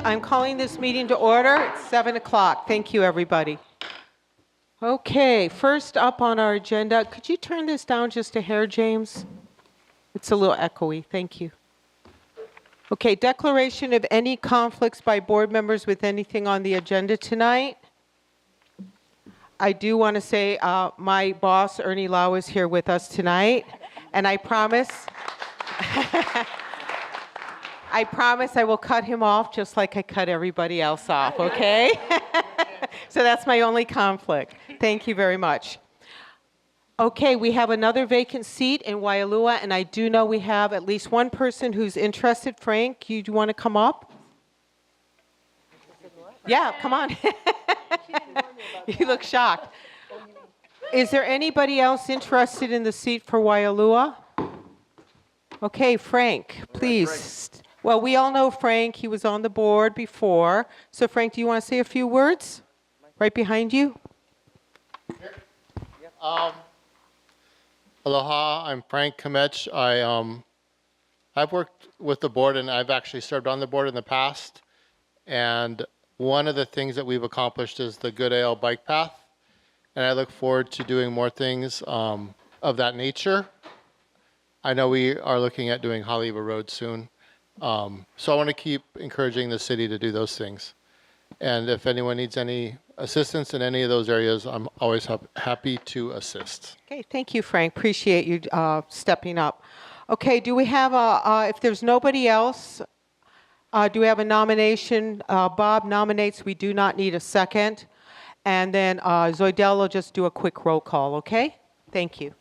I'm calling this meeting to order. It's 7 o'clock. Thank you, everybody. Okay, first up on our agenda, could you turn this down just a hair, James? It's a little echoey. Thank you. Okay, declaration of any conflicts by board members with anything on the agenda tonight. I do want to say my boss, Ernie Lau, is here with us tonight, and I promise I will cut him off just like I cut everybody else off, okay? So that's my only conflict. Thank you very much. Okay, we have another vacant seat in Waialua, and I do know we have at least one person who's interested. Frank, you want to come up? Yeah, come on. You look shocked. Is there anybody else interested in the seat for Waialua? Okay, Frank, please. Well, we all know Frank. He was on the board before. So, Frank, do you want to say a few words? Right behind you. Aloha, I'm Frank Kamech. I've worked with the board, and I've actually served on the board in the past. And one of the things that we've accomplished is the Good Ale bike path. And I look forward to doing more things of that nature. I know we are looking at doing Haleiwa Road soon. So I want to keep encouraging the city to do those things. And if anyone needs any assistance in any of those areas, I'm always happy to assist. Okay, thank you, Frank. Appreciate you stepping up. Okay, do we have if there's nobody else, do we have a nomination? Bob nominates. We do not need a second. And then Zoidel will just do a quick roll call, okay? Thank you.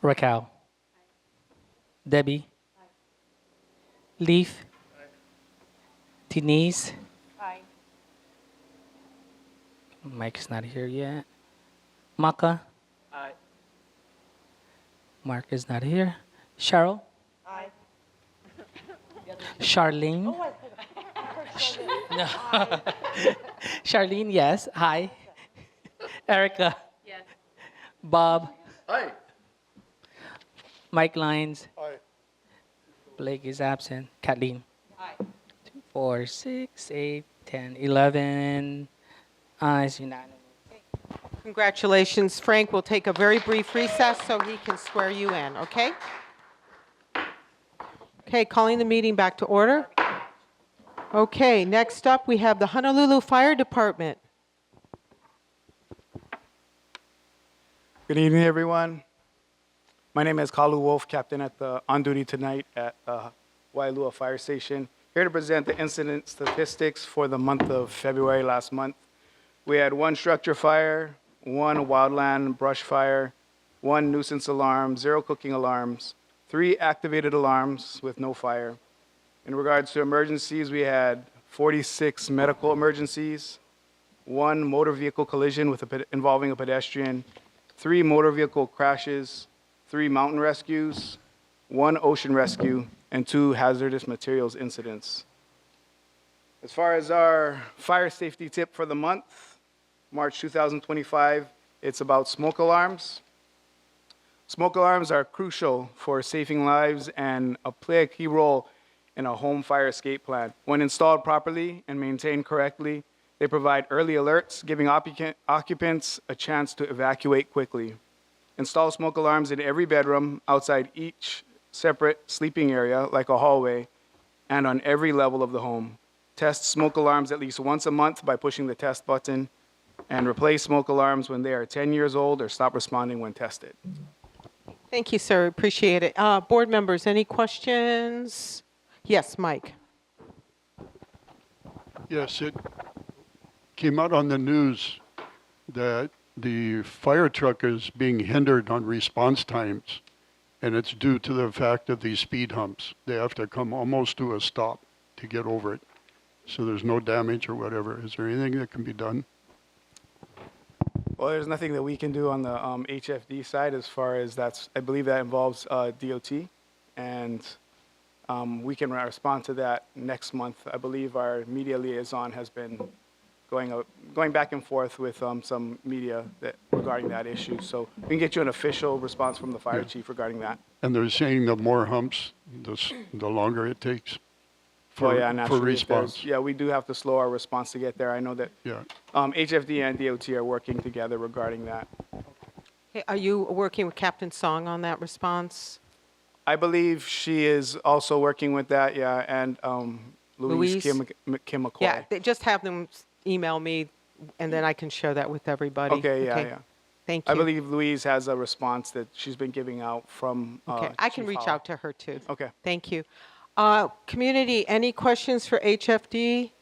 Raquel. Debbie. Leaf. Denise. Aye. Mike's not here yet. Maka. Aye. Mark is not here. Cheryl. Aye. Charlene. No. Charlene, yes. Hi. Erica. Yes. Bob. Hi. Mike Lyons. Hi. Blake is absent. Kathleen. Aye. 2, 4, 6, 8, 10, 11. Ayes unanimous. Congratulations, Frank. We'll take a very brief recess so he can swear you in, okay? Okay, calling the meeting back to order. Okay, next up we have the Honolulu Fire Department. Good evening, everyone. My name is Kalu Wolf, captain on duty tonight at Waialua Fire Station. Here to present the incident statistics for the month of February last month. We had 1 structure fire, 1 wildland brush fire, 1 nuisance alarm, 0 cooking alarms, 3 activated alarms with no fire. In regards to emergencies, we had 46 medical emergencies, 1 motor vehicle collision involving a pedestrian, 3 motor vehicle crashes, 3 mountain rescues, 1 ocean rescue, and 2 hazardous materials incidents. As far as our fire safety tip for the month, March 2025, it's about smoke alarms. Smoke alarms are crucial for saving lives and play a key role in a home fire escape plan. When installed properly and maintained correctly, they provide early alerts, giving occupants a chance to evacuate quickly. Install smoke alarms in every bedroom, outside each separate sleeping area, like a hallway, and on every level of the home. Test smoke alarms at least once a month by pushing the test button, and replace smoke alarms when they are 10 years old or stop responding when tested. Thank you, sir. Appreciate it. Board members, any questions? Yes, Mike. Yes, it came out on the news that the fire truck is being hindered on response times, and it's due to the fact of these speed humps. They have to come almost to a stop to get over it. So there's no damage or whatever. Is there anything that can be done? Well, there's nothing that we can do on the HFD side as far as I believe that involves DOT, and we can respond to that next month. I believe our media liaison has been going back and forth with some media regarding that issue. So we can get you an official response from the fire chief regarding that. And they're saying the more humps, the longer it takes Oh, yeah, for naturally, if there's- response. Yeah, we do have to slow our response to get there. I know that Yeah. HFD and DOT are working together regarding that. Hey, are you working with Captain Song on that response? I believe she is also working with that, yeah, and Louise Kim McCoy. Yeah, just have them email me, and then I can share that with everybody. Okay, yeah. Thank you. I believe Louise has a response that she's been giving out from. Okay, I can Chief reach Howell. out to her too. Okay. Thank you. Community, any questions for HFD?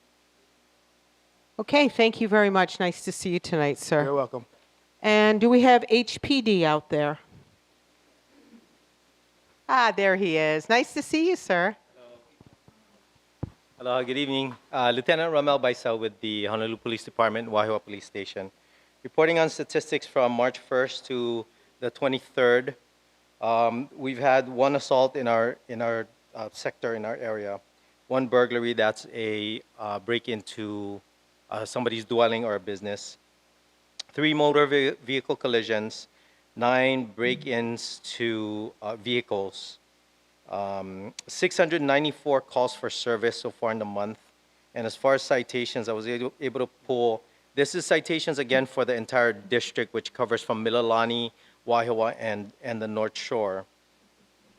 Okay, thank you very much. Nice to see you tonight, You're sir. welcome. And do we have HPD out there? Ah, there he is. Nice to see you, sir. Hello, good evening. Lieutenant Ramel Baisal with the Honolulu Police Department, Wahiawa Police Station. Reporting on statistics from March 1st to the 23rd, we've had one assault in our sector, in our area, one burglary, that's a break into somebody's dwelling or a business, 3 motor vehicle collisions, 9 break-ins to vehicles, 694 calls for service so far in the month. And as far as citations, I was able to pull, this is citations again for the entire district, which covers from Mililani, Wahiawa, and the North Shore,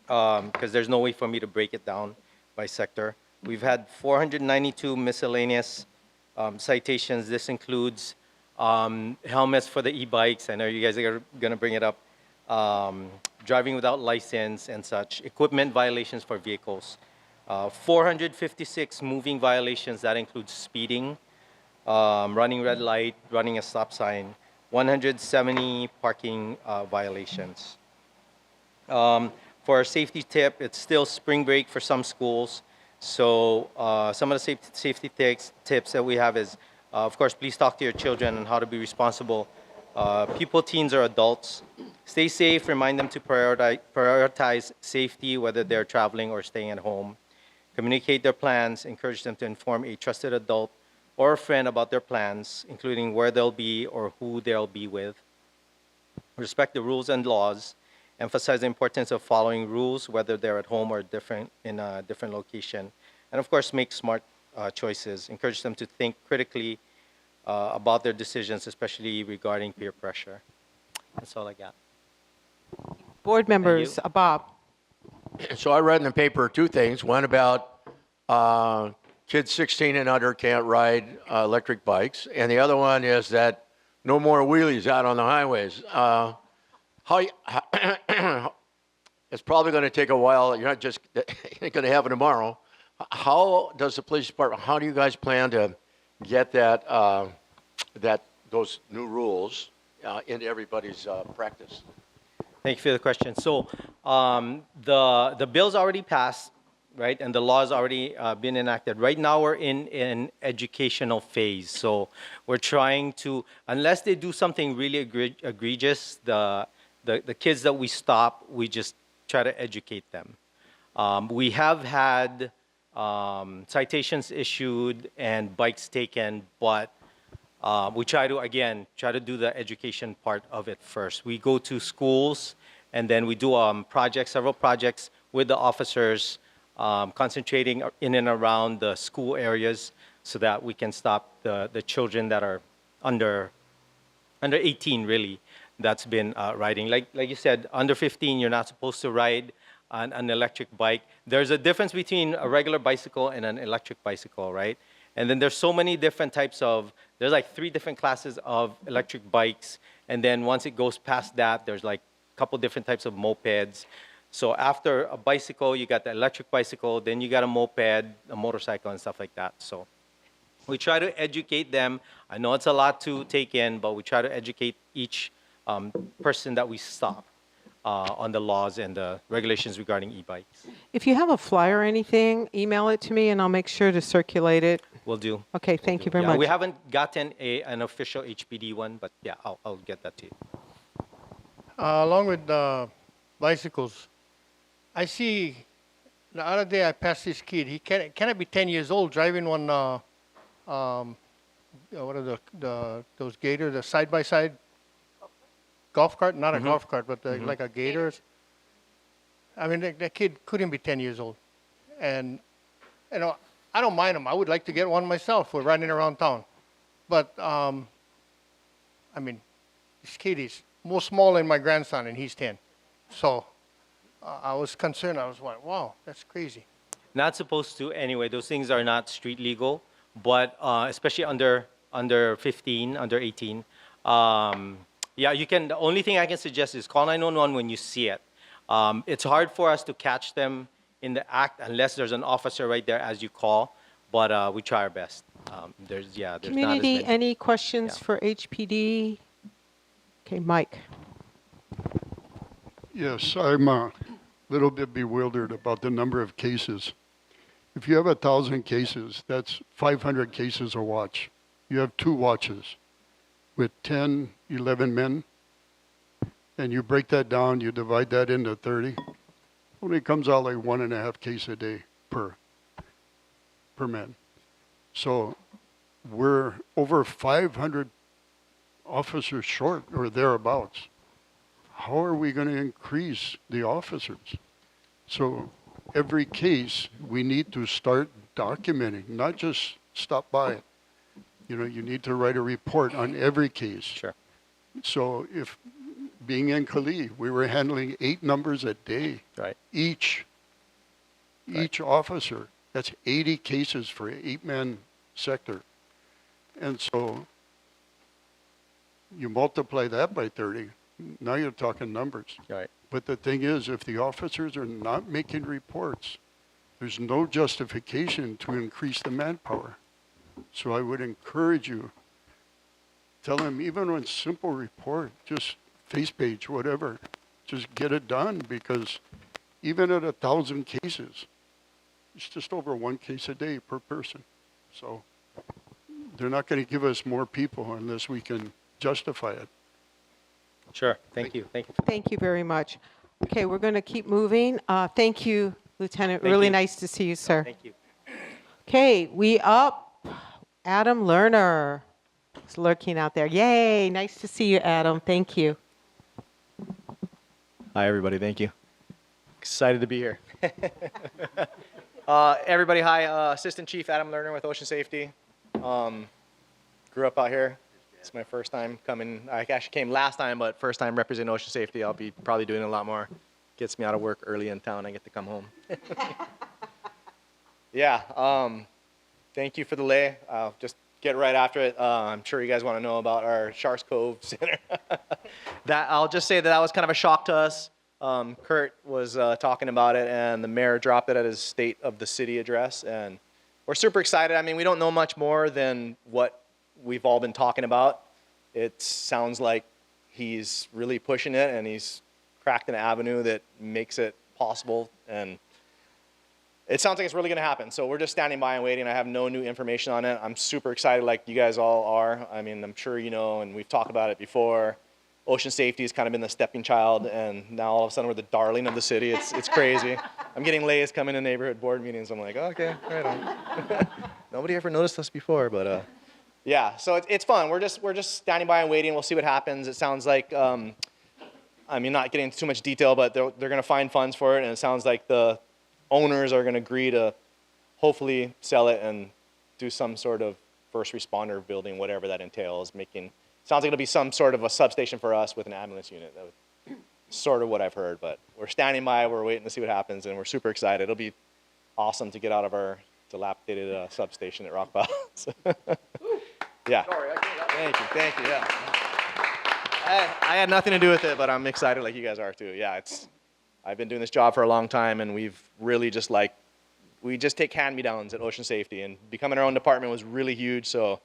because there's no way for me to break it down by sector. We've had 492 miscellaneous citations. This includes helmets for the e-bikes. I know you guys are going to bring it up. Driving without license and such. Equipment violations for vehicles. 456 moving violations. That includes speeding, running red light, running a stop sign. 170 parking violations. For our safety tip, it's still spring break for some schools. So some of the safety tips that we have is, of course, please talk to your children on how to be responsible. People, teens, or adults. Stay safe. Remind them to prioritize safety, whether they're traveling or staying at home. Communicate their plans. Encourage them to inform a trusted adult or a friend about their plans, including where they'll be or who they'll be with. Respect the rules and laws. Emphasize the importance of following rules, whether they're at home or in a different location. And of course, make smart choices. Encourage them to think critically about their decisions, especially regarding peer pressure. That's all I got. Board members, Bob. So I read in the paper 2 things. One about kids 16 and under can't ride electric bikes, and the other one is that no more wheelies out on the highways. It's probably going to take a while. You're not just going to happen tomorrow. How does the police department? How do you guys plan to get those new rules into everybody's practice? Thank you for the question. So the bill's already passed, right? And the law's already been enacted. Right now we're in an educational phase. So we're trying to, unless they do something really egregious, the kids that we stop, we just try to educate them. We have had citations issued and bikes taken, but we try to do the education part of it first. We go to schools, and then we do several projects with the officers, concentrating in and around the school areas so that we can stop the children that are under 18, really, that's been riding. Like you said, under 15, you're not supposed to ride an electric bike. There's a difference between a regular bicycle and an electric bicycle, right? And then there's so many different types there's like 3 different classes of electric bikes. And then once it goes past that, there's like a couple different types of mopeds. So after a bicycle, you got the electric bicycle, then you got a moped, a motorcycle, and stuff like that. So we try to educate them. I know it's a lot to take in, but we try to educate each person that we stop on the laws and the regulations regarding e-bikes. If you have a flyer or anything, email it to me, and I'll make sure to circulate it. Will do. Okay, thank you very Yeah, much. we haven't gotten an official HPD one, but yeah, I'll get that to you. Along with bicycles, I see the other day I passed this kid. He cannot be 10 years old driving one what are those gator, the side by side golf cart, not a golf cart, but like a gators. I mean, that kid couldn't be 10 years old, and you know, I don't mind them. I would like to get one myself for riding around town, but I mean, this kid is more small than my grandson, and he's 10. So I was concerned. I was like, wow, that's crazy. Not supposed to anyway. Those things are not street legal, but especially under 15, under 18. Yeah, you can. The only thing I can suggest is call 911 when you see it. It's hard for us to catch them in the act unless there's an officer right there as you call, but we try our best. There's not as Community, many. any questions Yeah. for HPD? Okay, Mike. Yes, I'm a little bit bewildered about the number of cases. If you have 1,000 cases, that's 500 cases a watch. You have 2 watches with 10, 11 men, and you break that down, you divide that into 30, only comes out like 1.5 cases a day per man. So we're over 500 officers short or thereabouts. How are we going to increase the officers? So every case, we need to start documenting, not just stop by. You know, you need to write a report on every case. Sure. So if, being in Kali, we were handling 8 numbers a day. Right. Each officer. That's 80 cases for an 8-man sector. And so you multiply that by 30, now you're talking numbers. Right. But the thing is, if the officers are not making reports, there's no justification to increase the manpower. So I would encourage you, tell them even on simple report, just face page, whatever, just get it done, because even at 1,000 cases, it's just over 1 case a day per person. So they're not going to give us more people unless we can justify it. Sure. Thank you. Thank you. Thank you very much. Okay, we're going to keep moving. Thank you, Lieutenant. Thank Really you. nice to see you, sir. Thank you. Okay, we up. Adam Lerner is lurking out there. Yay, nice to see you, Adam. Thank you. Hi, everybody. Thank you. Excited to be here. Everybody, hi. Assistant Chief Adam Lerner with Ocean Safety. Grew up out here. It's my first time coming. I actually came last time, but first time representing Ocean Safety. I'll be probably doing a lot more. Gets me out of work early in town. I get to come home. Yeah. Thank you for the lay. I'll just get right after it. I'm sure you guys want to know about our Sharks Cove Center. I'll just say that was kind of a shock to us. Kurt was talking about it, and the mayor dropped it at his State of the City address, and we're super excited. I mean, we don't know much more than what we've all been talking about. It sounds like he's really pushing it, and he's cracked an avenue that makes it possible, and it sounds like it's really going to happen. So we're just standing by and waiting. I have no new information on it. I'm super excited like you guys all are. I mean, I'm sure you know, and we've talked about it before. Ocean Safety has kind of been the stepping child, and now all of a sudden we're the darling of the city. It's crazy. I'm getting lays coming to neighborhood board meetings. I'm like, oh, okay, right on. Nobody ever noticed us before, but yeah. So it's fun. We're just standing by and waiting. We'll see what happens. It sounds like, I mean, not getting into too much detail, but they're going to find funds for it, and it sounds like the owners are going to agree to hopefully sell it and do some sort of first responder building, whatever that entails. Sounds like it'll be some sort of a substation for us with an ambulance unit. That was sort of what I've heard, but we're standing by, we're waiting to see what happens, and we're super excited. It'll be awesome to get out of our dilapidated substation at Rock Pile. Yeah. Sorry, thank you, yeah. I had nothing to do with it, but I'm excited like you guys are too. Yeah, I've been doing this job for a long time, and we've really we just take hand-me-downs at Ocean Safety, and becoming our own department was really huge, so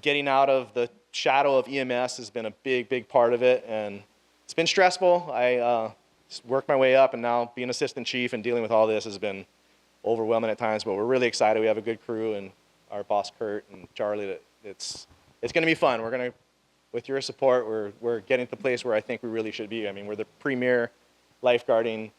getting out of the shadow of EMS has been a big, big part of it, and it's been stressful. I worked my way up, and now being assistant chief and dealing with all this has been overwhelming at times, but we're really excited. We have a good crew, and our boss, Kurt, and Charlie, it's going to be fun. We're going to, with your support, we're getting to the place where I think we really should be. I mean, we're the premier lifeguarding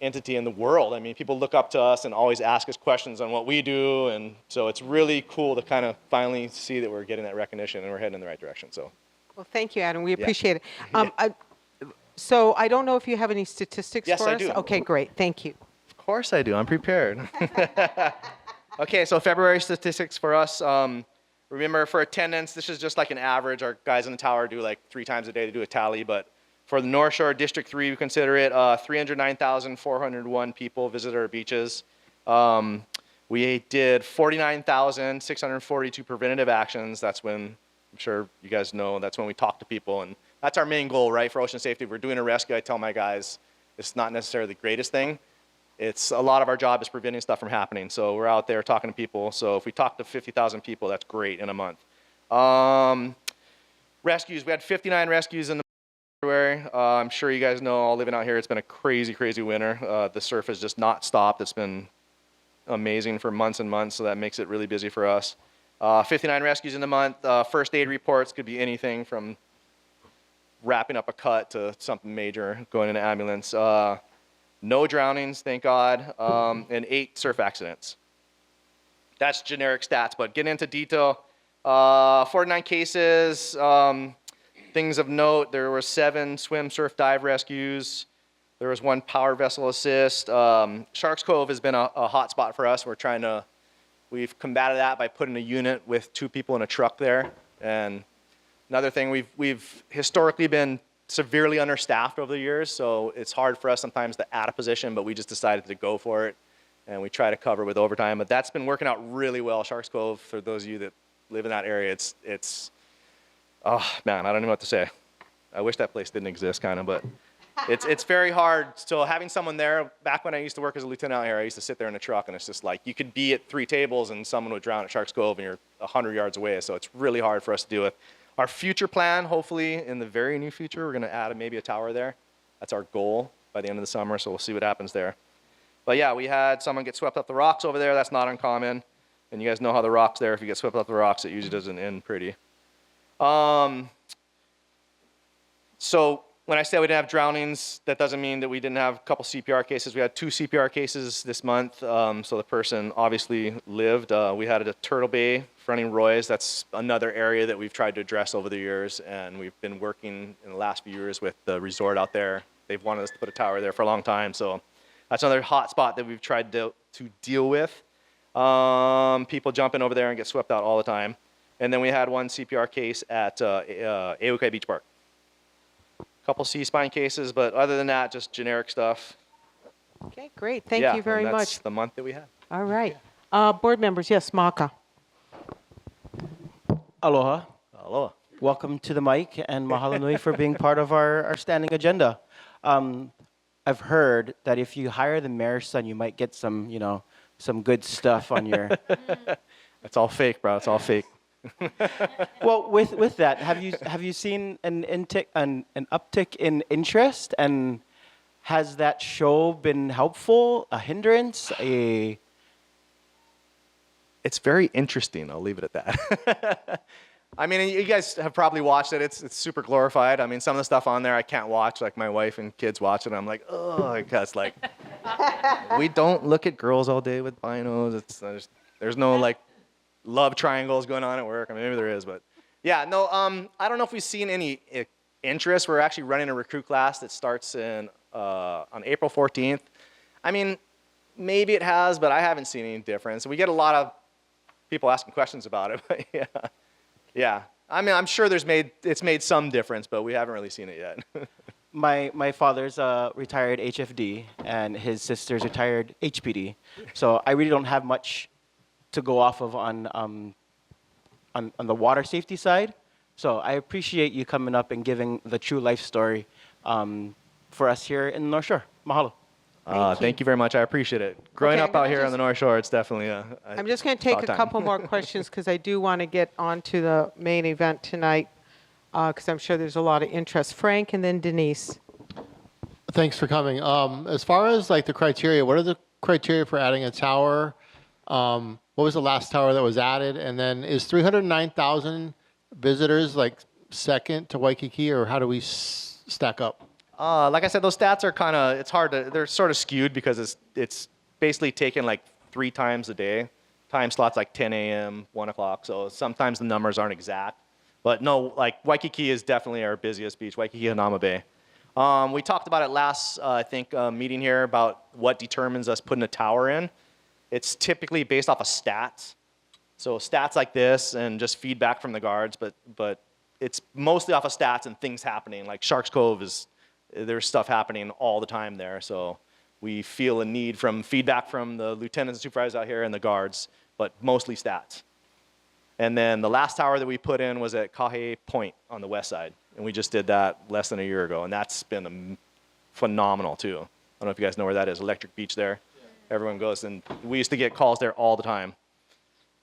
entity in the world. I mean, people look up to us and always ask us questions on what we do, and so it's really cool to kind of finally see that we're getting that recognition and we're heading in the right direction. So, Well, thank you, Adam. We appreciate it. So I don't know if you have any statistics Yes, for I us? do. Okay, great. Thank you. of course I do. I'm prepared. Okay, so February statistics for us. Remember, for attendance, this is just like an average. Our guys in the tower do like 3 times a day to do a tally, but for the North Shore District 3, we consider it 309,401 people visited our beaches. We did 49,642 preventative actions. That's when, I'm sure you guys know, that's when we talk to people. And that's our main goal, right, for ocean safety. If we're doing a rescue, I tell my guys, it's not necessarily the greatest thing. It's a lot of our job is preventing stuff from happening. So we're out there talking to people. So if we talk to 50,000 people, that's great in a month. Rescues, we had 59 rescues in the February. I'm sure you guys know, all living out here, it's been a crazy, crazy winter. The surf has just not stopped. It's been amazing for months and months, so that makes it really busy for us. 59 rescues in the month. First aid reports could be anything from wrapping up a cut to something major, going in an ambulance. No drownings, thank God, and 8 surf accidents. That's generic stats, but getting into detail, 49 cases. Things of note, there were 7 swim, surf, dive rescues. There was 1 power vessel assist. Sharks Cove has been a hot spot for us. We've combated that by putting a unit with 2 people in a truck there. And another thing, we've historically been severely understaffed over the years, so it's hard for us sometimes to add a position, but we just decided to go for it, and we try to cover with overtime. But that's been working out really well. Sharks Cove, for those of you that live in that area, it's oh man, I don't know what to say. I wish that place didn't exist, kind of, but it's very hard. So having someone there, back when I used to work as a lieutenant out here, I used to sit there in a truck, and it's just like you could be at 3 tables and someone would drown at Sharks Cove, and you're 100 yards away. So it's really hard for us to deal with. Our future plan, hopefully in the very near future, we're going to add maybe a tower there. That's our goal by the end of the summer, so we'll see what happens there. But yeah, we had someone get swept up the rocks over there. That's not uncommon. And you guys know how the rocks there, if you get swept up the rocks, it usually doesn't end pretty. So when I say we didn't have drownings, that doesn't mean that we didn't have a couple CPR cases. We had 2 CPR cases this month, so the person obviously lived. We had it at Turtle Bay, fronting Roy's. That's another area that we've tried to address over the years, and we've been working in the last few years with the resort out there. They've wanted us to put a tower there for a long time, so that's another hot spot that we've tried to deal with. People jumping over there and get swept out all the time. And then we had 1 CPR case at Ehukai Beach Park. Couple C-spine cases, but other than that, just generic stuff. Okay, great. Thank Yeah, you very and that's much. the month that we had. All right. Board members, yes, Maka. Aloha. Aloha. Welcome to the mic, and mahalo nui for being part of our standing agenda. I've heard that if you hire the mayor's son, you might get some, some good stuff on your... It's all fake, bro. It's all fake. Well, with that, have you seen an uptick in interest, and has that show been helpful, a hindrance, It's very interesting. I'll leave it at that. I mean, you guys have probably watched it. It's super glorified. I mean, some of the stuff on there I can't watch. Like my wife and kids watch it. And I'm like, oh, because like we don't look at girls all day with binos. There's no like love triangles going on at work. I mean, maybe there is, but yeah, no. I don't know if we've seen any interest. We're actually running a recruit class that starts on April 14th. I mean, maybe it has, but I haven't seen any difference. We get a lot of people asking questions about it, but yeah. I mean, I'm sure it's made some difference, but we haven't really seen it yet. My father's a retired HFD, and his sister's retired HPD, so I really don't have much to go off of on the water safety side. So I appreciate you coming up and giving the true life story for us here in the North Shore. Mahalo. Thank you very much. I appreciate it. Growing Okay, up out here on the North Shore, it's definitely I'm just going to take a couple more questions because I do want to get on to the main event tonight because I'm sure there's a lot of interest. Frank and then Denise. Thanks for coming. As far as like the criteria, what are the criteria for adding a tower? What was the last tower that was added? And then is 309,000 visitors like second to Waikiki, or how do we stack up? Like I said, those stats are kind of, it's hard to, they're sort of skewed because it's basically taken like 3 times a day. Time slots like 10 a.m., 1 o'clock. So sometimes the numbers aren't exact. But no, like Waikiki is definitely our busiest beach, Waikiki Hanauma Bay. We talked about it last, I think, meeting here about what determines us putting a tower in. It's typically based off of stats. So stats like this and just feedback from the guards, but it's mostly off of stats and things happening. Like Sharks Cove there's stuff happening all the time there. So we feel a need from feedback from the lieutenants and supervisors out here and the guards, but mostly stats. And then the last tower that we put in was at Kahe Point on the west side. And we just did that less than a year ago. And that's been phenomenal too. I don't know if you guys know where that is, Electric Beach there. Yeah. Everyone goes, and we used to get calls there all the time.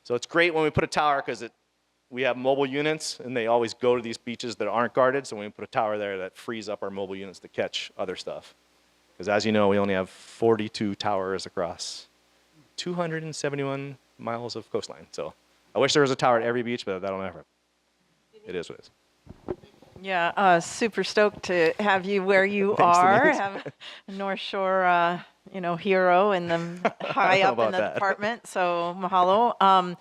So it's great when we put a tower because we have mobile units and they always go to these beaches that aren't guarded. So when we put a tower there, that frees up our mobile units to catch other stuff. Because as you know, we only have 42 towers across 271 miles of coastline. So I wish there was a tower at every beach, but that'll never happen. It is what it is. Yeah, super stoked to have you where you Thanks, are. Denise. Have a North Shore, hero and the high up in about the that. department. So mahalo.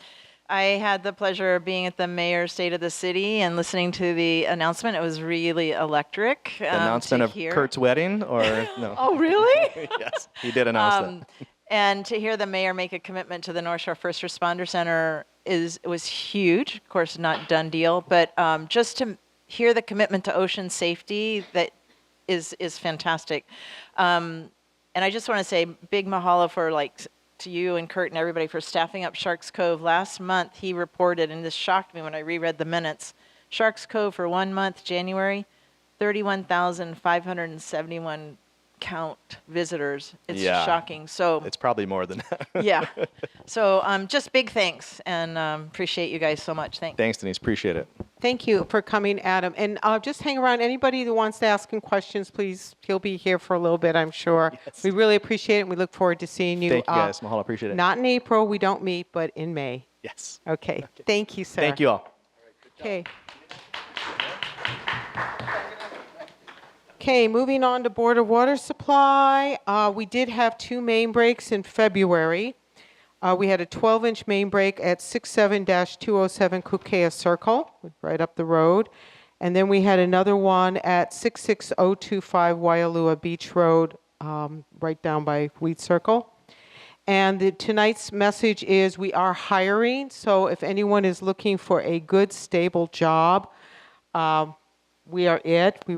I had the pleasure of being at the mayor's State of the City and listening to the announcement. It was really electric. The announcement to of hear. Kurt's wedding, or no? Oh, really? Yes, he did announce that. And to hear the mayor make a commitment to the North Shore First Responder Center was huge. Of course, not done deal, but just to hear the commitment to ocean safety that is fantastic. And I just want to say big mahalo to you and Kurt and everybody for staffing up Sharks Cove. Last month he reported, and this shocked me when I reread the minutes, Sharks Cove for 1 month, January, 31,571 count visitors. It's shocking. So It's probably more than that. yeah. So just big thanks, and appreciate you guys so much. Thanks. Thanks, Denise. Appreciate it. Thank you for coming, Adam. And just hang around. Anybody that wants to ask him questions, please, he'll be here for a little bit, I'm sure. Yes. We really appreciate it, and we look forward to seeing you. Thank you guys. Mahalo. Appreciate it. Not in April, we don't meet, but in May. Yes. Okay. Thank you, sir. Thank you all. Okay. Okay, moving on to Board of Water Supply. We did have 2 main breaks in February. We had a 12-inch main break at 67-207 Kukea Circle, right up the road. And then we had another one at 66025 Waialua Beach Road, right down by Wheat Circle. And tonight's message is we are hiring, so if anyone is looking for a good, stable job, we are it. We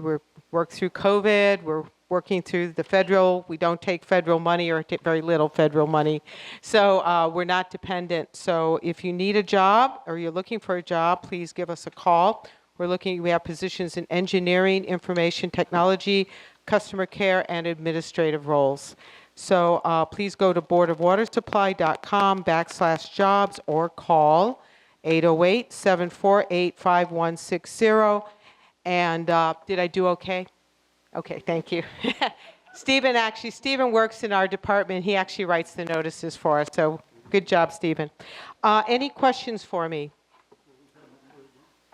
worked through COVID. We're working through the federal. We don't take federal money or take very little federal money. So we're not dependent. So if you need a job or you're looking for a job, please give us a call. We have positions in engineering, information technology, customer care, and administrative roles. So please go to boardofwatersupply.com/jobs or call 808-748-5160. And did I do okay? Okay, thank you. Stephen works in our department. He actually writes the notices for us. So good job, Stephen. Any questions for me?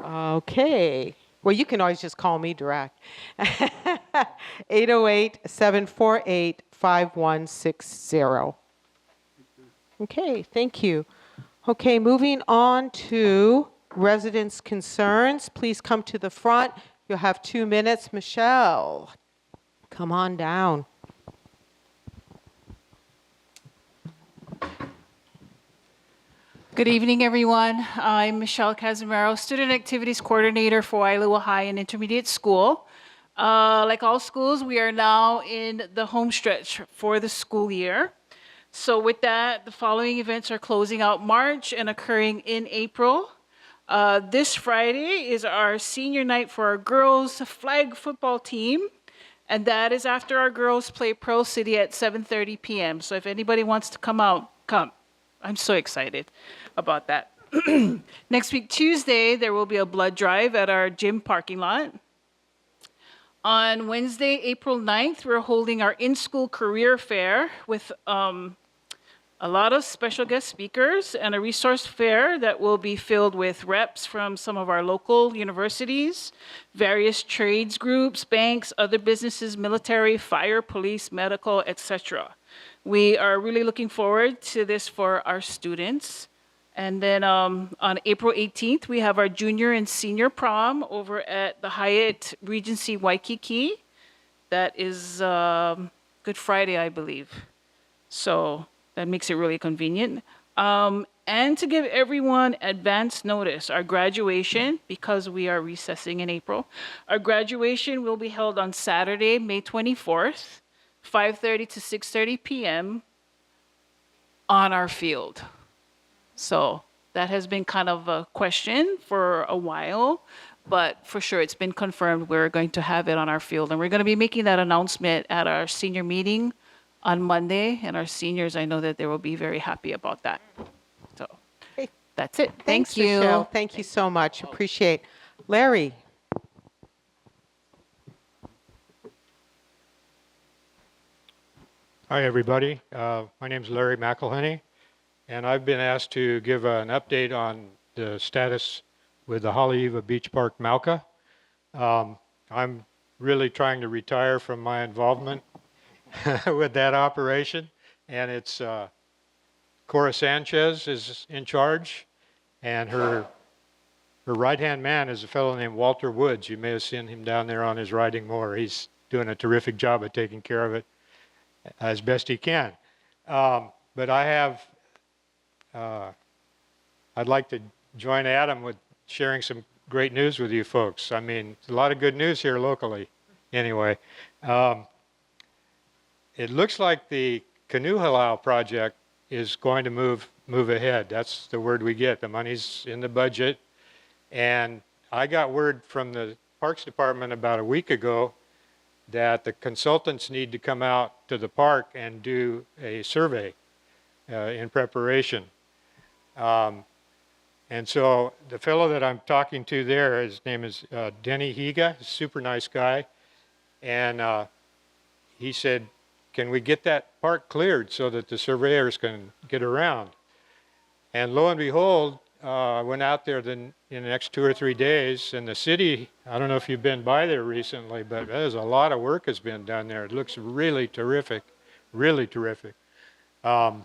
Okay. Well, you can always just call me direct. 808-748-5160. Okay, thank you. Okay, moving on to residents' concerns. Please come to the front. You'll have 2 minutes. Michelle, come on down. Good evening, everyone. I'm Michelle Casimiro, Student Activities Coordinator for Waialua High and Intermediate School. Like all schools, we are now in the home stretch for the school year. So with that, the following events are closing out March and occurring in April. This Friday is our senior night for our girls flag football team. And that is after our girls play Pearl City at 7:30 p.m. So if anybody wants to come out, come. I'm so excited about that. Next week, Tuesday, there will be a blood drive at our gym parking lot. On Wednesday, April 9th, we're holding our in-school career fair with a lot of special guest speakers, and a resource fair that will be filled with reps from some of our local universities, various trades groups, banks, other businesses, military, fire, police, medical, etc. We are really looking forward to this for our students. And then on April 18th, we have our junior and senior prom over at the Hyatt Regency Waikiki. That is Good Friday, I believe. So that makes it really convenient. And to give everyone advance notice, our graduation, because we are recessing in April, our graduation will be held on Saturday, May 24th, 5:30 to 6:30 p.m. on our field. So that has been kind of a question for a while, but for sure it's been confirmed we're going to have it on our field. And we're going to be making that announcement at our senior meeting on Monday. And our seniors, I know that they will be very happy about that. So that's it. Thanks, Thank you. Michelle. Thank you so much. Appreciate. Larry. Hi, everybody. My name is Larry McElhenney, and I've been asked to give an update on the status with the Haleiwa Beach Park Mauka. I'm really trying to retire from my involvement with that operation, and it's Cora Sanchez is in charge, and her right-hand man is a fellow named Walter Woods. You may have seen him down there on his riding mower. He's doing a terrific job of taking care of it as best he can. But I have, I'd like to join Adam with sharing some great news with you folks. I mean, a lot of good news here locally. Anyway, it looks like the Canoe Halau project is going to move ahead. That's the word we get. The money's in the budget. And I got word from the Parks Department about a week ago that the consultants need to come out to the park and do a survey in preparation. And so the fellow that I'm talking to there, his name is Denny Higa, a super nice guy. And he said, can we get that park cleared so that the surveyors can get around? And lo and behold, I went out there in the next 2 or 3 days, and the city, I don't know if you've been by there recently, but there's a lot of work has been done there. It looks really terrific, really terrific. So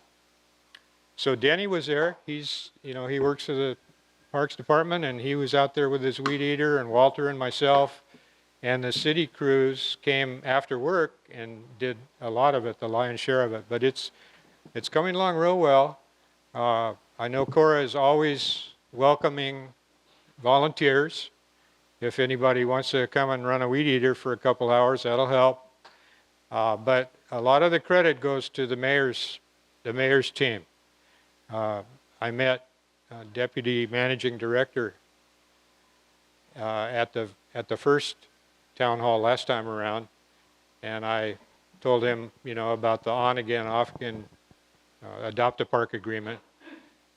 Denny was there. He's, he works for the Parks Department, and he was out there with his weed eater, and Walter and myself, and the city crews came after work and did a lot of it, the lion's share of it. But it's coming along real well. I know Cora is always welcoming volunteers. If anybody wants to come and run a weed eater for a couple hours, that'll help. But a lot of the credit goes to the mayor's team. I met Deputy Managing Director at the first town hall last time around, and I told him, about the on-again, off-again Adopt a Park agreement.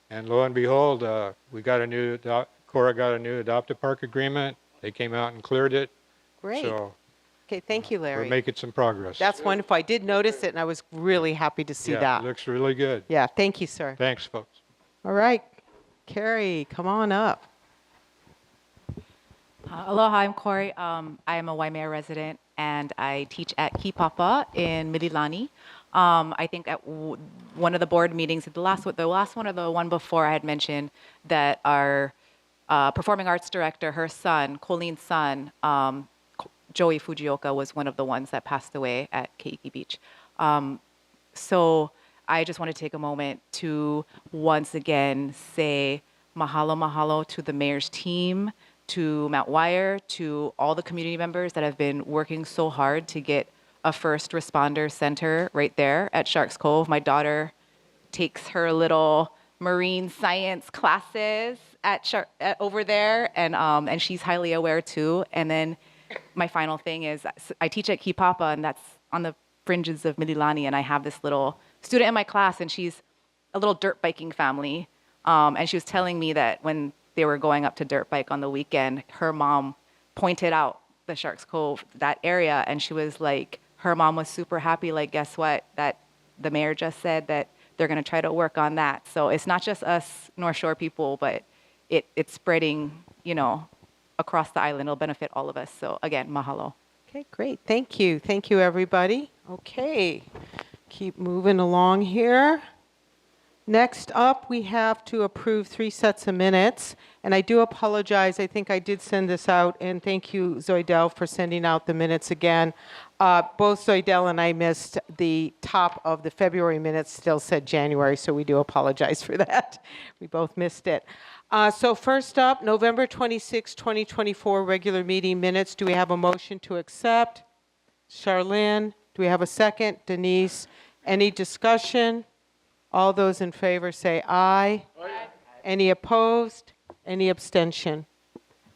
And lo and behold, Cora got a new Adopt a Park agreement. They came out and cleared it. Great. So Okay, thank you, Larry. we're making some progress. That's wonderful. I did notice it, and I was really happy to see yeah, that. it looks really good. Yeah, thank you, sir. Thanks, folks. All right, Carrie, come on up. Aloha, I'm Corey. I am a Waimea resident, and I teach at Kipapa in Mililani. I think at one of the board meetings, the last one or the one before, I had mentioned that our performing arts director, her son, Colleen's son, Joey Fujioka, was one of the ones that passed away at Keiki Beach. So I just want to take a moment to once again say mahalo, mahalo to the mayor's team, to Mount Wire, to all the community members that have been working so hard to get a first responder center right there at Sharks Cove. My daughter takes her little marine science classes over there, and she's highly aware too. And then my final thing is I teach at Kipapa, and that's on the fringes of Mililani, and I have this little student in my class, and she's a little dirt biking family. And she was telling me that when they were going up to dirt bike on the weekend, her mom pointed out the Sharks Cove, that area, and she was like, her mom was super happy, like, guess what? That the mayor just said that they're going to try to work on that. So it's not just us North Shore people, but it's spreading, across the island. It'll benefit all of us. So again, mahalo. Okay, great. Thank you. Thank you, everybody. Okay, keep moving along here. Next up, we have to approve 3 sets of minutes. And I do apologize. I think I did send this out. And thank you, Zoidel, for sending out the minutes again. Both Zoidel and I missed the top of the February minutes, still said January, so we do apologize for that. We both missed it. So first up, November 26, 2024, regular meeting minutes. Do we have a motion to accept? Charlene, do we have a second? Denise, any discussion? All those in favor say aye. Aye. Any opposed? Any abstention?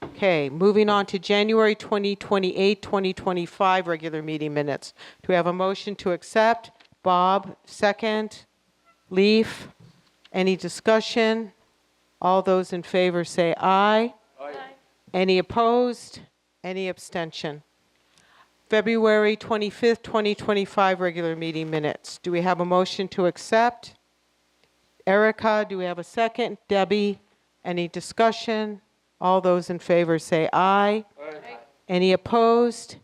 Okay, moving on to January 28, 2025, regular meeting minutes. Do we have a motion to accept? Bob, second. Leaf, any discussion? All those in favor say aye. Aye. Any opposed? Any abstention? February 25th, 2025, regular meeting minutes. Do we have a motion to accept? Erica, do we have a second? Debbie, any discussion? All those in favor say aye. Aye. Any opposed?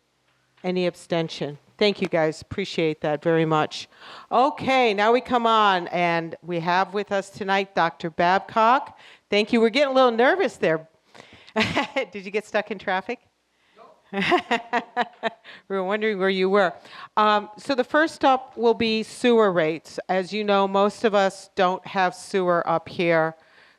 Any abstention? Thank you, guys. Appreciate that very much. Okay, now we come on, and we have with us tonight Dr. Babcock. Thank you. We're getting a little nervous there. Did you get stuck in traffic? No. We were wondering where you were. So the first up will be sewer rates. As you know, most of us don't have sewer up here.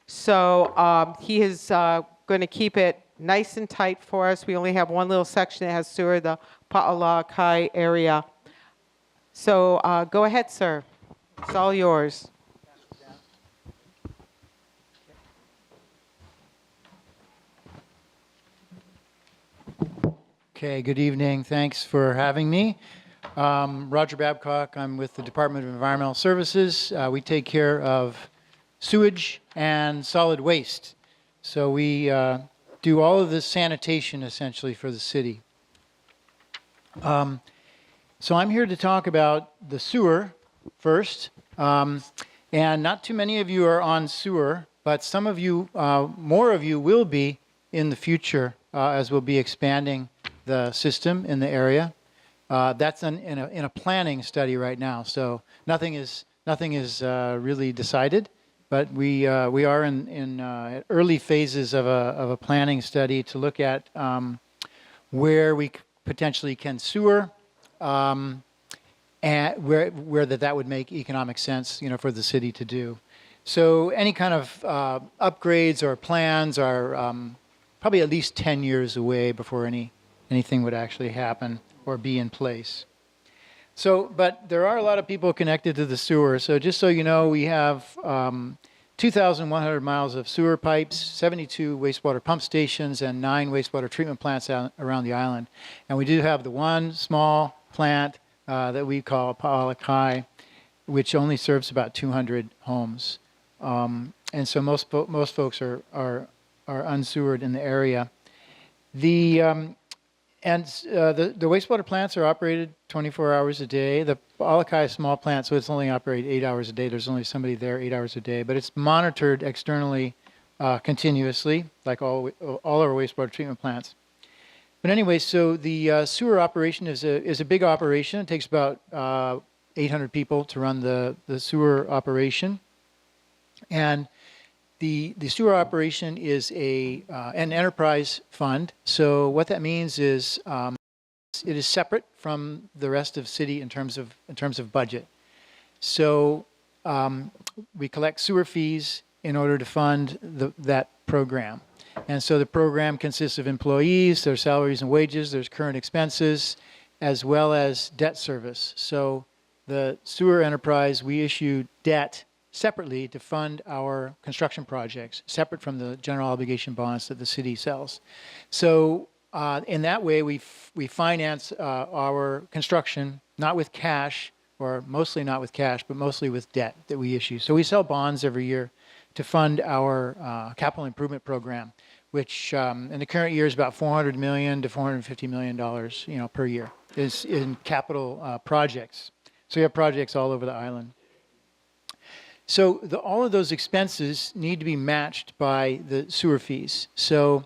So he is going to keep it nice and tight for us. We only have one little section that has sewer, the Pa'alakai area. So go ahead, sir. It's all yours. Okay, good evening. Thanks for having me. Roger Babcock. I'm with the Department of Environmental Services. We take care of sewage and solid waste. So we do all of this sanitation essentially for the city. So I'm here to talk about the sewer first. And not too many of you are on sewer, but some of you, more of you will be in the future as we'll be expanding the system in the area. That's in a planning study right now. So nothing is really decided. But we are in early phases of a planning study to look at where we potentially can sewer, and where that would make economic sense, for the city to do. So any kind of upgrades or plans are probably at least 10 years away before anything would actually happen or be in place. So, but there are a lot of people connected to the sewer. So just so you know, we have 2,100 miles of sewer pipes, 72 wastewater pump stations, and 9 wastewater treatment plants around the island. And we do have the one small plant that we call Pa'alakai, which only serves about 200 homes. And so most folks are unsewered in the area. The wastewater plants are operated 24 hours a day. The Pa'alakai is a small plant, so it's only operated 8 hours a day. There's only somebody there 8 hours a day, but it's monitored externally continuously, like all our wastewater treatment plants. But anyway, so the sewer operation is a big operation. It takes about 800 people to run the sewer operation, and the sewer operation is an enterprise fund. So what that means is it is separate from the rest of city in terms of budget. So we collect sewer fees in order to fund that program. And so the program consists of employees, their salaries and wages, there's current expenses, as well as debt service. So the sewer enterprise, we issue debt separately to fund our construction projects, separate from the general obligation bonds that the city sells. So in that way, we finance our construction, not with cash, or mostly not with cash, but mostly with debt that we issue. So we sell bonds every year to fund our capital improvement program, which in the current year is about $400 million to $450 million, per year, is in capital projects. So we have projects all over the island. So all of those expenses need to be matched by the sewer fees. So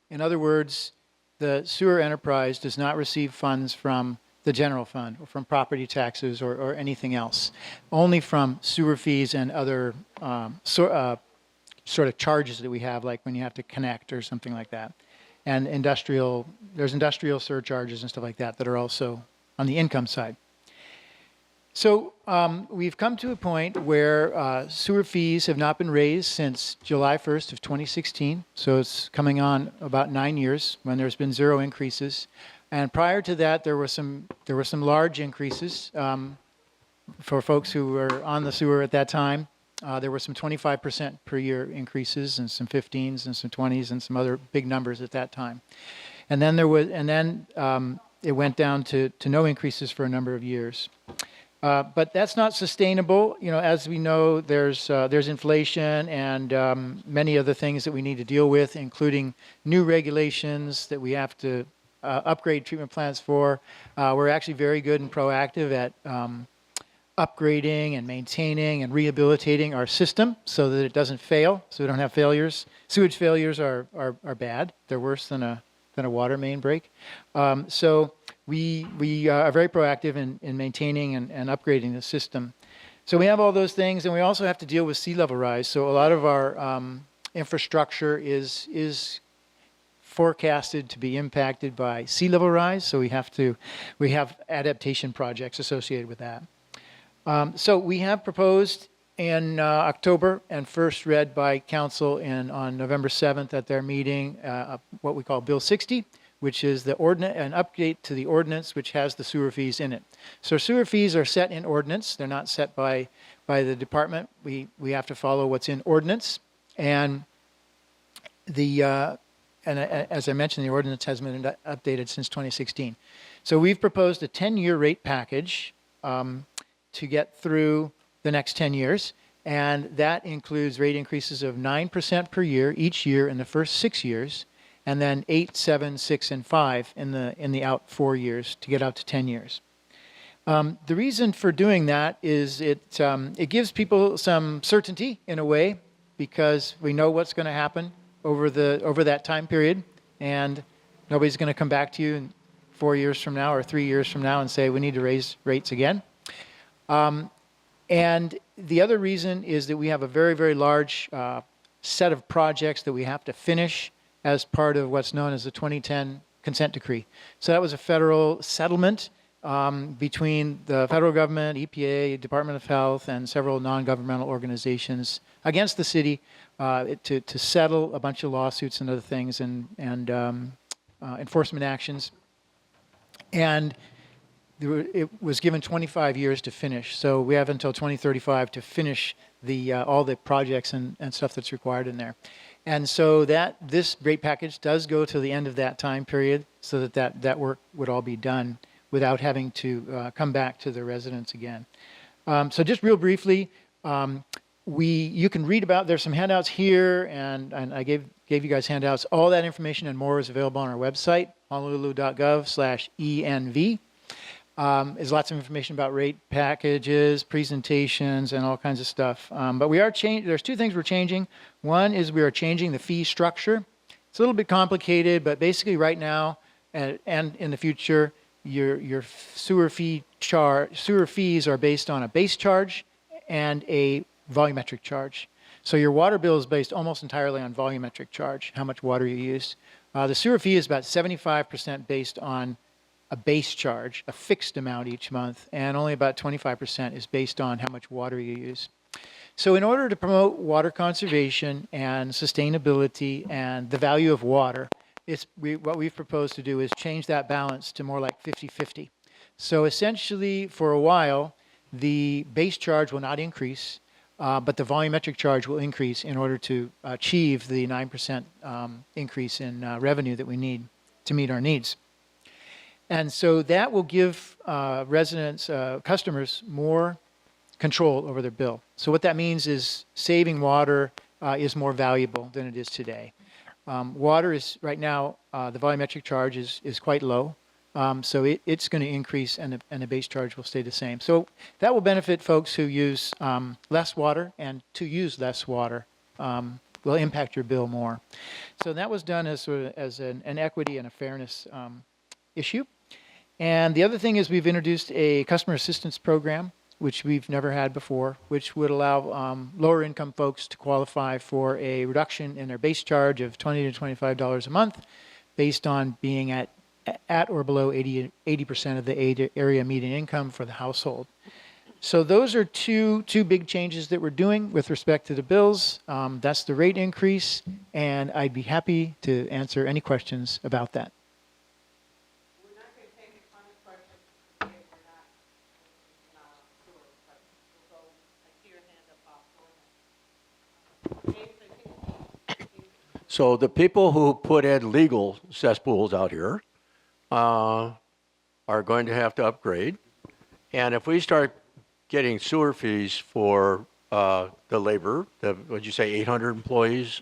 in other words, the sewer enterprise does not receive funds from the general fund or from property taxes or anything else, only from sewer fees and other sort of charges that we have, like when you have to connect or something like that. And there's industrial surcharges and stuff like that that are also on the income side. So we've come to a point where sewer fees have not been raised since July 1st of 2016. So it's coming on about 9 years when there's been 0 increases. And prior to that, there were some large increases for folks who were on the sewer at that time. There were some 25% per year increases, and some 15s, and some 20s, and some other big numbers at that time. And then it went down to no increases for a number of years. But that's not sustainable. You know, as we know, there's inflation and many other things that we need to deal with, including new regulations that we have to upgrade treatment plants for. We're actually very good and proactive at upgrading and maintaining and rehabilitating our system so that it doesn't fail, so we don't have failures. Sewage failures are bad. They're worse than a water main break. So we are very proactive in maintaining and upgrading the system. So we have all those things, and we also have to deal with sea level rise. So a lot of our infrastructure is forecasted to be impacted by sea level rise. So we have adaptation projects associated with that. So we have proposed in October and first read by council on November 7th at their meeting, what we call Bill 60, which is an update to the ordinance which has the sewer fees in it. So sewer fees are set in ordinance. They're not set by the department. We have to follow what's in ordinance. And as I mentioned, the ordinance has been updated since 2016. So we've proposed a 10-year rate package to get through the next 10 years. And that includes rate increases of 9% per year each year in the first 6 years, and then 8, 7, 6, and 5 in the out 4 years to get out to 10 years. The reason for doing that is it gives people some certainty in a way, because we know what's going to happen over that time period, and nobody's going to come back to you in 4 years from now or 3 years from now and say we need to raise rates again. And the other reason is that we have a very, very large set of projects that we have to finish as part of what's known as the 2010 consent decree. So that was a federal settlement between the federal government, EPA, Department of Health, and several non-governmental organizations against the city to settle a bunch of lawsuits and other things and enforcement actions. And it was given 25 years to finish. So we have until 2035 to finish all the projects and stuff that's required in there. And so this rate package does go to the end of that time period so that work would all be done without having to come back to the residents again. So just real briefly, you can read about, there's some handouts here, and I gave you guys handouts. All that information and more is available on our website, honolulu.gov/ENV. There's lots of information about rate packages, presentations, and all kinds of stuff. But there's 2 things we're changing. One is we are changing the fee structure. It's a little bit complicated, but basically right now and in the future, your sewer fees are based on a base charge and a volumetric charge. So your water bill is based almost entirely on volumetric charge, how much water you use. The sewer fee is about 75% based on a base charge, a fixed amount each month, and only about 25% is based on how much water you use. So in order to promote water conservation and sustainability and the value of water, what we've proposed to do is change that balance to more like 50-50. So essentially, for a while, the base charge will not increase, but the volumetric charge will increase in order to achieve the 9% increase in revenue that we need to meet our needs. And so that will give customers more control over their bill. So what that means is saving water is more valuable than it is today. Water is, right now, the volumetric charge is quite low. So it's going to increase, and the base charge will stay the same. So that will benefit folks who use less water, and to use less water will impact your bill more. So that was done as an equity and a fairness issue. And the other thing is we've introduced a customer assistance program, which we've never had before, which would allow lower income folks to qualify for a reduction in their base charge of $20 to $25 a month based on being at or below 80% of the area median income for the household. So those are two big changes that we're doing with respect to the bills. That's the rate increase, and I'd be happy to answer any questions about that. So the people who put in legal cesspools out here are going to have to upgrade. And if we start getting sewer fees for the labor, what'd you say, 800 employees?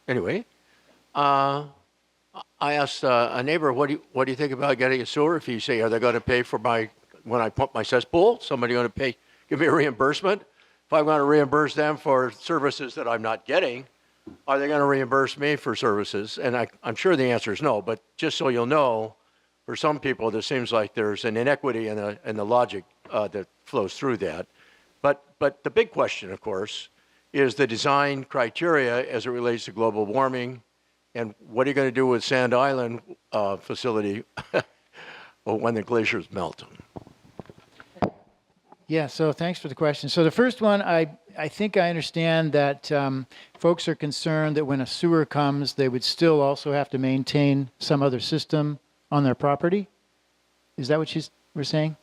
Anyway, I asked a neighbor, what do you think about getting a sewer fee? Say, are they going to pay for when I pump my cesspool? Somebody going to give me a reimbursement? If I'm going to reimburse them for services that I'm not getting, are they going to reimburse me for services? And I'm sure the answer is no, but just so you'll know, for some people, there seems like there's an inequity in the logic that flows through that. But the big question, of course, is the design criteria as it relates to global warming, and what are you going to do with Sand Island facility when the glaciers melt? Yeah, so thanks for the question. So the first one, I think I understand that folks are concerned that when a sewer comes, they would still also have to maintain some other system on their property. Is that what you were saying?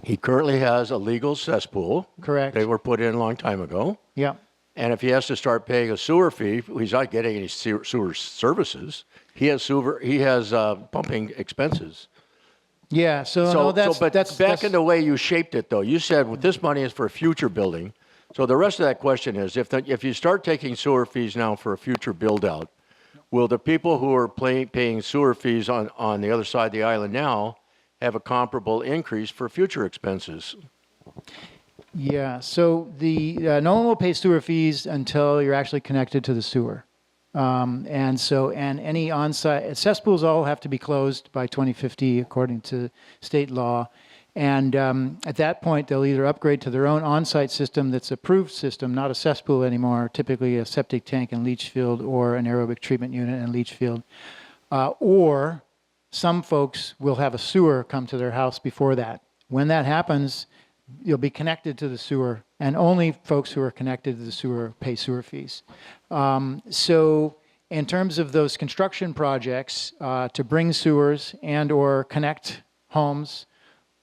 He currently has a legal cesspool. Correct. They were put in a long time ago. Yeah. And if he has to start paying a sewer fee, he's not getting any sewer services. He has pumping expenses. Yeah, but that's in the way you shaped it, though. You said well, this money is for future building. So the rest of that question is, if you start taking sewer fees now for a future build-out, will the people who are paying sewer fees on the other side of the island now have a comparable increase for future expenses? Yeah, so no one will pay sewer fees until you're actually connected to the sewer. And any on-site cesspools all have to be closed by 2050 according to state law. And at that point, they'll either upgrade to their own on-site system that's approved system, not a cesspool anymore, typically a septic tank and leach field or an aerobic treatment unit and leach field. Or some folks will have a sewer come to their house before that. When that happens, you'll be connected to the sewer, and only folks who are connected to the sewer pay sewer fees. So in terms of those construction projects to bring sewers and or connect homes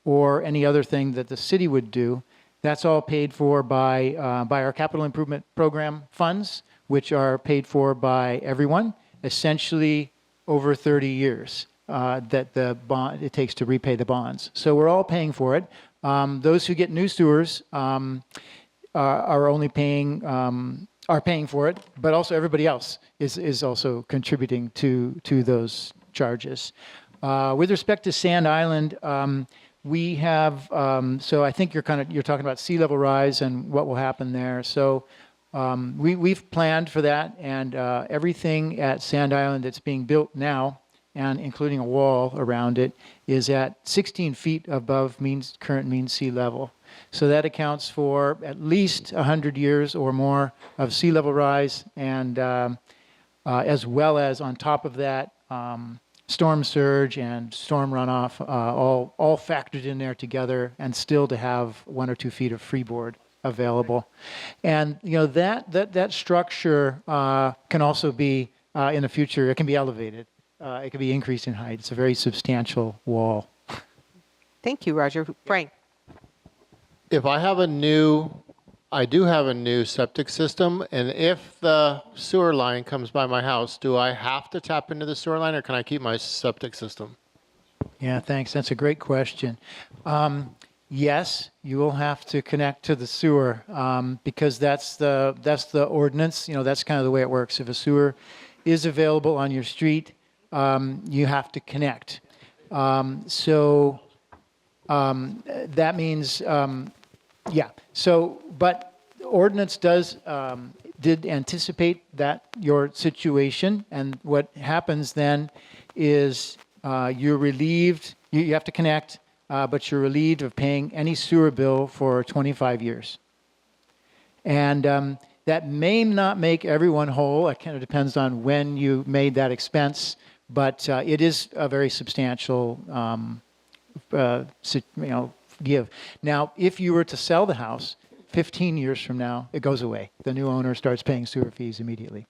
or any other thing that the city would do, that's all paid for by our capital improvement program funds, which are paid for by everyone, essentially over 30 years that it takes to repay the bonds. So we're all paying for it. Those who get new sewers are only paying for it, but also everybody else is also contributing to those charges. With respect to Sand Island, we have so I think you're talking about sea level rise and what will happen there. So we've planned for that, and everything at Sand Island that's being built now, and including a wall around it, is at 16 feet above current mean sea level. So that accounts for at least 100 years or more of sea level rise, and as well as on top of that, storm surge and storm runoff, all factored in there together, and still to have 1 or 2 feet of freeboard available. And that structure can also be in the future. It can be elevated. It can be increased in height. It's a very substantial wall. Thank you, Roger. Frank. If I do have a new septic system, and if the sewer line comes by my house, do I have to tap into the sewer line, or can I keep my septic system? Yeah, thanks. That's a great question. Yes, you will have to connect to the sewer because that's the ordinance. That's kind of the way it works. If a sewer is available on your street, you have to connect. That means, yeah. So, but the ordinance did anticipate that your situation, and what happens then is you're relieved. You have to connect, but you're relieved of paying any sewer bill for 25 years. And that may not make everyone whole. It kind of depends on when you made that expense, but it is a very substantial give. Now, if you were to sell the house, 15 years from now, it goes away. The new owner starts paying sewer fees immediately.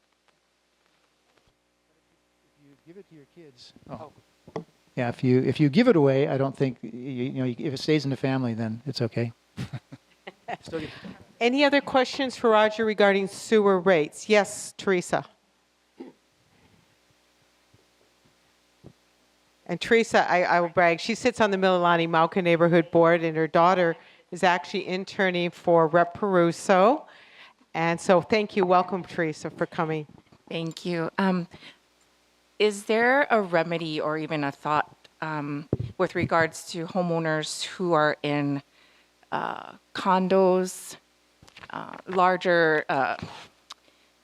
If you give it to your kids, yeah. If you give it away, I don't think if it stays in the family, then it's okay. Any other questions for Roger regarding sewer rates? Yes, Teresa. And Teresa, I will brag, she sits on the Mililani Mauka Neighborhood Board, and her daughter is actually interning for Rep. Peruso. And so thank you. Welcome, Teresa, for coming. Thank you. Is there a remedy or even a thought with regards to homeowners who are in condos, larger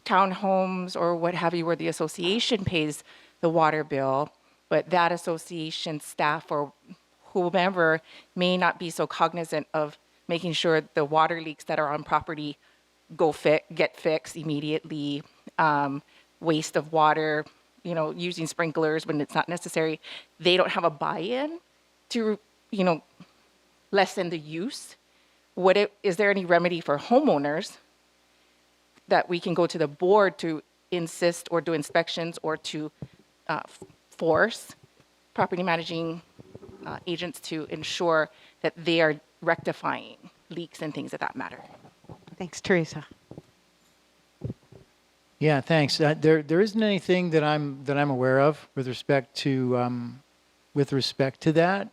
townhomes, or what have you, where the association pays the water bill, but that association staff or whomever may not be so cognizant of making sure the water leaks that are on property get fixed immediately, waste of water, using sprinklers when it's not necessary. They don't have a buy-in to, lessen the use. Is there any remedy for homeowners that we can go to the board to insist or do inspections or to force property managing agents to ensure that they are rectifying leaks and things of that matter? Thanks, Teresa. Yeah, thanks. There isn't anything that I'm aware of with respect to that.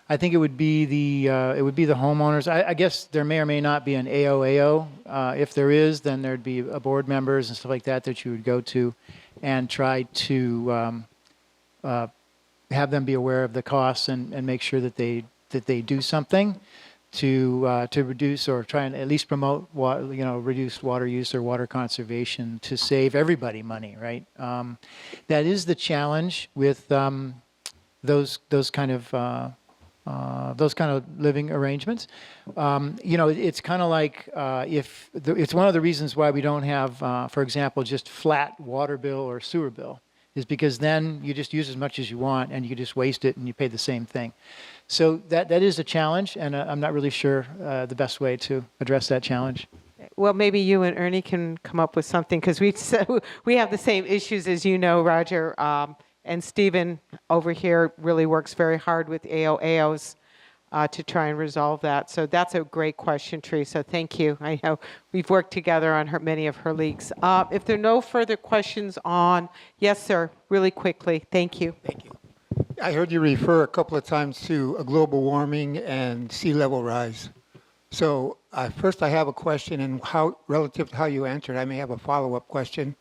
I think it would be the homeowners. I guess there may or may not be an AOAO. If there is, then there'd be board members and stuff like that you would go to, and try to have them be aware of the costs and make sure that they do something to reduce or try and at least promote reduced water use or water conservation to save everybody money, right? That is the challenge with those kind of living arrangements. It's kind of like it's one of the reasons why we don't have, for example, just flat water bill or sewer bill, is because then you just use as much as you want and you just waste it and you pay the same thing. So that is a challenge, and I'm not really sure the best way to address that challenge. Well, maybe you and Ernie can come up with something, because we have the same issues as you know, Roger. And Stephen over here really works very hard with AOAOs to try and resolve that. So that's a great question, Teresa. Thank you. I know we've worked together on many of her leaks. If there are no further questions yes, sir, really quickly. Thank you. Thank you. I heard you refer a couple of times to global warming and sea level rise. So first I have a question, and relative to how you answered, I may have a follow-up question.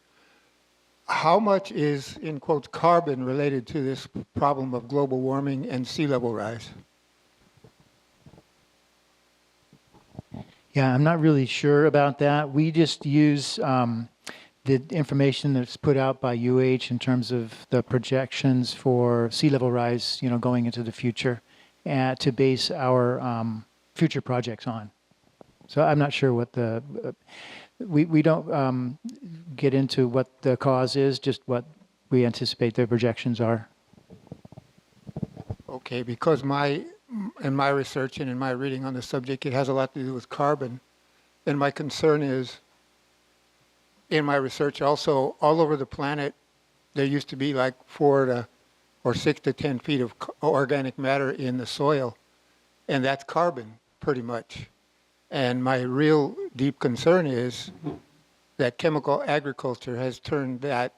How much is, in quotes, carbon related to this problem of global warming and sea level rise? Yeah, I'm not really sure about that. We just use the information that's put out by UH in terms of the projections for sea level rise, going into the future, to base our future projects on. So I'm not sure what we don't get into what the cause is, just what we anticipate the projections are. Okay, because in my research and in my reading on the subject, it has a lot to do with carbon. And my concern is, in my research also, all over the planet, there used to be like 6 to 10 feet of organic matter in the soil. And that's carbon, pretty much. And my real deep concern is that chemical agriculture has turned that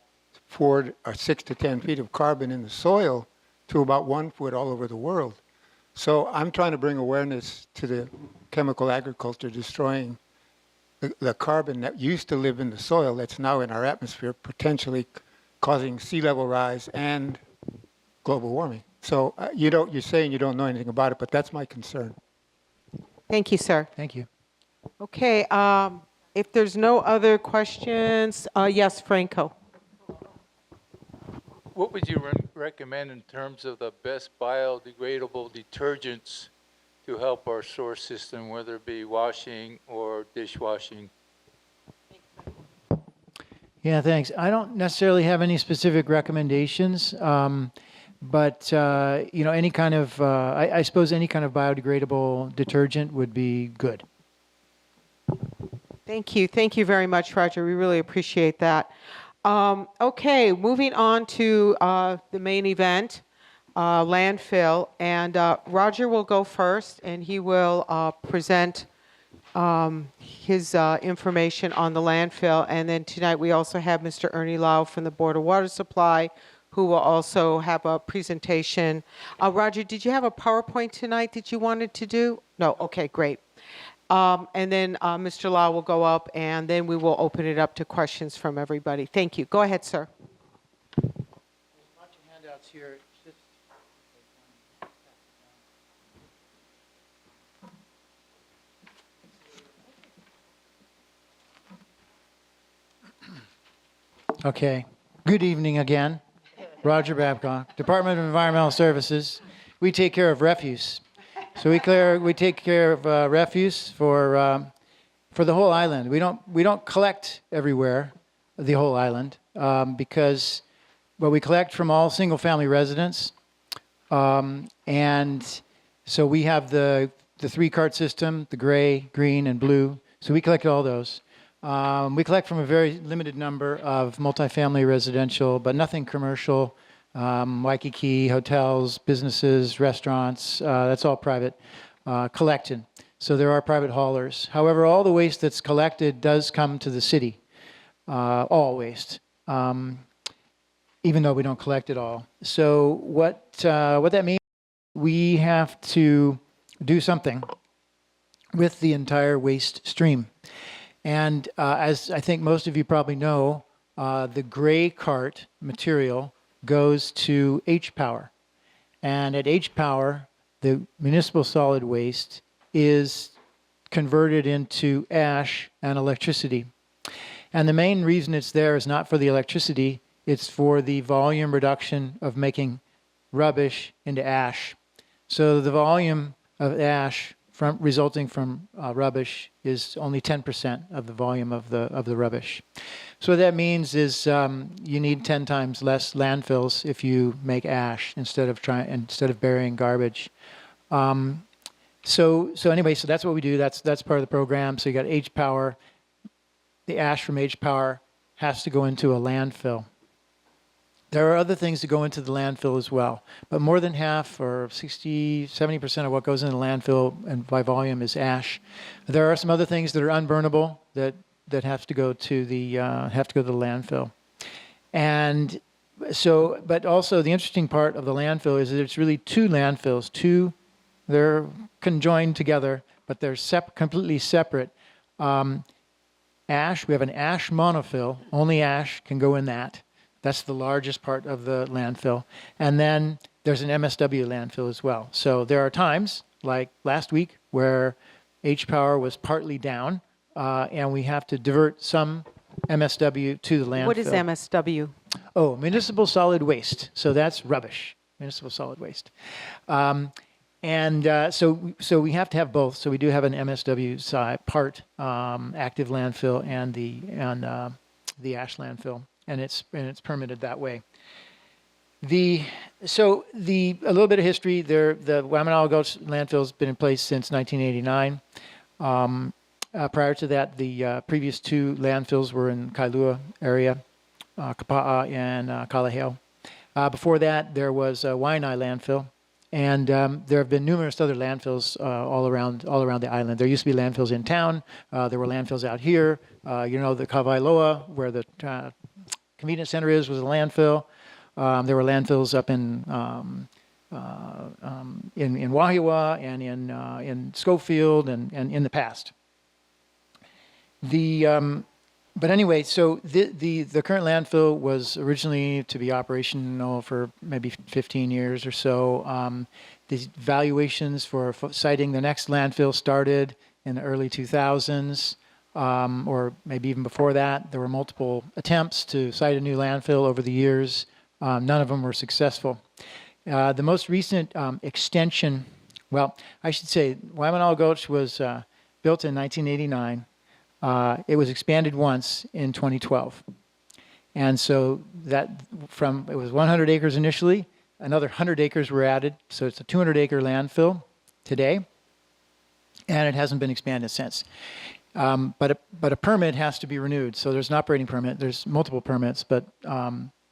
6 to 10 feet of carbon in the soil to about 1 foot all over the world. So I'm trying to bring awareness to the chemical agriculture destroying the carbon that used to live in the soil that's now in our atmosphere, potentially causing sea level rise and global warming. So you're saying you don't know anything about it, but that's my concern. Thank you, sir. Thank you. Okay, if there's no other questions, yes, Franco. What would you recommend in terms of the best biodegradable detergents to help our sewer system, whether it be washing or dishwashing? Yeah, thanks. I don't necessarily have any specific recommendations, but any kind of, I suppose any kind of biodegradable detergent would be good. Thank you. Thank you very much, Roger. We really appreciate that. Okay, moving on to the main event, landfill. And Roger will go first, and he will present his information on the landfill. And then tonight we also have Mr. Ernie Lau from the Board of Water Supply, who will also have a presentation. Roger, did you have a PowerPoint tonight that you wanted to do? No? Okay, great. And then Mr. Lau will go up, and then we will open it up to questions from everybody. Thank you. Go ahead, sir. Handouts here. Okay. Good evening again. Roger Babcock, Department of Environmental Services. We take care of refuse. So we take care of refuse for the whole island. We don't collect everywhere, the whole island, because we collect from all single-family residents, and so we have the three-cart system, the gray, green, and blue. So we collect all those. We collect from a very limited number of multifamily residential, but nothing commercial. Waikiki, hotels, businesses, restaurants, that's all private collection. So there are private haulers. However, all the waste that's collected does come to the city, all waste, even though we don't collect it all. So what that means, we have to do something with the entire waste stream. And as I think most of you probably know, the gray cart material goes to H-Power. And at H-Power, the municipal solid waste is converted into ash and electricity. And the main reason it's there is not for the electricity, it's for the volume reduction of making rubbish into ash. So the volume of ash resulting from rubbish is only 10% of the volume of the rubbish. So what that means is you need 10 times less landfills if you make ash instead of burying garbage. So anyway, so that's what we do. That's part of the program. So you got H-Power. The ash from H-Power has to go into a landfill. There are other things that go into the landfill as well, but more than half, or 60, 70% of what goes into the landfill and by volume is ash. There are some other things that are unburnable that have to go to the landfill. And so, but also the interesting part of the landfill is that it's really two landfills. They're conjoined together, but they're completely separate. Ash, we have an ash monofill. Only ash can go in that. That's the largest part of the landfill. And then there's an MSW landfill as well. So there are times, like last week, where H-Power was partly down, and we have to divert some MSW to the landfill. What is MSW? Oh, municipal solid waste. So that's rubbish, municipal solid waste. So we have to have both. So we do have an MSW side part, active landfill, and the ash landfill. And it's permitted that way. A little bit of history there. The Waimanalo Gulch landfill has been in place since 1989. Prior to that, the previous two landfills were in Kailua area, Kapa'a and Kalaheo. Before that, there was a Waianae landfill, and there have been numerous other landfills all around the island. There used to be landfills in town. There were landfills out here. The Kawailoa, where the convenience center was a landfill. There were landfills up in Wahiawa and in Schofield and in the past. But anyway, so the current landfill was originally to be operational for maybe 15 years or so. The valuations for siting the next landfill started in the early 2000s, or maybe even before that. There were multiple attempts to site a new landfill over the years. None of them were successful. The most recent extension, well, I should say, Waimanalo Gulch was built in 1989. It was expanded once in 2012. And so that it was 100 acres initially, another 100 acres were added. So it's a 200-acre landfill today, and it hasn't been expanded since. But a permit has to be renewed. So there's an operating permit. There's multiple permits, but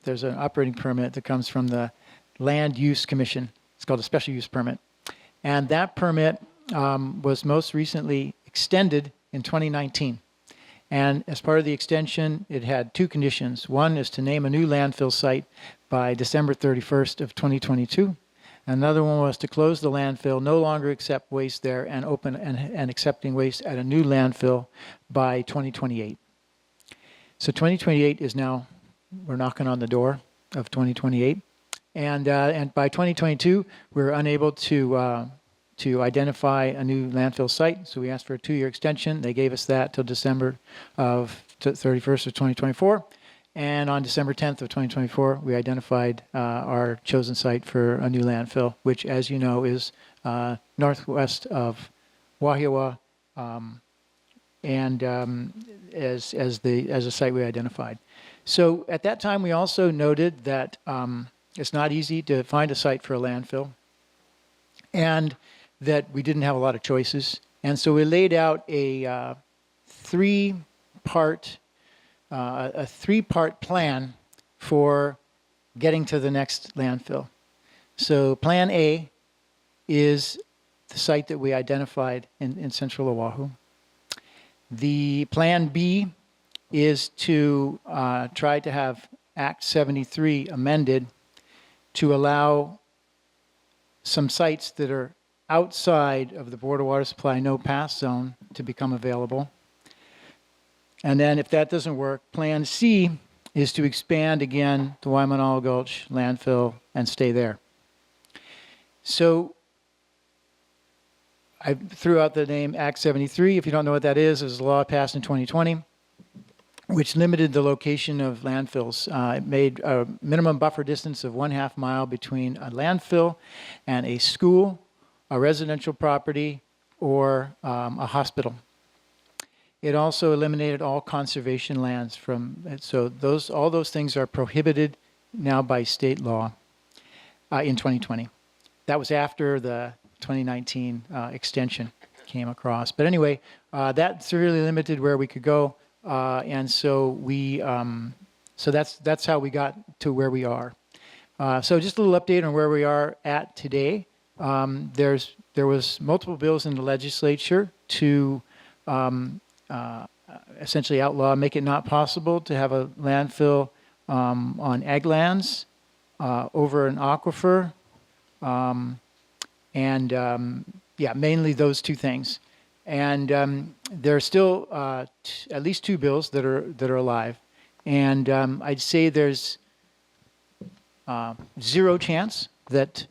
there's an operating permit that comes from the Land Use Commission. It's called a special use permit. And that permit was most recently extended in 2019. And as part of the extension, it had two conditions. One is to name a new landfill site by December 31st of 2022. Another one was to close the landfill, no longer accept waste there, and open and accepting waste at a new landfill by 2028. So 2028 is now, we're knocking on the door of 2028. And by 2022, we were unable to identify a new landfill site. So we asked for a 2-year extension. They gave us that till December of 31st of 2024. And on December 10th of 2024, we identified our chosen site for a new landfill, which, as you know, is northwest of Wahiawa, and as a site we identified. So at that time, we also noted that it's not easy to find a site for a landfill, and that we didn't have a lot of choices. And so we laid out a three-part plan for getting to the next landfill. So plan A is the site that we identified in central Oahu. The plan B is to try to have Act 73 amended to allow some sites that are outside of the Board of Water Supply no pass zone to become available. And then if that doesn't work, plan C is to expand again the Waimanalo Gulch landfill and stay there. So I threw out the name Act 73. If you don't know what that is, it was a law passed in 2020, which limited the location of landfills. It made a minimum buffer distance of 1/2 mile between a landfill and a school, a residential property, or a hospital. It also eliminated all conservation lands so all those things are prohibited now by state law in 2020. That was after the 2019 extension came across. But anyway, that severely limited where we could go, and so that's how we got to where we are. So just a little update on where we are at today. There was multiple bills in the legislature to essentially outlaw, make it not possible to have a landfill on ag lands, over an aquifer, mainly those two things. And there are still at least two bills that are alive, and I'd say there's zero chance that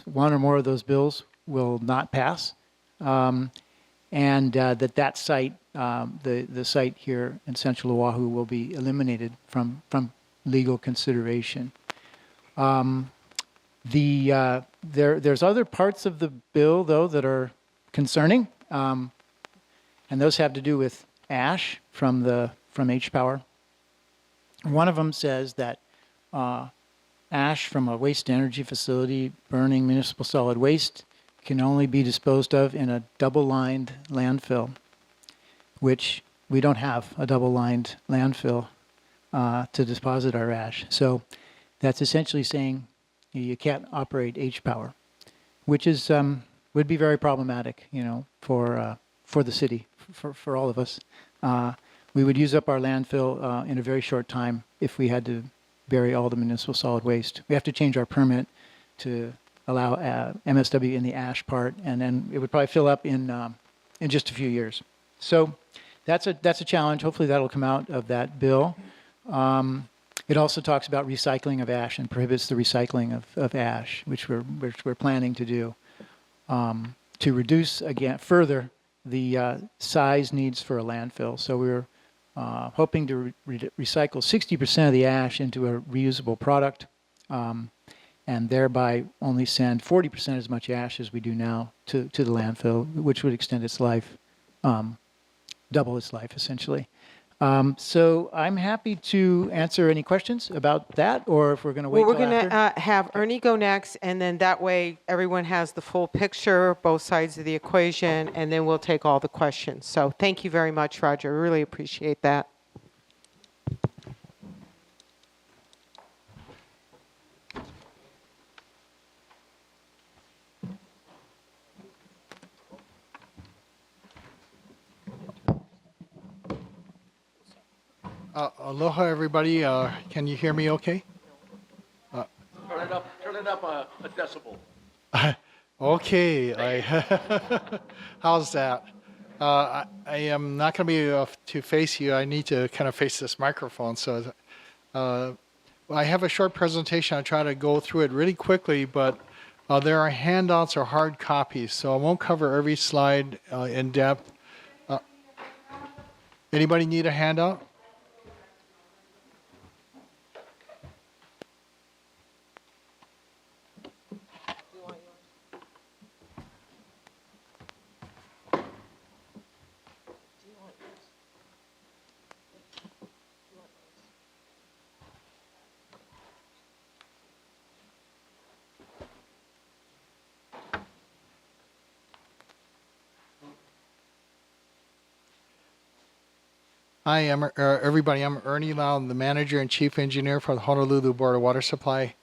one or more of those bills will not pass, and that site, the site here in Central Oahu, will be eliminated from legal consideration. There's other parts of the bill, though, that are concerning, and those have to do with ash from H-Power. One of them says that ash from a waste-to-energy facility burning municipal solid waste can only be disposed of in a double-lined landfill, which we don't have a double-lined landfill to deposit our ash. So that's essentially saying you can't operate H-Power, which is would be very problematic, for the city, for all of us. We would use up our landfill in a very short time if we had to bury all the municipal solid waste. We have to change our permit to allow MSW in the ash part, and then it would probably fill up in just a few years. So that's a challenge. Hopefully that'll come out of that bill. It also talks about recycling of ash and prohibits the recycling of ash, which we're planning to do, to reduce again further the size needs for a landfill. So we're hoping to recycle 60% of the ash into a reusable product, and thereby only send 40% as much ash as we do now to the landfill, which would extend its life, double its life essentially. So I'm happy to answer any questions about that, or if we're going to wait Well, we're till going after. to have Ernie go next, and then that way everyone has the full picture, both sides of the equation, and then we'll take all the questions. So thank you very much, Roger. I really appreciate that. Aloha, everybody. Can you hear me okay? Turn it up a decibel. Okay. How's that? I am not going to be able to face you. I need to kind of face this microphone. So I have a short presentation. I'll try to go through it really quickly, but there are handouts or hard copies, so I won't cover every slide in depth. Anybody need a handout? Hi, everybody. I'm Ernie Lau, the manager and chief engineer for the Honolulu Board of Water Supply.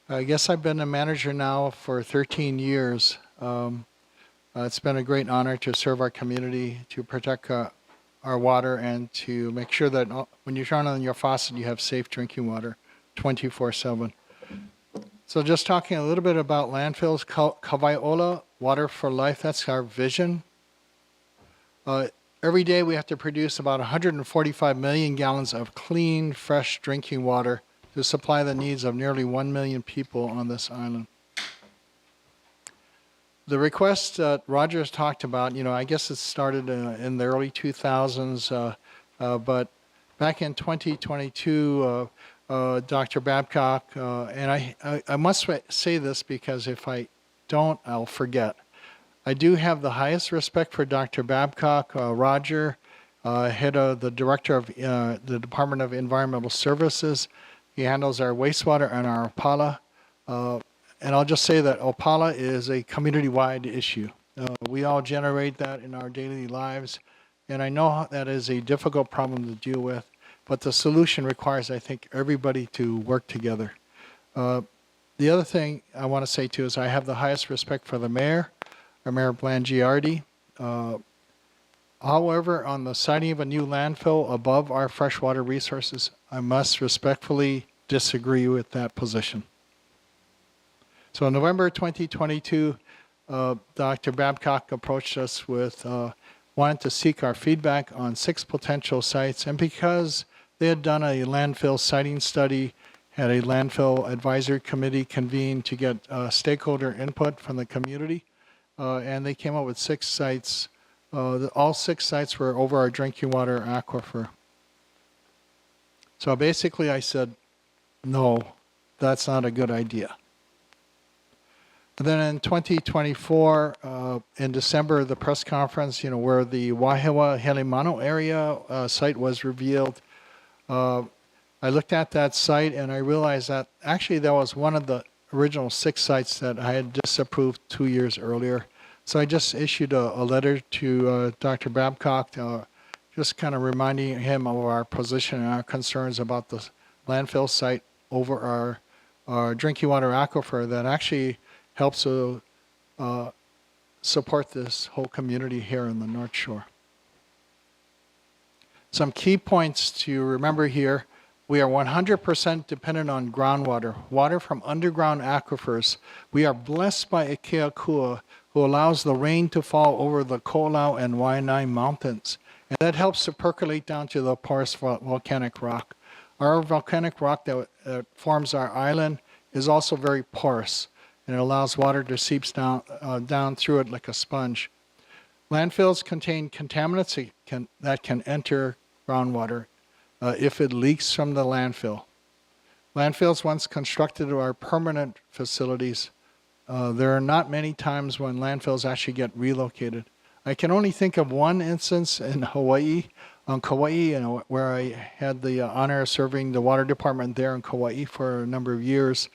I guess I've been a manager now for 13 years. It's been a great honor to serve our community, to protect our water, and to make sure that when you turn on your faucet, you have safe drinking water 24/7. So just talking a little bit about landfills, Kawaiola, Water for Life, that's our vision. Every day we have to produce about 145 million gallons of clean, fresh drinking water to supply the needs of nearly 1 million people on this island. The request that Roger has talked about, I guess it started in the early 2000s, but back in 2022, Dr. Babcock, and I must say this because if I don't, I'll forget. I do have the highest respect for Dr. Babcock. Roger, head of the director of the Department of Environmental Services. He handles our wastewater and our Opala. And I'll just say that Opala is a community-wide issue. We all generate that in our daily lives. And I know that is a difficult problem to deal with. But the solution requires, I think, everybody to work together. The other thing I want to say, too, is I have the highest respect for the mayor. Mayor Blangiardi. However, on the siting of a new landfill above our freshwater resources, I must respectfully disagree with that position. So in November 2022, Dr. Babcock approached us with wanting to seek our feedback on 6 potential sites. And because they had done a landfill siting study, had a landfill advisory committee convened to get stakeholder input from the community, and they came up with 6 sites. All 6 sites were over our drinking water aquifer. So basically I said, no, that's not a good idea. And then in 2024, in December, the press conference, where the Wahiawa Helemano area site was revealed, I looked at that site and I realized that actually that was one of the original 6 sites that I had disapproved 2 years earlier. So I just issued a letter to Dr. Babcock, just kind of reminding him of our position and our concerns about the landfill site over our drinking water aquifer that actually helps to support this whole community here in the North Shore. Some key points to remember here. We are 100% dependent on groundwater, water from underground aquifers. We are blessed by Ikeakua, who allows the rain to fall over the Ko'olau and Waianae mountains. And that helps to percolate down to the porous volcanic rock. Our volcanic rock that forms our island is also very porous, and it allows water to seep down through it like a sponge. Landfills contain contaminants that can enter groundwater if it leaks from the landfill. Landfills, once constructed, are permanent facilities. There are not many times when landfills actually get relocated. I can only think of one instance in Hawaii, on Kauai, where I had the honor of serving the water department there in Kauai for a number of years.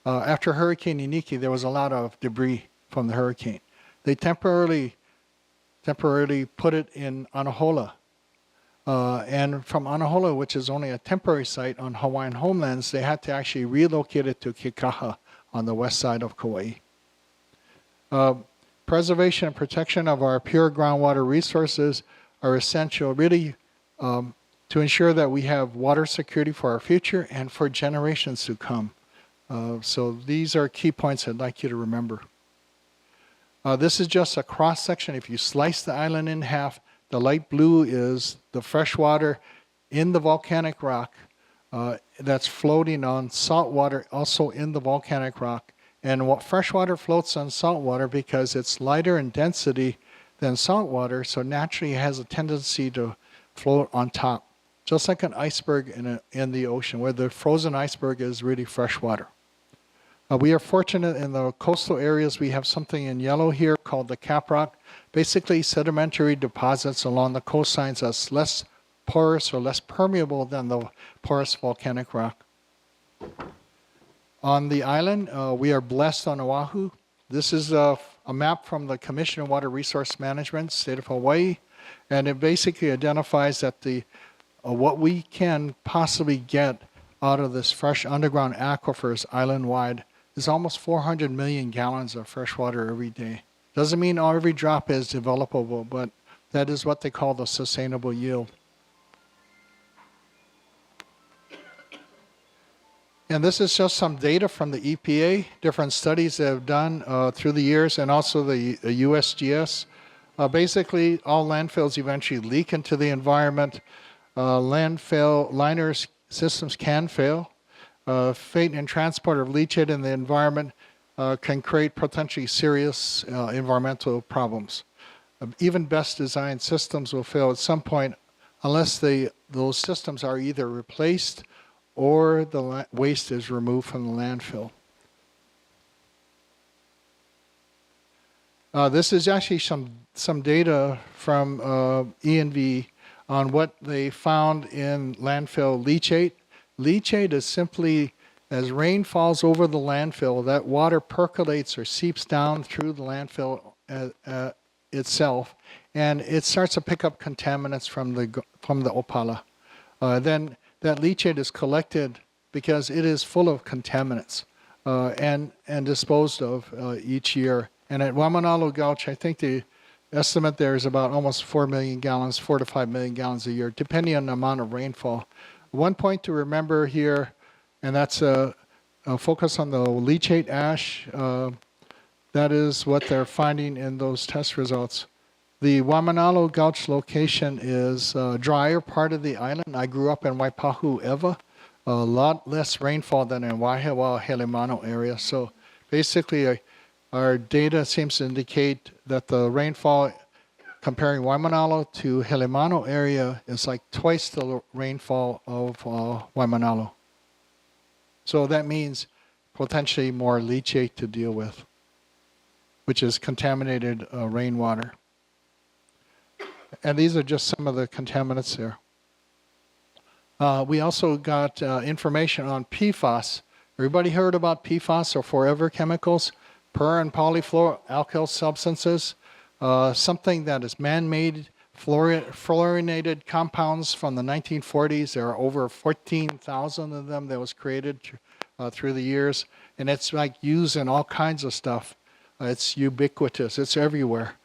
After Hurricane Iniki, there was a lot of debris from the hurricane. They temporarily put it in Anahola. And from Anahola, which is only a temporary site on Hawaiian homelands, they had to actually relocate it to Kekaha on the west side of Kauai. Preservation and protection of our pure groundwater resources are essential, really, to ensure that we have water security for our future and for generations to come. So these are key points I'd like you to remember. This is just a cross section. If you slice the island in half, the light blue is the fresh water in the volcanic rock that's floating on salt water also in the volcanic rock. And what fresh water floats on salt water because it's lighter in density than salt water, so naturally it has a tendency to float on top, just like an iceberg in the ocean, where the frozen iceberg is really fresh water. We are fortunate in the coastal areas. We have something in yellow here called the caprock, basically sedimentary deposits along the coastlines that's less porous or less permeable than the porous volcanic rock. On the island, we are blessed on Oahu. This is a map from the Commission on Water Resource Management, State of Hawaii, and it basically identifies that what we can possibly get out of this fresh underground aquifers island-wide is almost 400 million gallons of fresh water every day. Doesn't mean every drop is developable, but that is what they call the sustainable yield. And this is just some data from the EPA, different studies they have done through the years, and also the USGS. Basically, all landfills eventually leak into the environment. Landfill liners systems can fail. Fate and transport of leachate in the environment can create potentially serious environmental problems. Even best designed systems will fail at some point unless those systems are either replaced or the waste is removed from the landfill. This is actually some data from ENV on what they found in landfill leachate. Leachate is simply, as rain falls over the landfill, that water percolates or seeps down through the landfill itself, and it starts to pick up contaminants from the Opala. Then that leachate is collected because it is full of contaminants and disposed of each year. And at Waimanalo Gulch, I think the estimate there is about almost 4 million gallons, 4 to 5 million gallons a year, depending on the amount of rainfall. One point to remember here, and that's a focus on the leachate ash. That is what they're finding in those test results. The Waimanalo Gulch location is a drier part of the island. I grew up in Waipahu, Ewa. A lot less rainfall than in Waihewa, Helemano area. So basically, our data seems to indicate that the rainfall comparing Waimanalo to Helemano area is like twice the rainfall of Waimanalo. So that means potentially more leachate to deal with, which is contaminated rainwater. And these are just some of the contaminants there. We also got information on PFAS. Everybody heard about PFAS, or forever chemicals, per and polyfluoroalkyl substances, something that is man-made fluorinated compounds from the 1940s. There are over 14,000 of them that was created through the years, and it's like used in all kinds of stuff. It's ubiquitous. It's everywhere.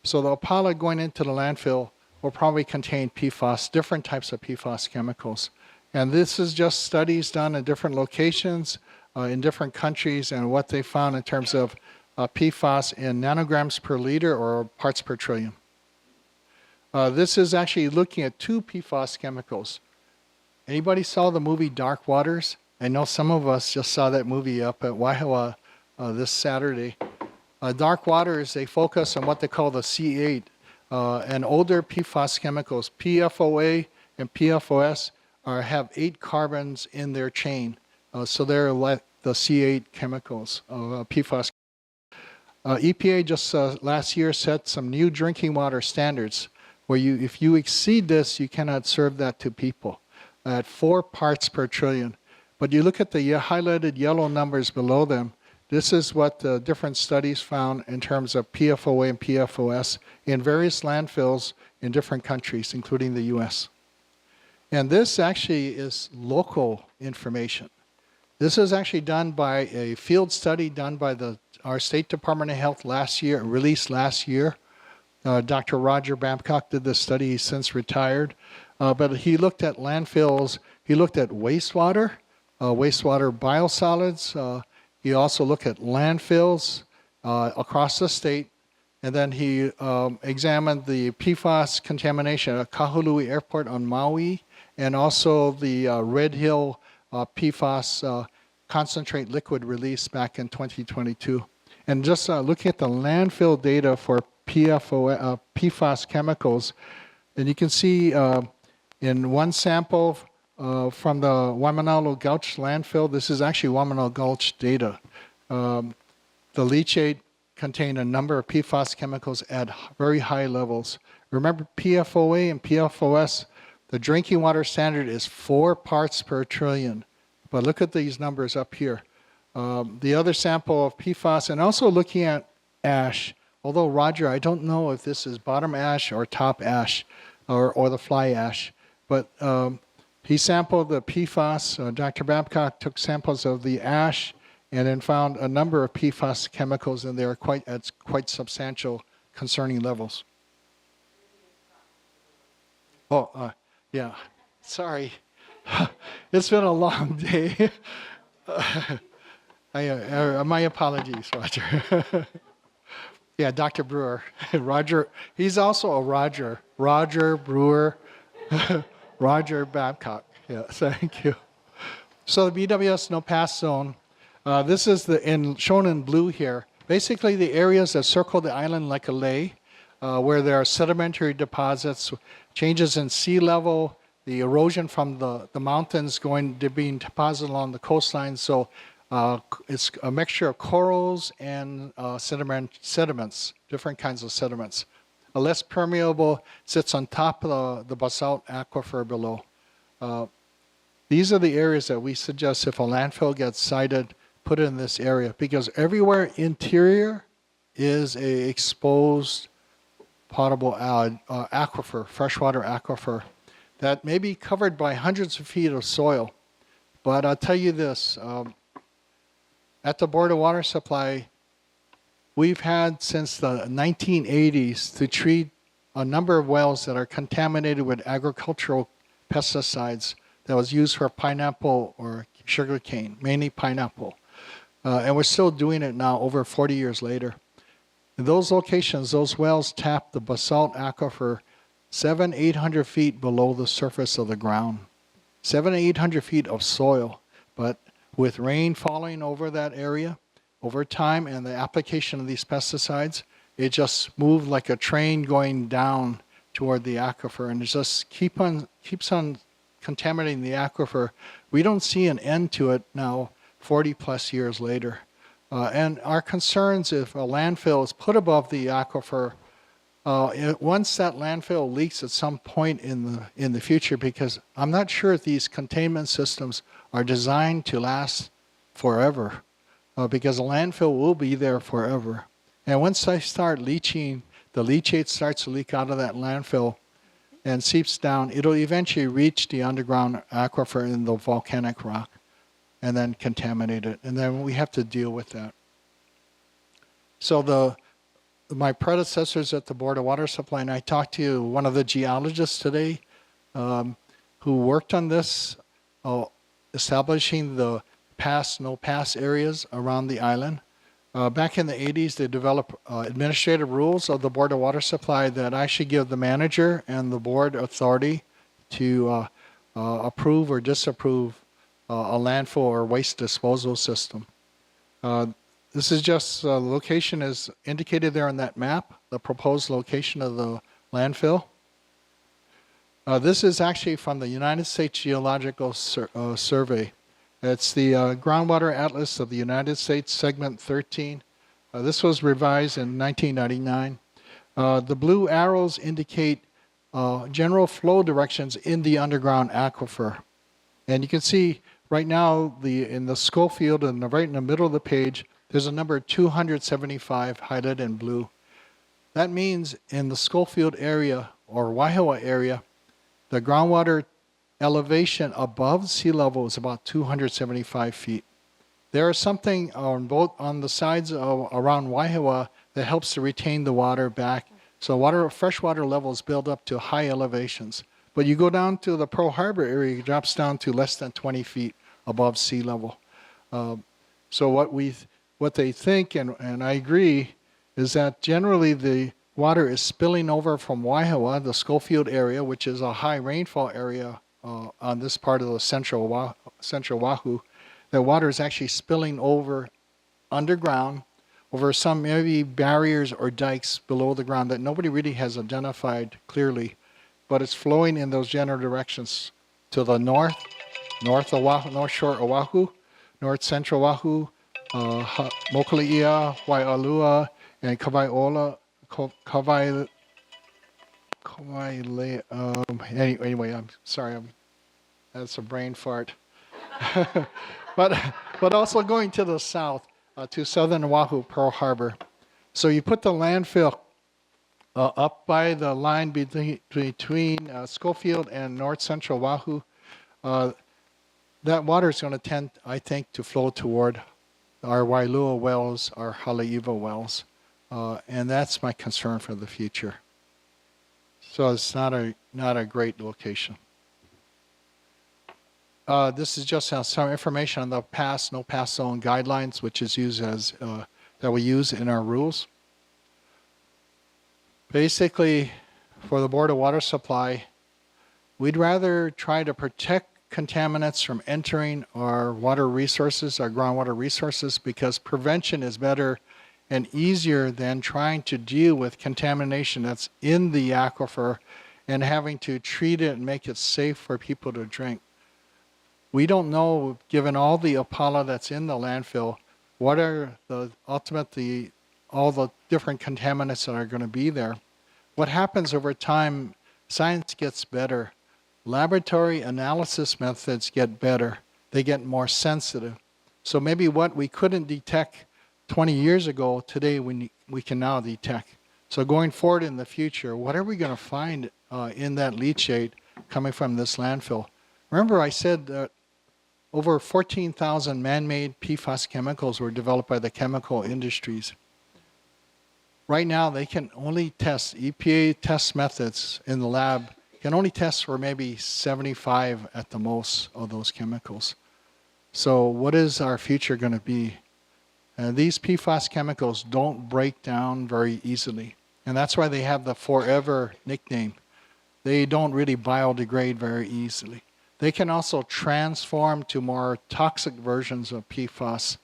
So the Opala going into the landfill will probably contain PFAS, different types of PFAS chemicals. And this is just studies done in different locations, in different countries, and what they found in terms of PFAS in nanograms per liter or parts per trillion. This is actually looking at two PFAS chemicals. Anybody saw the movie Dark Waters? I know some of us just saw that movie up at Waihawa this Saturday. Dark Waters, they focus on what they call the C8 and older PFAS chemicals. PFOA and PFOS have 8 carbons in their chain. So they're like the C8 chemicals, PFAS. EPA just last year set some new drinking water standards where if you exceed this, you cannot serve that to people at 4 parts per trillion. But you look at the highlighted yellow numbers below them, this is what the different studies found in terms of PFOA and PFOS in various landfills in different countries, including the US. And this actually is local information. This is actually done by a field study done by our State Department of Health last year, released last year. Dr. Roger Babcock did this study. He's since retired. But he looked at landfills. He looked at wastewater, wastewater biosolids. He also looked at landfills across the state. And then he examined the PFAS contamination at Kahului Airport on Maui and also the Red Hill PFAS concentrate liquid release back in 2022. And just looking at the landfill data for PFAS chemicals, and you can see in one sample from the Waimanalo Gulch landfill, this is actually Waimanalo Gulch data. The leachate contained a number of PFAS chemicals at very high levels. Remember PFOA and PFOS, the drinking water standard is 4 parts per trillion. But look at these numbers up here. The other sample of PFAS, and also looking at ash, although Roger, I don't know if this is bottom ash or top ash or the fly ash, but he sampled the PFAS. Dr. Babcock took samples of the ash and then found a number of PFAS chemicals, and they are at quite substantial concerning levels. Oh, yeah, sorry. It's been a long day. My apologies, Roger. Yeah, Dr. Brewer. Roger, he's also a Roger. Roger Brewer. Roger Babcock. Yeah, thank you. So the BWS no pass zone, this is shown in blue here. Basically the areas that circle the island like a lei, where there are sedimentary deposits, changes in sea level, the erosion from the mountains being deposited along the coastline. So it's a mixture of corals and sediments, different kinds of sediments. A less permeable sits on top of the basalt aquifer below. These are the areas that we suggest if a landfill gets sited, put it in this area, because everywhere interior is a exposed potable aquifer, freshwater aquifer, that may be covered by hundreds of feet of soil. But I'll tell you this, at the Board of Water Supply, we've had since the 1980s to treat a number of wells that are contaminated with agricultural pesticides that was used for pineapple or sugarcane, mainly pineapple. And we're still doing it now over 40 years later. In those locations, those wells tap the basalt aquifer 700-800 feet below the surface of the ground. 700-800 feet of soil, but with rain falling over that area, over time and the application of these pesticides, it just moved like a train going down toward the aquifer, and it just keeps on contaminating the aquifer. We don't see an end to it now 40 plus years later. And our concerns if a landfill is put above the aquifer, once that landfill leaks at some point in the future, because I'm not sure if these containment systems are designed to last forever, because a landfill will be there forever. And once they start leaching, the leachate starts to leak out of that landfill and seeps down, it'll eventually reach the underground aquifer in the volcanic rock and then contaminate it. And then we have to deal with that. So my predecessors at the Board of Water Supply, and I talked to one of the geologists today who worked on this, establishing the no pass areas around the island. Back in the 80s, they developed administrative rules of the Board of Water Supply that actually give the manager and the board authority to approve or disapprove a landfill or waste disposal system. This is just the location is indicated there on that map, the proposed location of the landfill. This is actually from the United States Geological Survey. It's the Groundwater Atlas of the United States, Segment 13. This was revised in 1999. The blue arrows indicate general flow directions in the underground aquifer. And you can see right now in the Schofield and right in the middle of the page, there's a number 275 highlighted in blue. That means in the Schofield area or Waihewa area, the groundwater elevation above sea level is about 275 feet. There is something on the sides around Waihewa that helps to retain the water back. So freshwater levels build up to high elevations. But you go down to the Pearl Harbor area, it drops down to less than 20 feet above sea level. So what they think, and I agree, is that generally the water is spilling over from Waihewa, the Schofield area, which is a high rainfall area on this part of the central Oahu. The water is actually spilling over underground, over some maybe barriers or dikes below the ground that nobody really has identified clearly, but it's flowing in those general directions to the north Oahu, North Shore Oahu, North Central Oahu, Mokuleia, Waialua, and Kawaiola, anyway, I'm sorry, that's a brain fart. but also going to the south, to southern Oahu, Pearl Harbor. So you put the landfill up by the line between Schofield and North Central Oahu. That water is going to tend, I think, to flow toward our Wailua wells, our Haleiwa wells. And that's my concern for the future. So it's not a great location. This is just some information on the no pass zone guidelines, which is used that we use in our rules. Basically, for the Board of Water Supply, we'd rather try to protect contaminants from entering our water resources, our groundwater resources, because prevention is better and easier than trying to deal with contamination that's in the aquifer and having to treat it and make it safe for people to drink. We don't know, given all the Opala that's in the landfill, what are ultimately all the different contaminants that are going to be there. What happens over time, science gets better. Laboratory analysis methods get better. They get more sensitive. So maybe what we couldn't detect 20 years ago, today we can now detect. So going forward in the future, what are we going to find in that leachate coming from this landfill? Remember I said that over 14,000 man-made PFAS chemicals were developed by the chemical industries. Right now, they can only test, EPA test methods in the lab can only test for maybe 75 at the most of those chemicals. So what is our future going to be? These PFAS chemicals don't break down very easily. And that's why they have the forever nickname. They don't really biodegrade very easily. They can also transform to more toxic versions of PFAS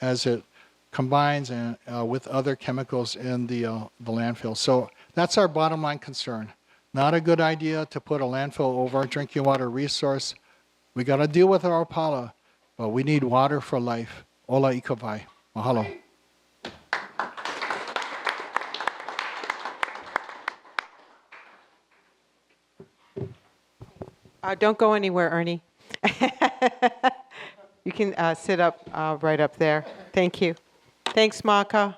as it combines with other chemicals in the landfill. So that's our bottom line concern. Not a good idea to put a landfill over our drinking water resource. We got to deal with our Opala, but we need water for life. Ola ikawai. Mahalo. Don't go anywhere, Ernie. You can sit up right up there. Thank you. Thanks, Maka.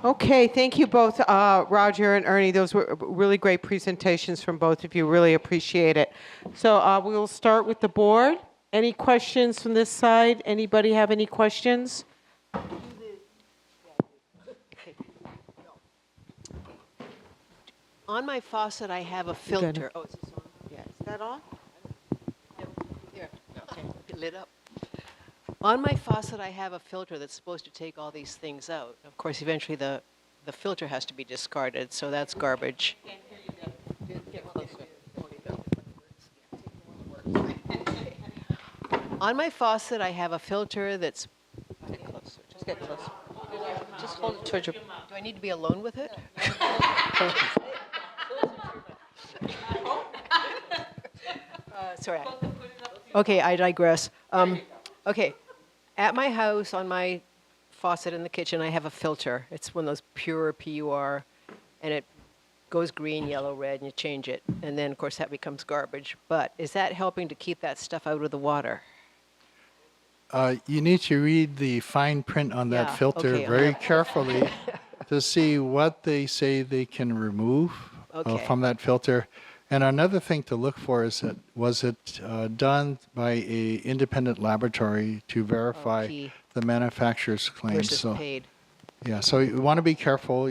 Okay, thank you both, Roger and Ernie. Those were really great presentations from both of you. Really appreciate it. So we'll start with the board. Any questions from this side? Anybody have any questions? On my faucet, I have a filter. Oh, is this on? Yeah, is that on? Here. Okay, it lit up. On my faucet, I have a filter that's supposed to take all these things out. Of course, eventually the filter has to be discarded, so that's garbage. On my faucet, I have a filter that's. Get closer. Just get closer. Just hold it towards your. Do I need to be alone with it? Sorry. Okay, I digress. Okay, at my house, on my faucet in the kitchen, I have a filter. It's one of those pure PUR, and it goes green, yellow, red, and you change it. And then, of course, that becomes garbage. But is that helping to keep that stuff out of the water? You need to read the fine print on that Yeah, filter okay, very carefully to see what they say they can remove Okay. from that filter. And another thing to look for is that was it done by a independent laboratory to verify key. the manufacturer's claims. Versus So paid. yeah, so you want to be careful,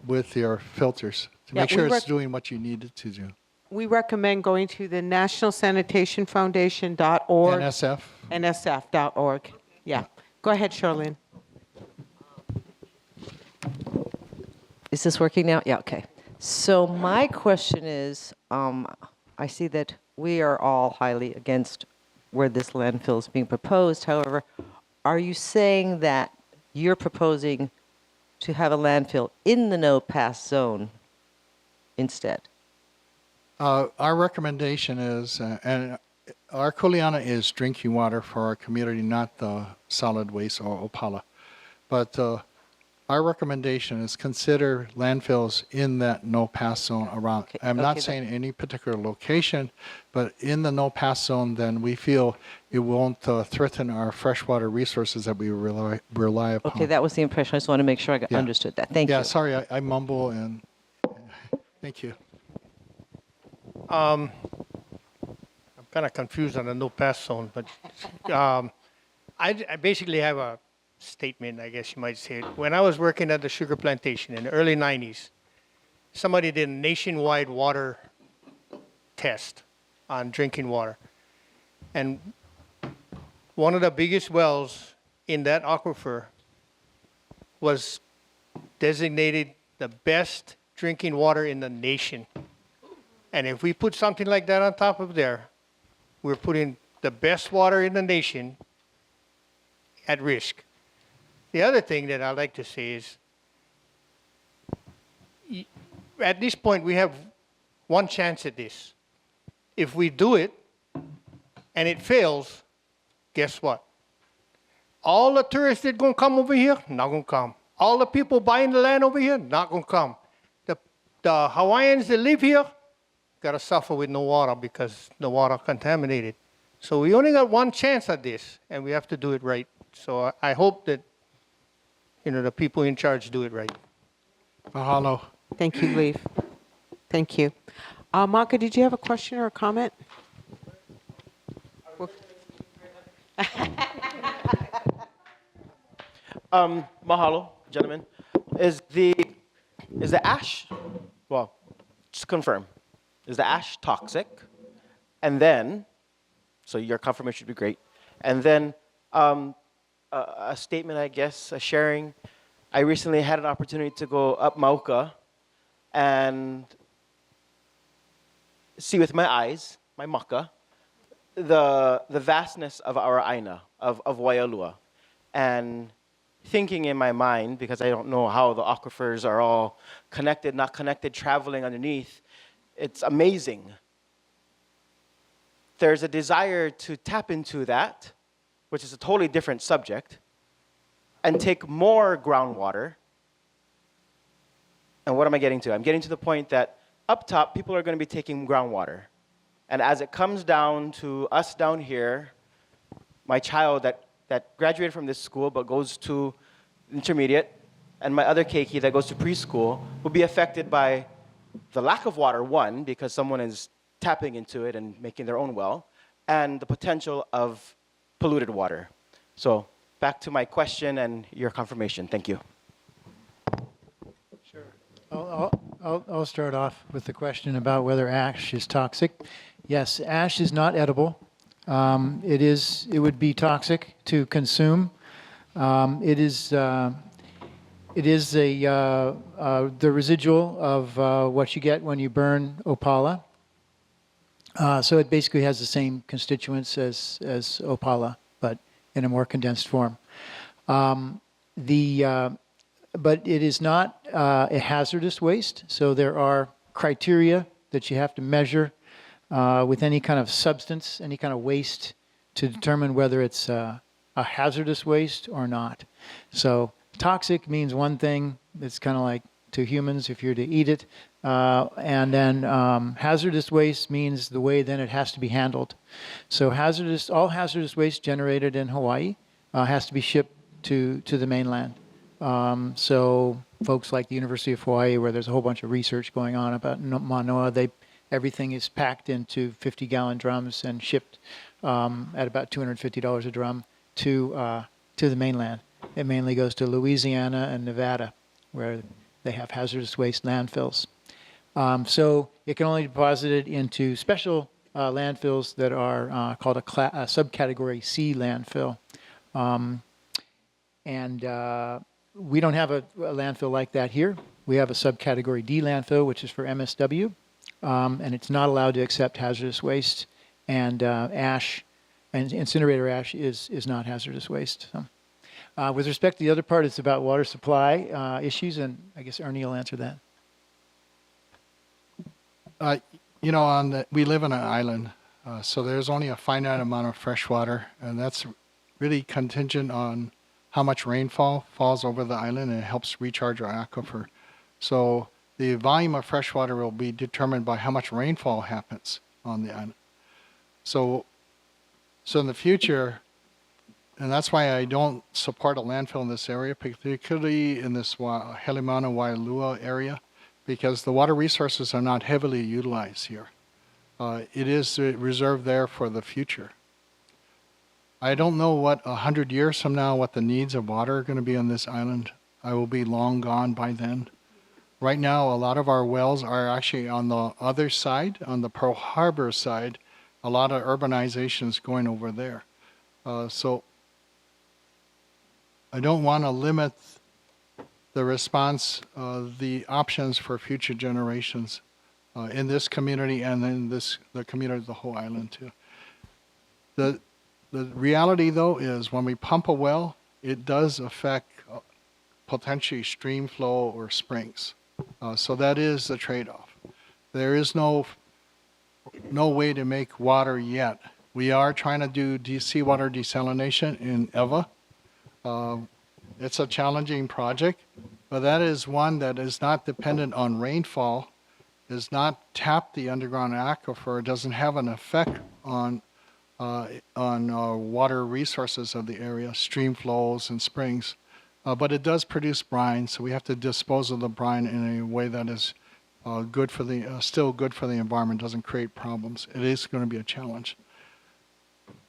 with your filters to Yeah, make sure we it's doing what you need it to do. We recommend going to the National Sanitation Foundation.org. NSF. NSF.org. Yeah. Go ahead, Charlene. Is this working now? Yeah, okay. So my question is, I see that we are all highly against where this landfill is being proposed. However, are you saying that you're proposing to have a landfill in the no-pass zone instead? Our recommendation is, and our Kuleana is drinking water for our community, not the solid waste or Opala. But our recommendation is consider landfills in that no-pass zone around. I'm not okay, saying any particular location, but in the no-pass zone, then we feel it won't threaten our freshwater resources that we rely upon. Okay, that was the impression. I just want to make sure I Yeah. understood that. Thank Yeah, you. sorry, I mumble and thank you. I'm kind of confused on the no pass zone, but I basically have a statement, I guess you might say. When I was working at the sugar plantation in the early 90s, somebody did a nationwide water test on drinking water. And one of the biggest wells in that aquifer was designated the best drinking water in the nation. And if we put something like that on top of there, we're putting the best water in the nation at risk. The other thing that I'd like to say is, at this point, we have one chance at this. If we do it and it fails, guess what? All the tourists that going to come over here, not going to come. All the people buying the land over here, not going to come. The Hawaiians that live here, got to suffer with no water because the water contaminated. So we only got one chance at this, and we have to do it right. So I hope that, the people in charge do it right. Mahalo. Thank you, Leif. Thank you. Maka, did you have a question or a comment? Mahalo, gentlemen. Is the ash, well, just confirm, is the ash toxic? And then, so your confirmation would be great. And then a statement, I guess, a sharing. I recently had an opportunity to go up Mauka and see with my eyes, my maka, the vastness of our aina, of Waialua. And thinking in my mind, because I don't know how the aquifers are all connected, not connected, traveling underneath, it's amazing. There's a desire to tap into that, which is a totally different subject, and take more groundwater. And what am I getting to? I'm getting to the point that up top, people are going to be taking groundwater. And as it comes down to us down here, my child that graduated from this school but goes to intermediate, and my other keiki that goes to preschool will be affected by the lack of water, one, because someone is tapping into it and making their own well, and the potential of polluted water. So back to my question and your confirmation. Thank you. I'll start off with the question about whether ash is toxic. Yes, ash is not edible. It would be toxic to consume. It is the residual of what you get when you burn opala. So it basically has the same constituents as opala, but in a more condensed form. But it is not a hazardous waste, so there are criteria that you have to measure with any kind of substance, any kind of waste, to determine whether it's a hazardous waste or not. So toxic means one thing. It's kind of like to humans if you're to eat it. And then hazardous waste means the way then it has to be handled. So all hazardous waste generated in Hawaii has to be shipped to the mainland. So folks like the University of Hawaii, where there's a whole bunch of research going on about Manoa, everything is packed into 50-gallon drums and shipped at about $250 a drum to the mainland. It mainly goes to Louisiana and Nevada, where they have hazardous waste landfills. So it can only be deposited into special landfills that are called a subcategory C landfill. We don't have a landfill like that here. We have a subcategory D landfill, which is for MSW, and it's not allowed to accept hazardous waste. And ash, and incinerator ash is not hazardous waste. So, with respect to the other part, it's about water supply issues, and I guess Ernie will answer that. We live on an island, so there's only a finite amount of fresh water, and that's really contingent on how much rainfall falls over the island, and it helps recharge our aquifer. So the volume of fresh water will be determined by how much rainfall happens on the island. So in the future, and that's why I don't support a landfill in this area, particularly in this Helemana Wailua area, because the water resources are not heavily utilized here. It is reserved there for the future. I don't know 100 years from now, what the needs of water are going to be on this island. I will be long gone by then. Right now, a lot of our wells are actually on the other side, on the Pearl Harbor side. A lot of urbanization is going over there. So I don't want to limit the response, the options for future generations in this community and in the community of the whole island too. The reality, though, is when we pump a well, it does affect potentially stream flow or springs. So that is the trade-off. There is no way to make water yet. We are trying to do seawater desalination in Ewa. It's a challenging project, but that is one that is not dependent on rainfall, does not tap the underground aquifer, doesn't have an effect on water resources of the area, stream flows and springs, but it does produce brine, so we have to dispose of the brine in a way that is still good for the environment, doesn't create problems. It is going to be a challenge.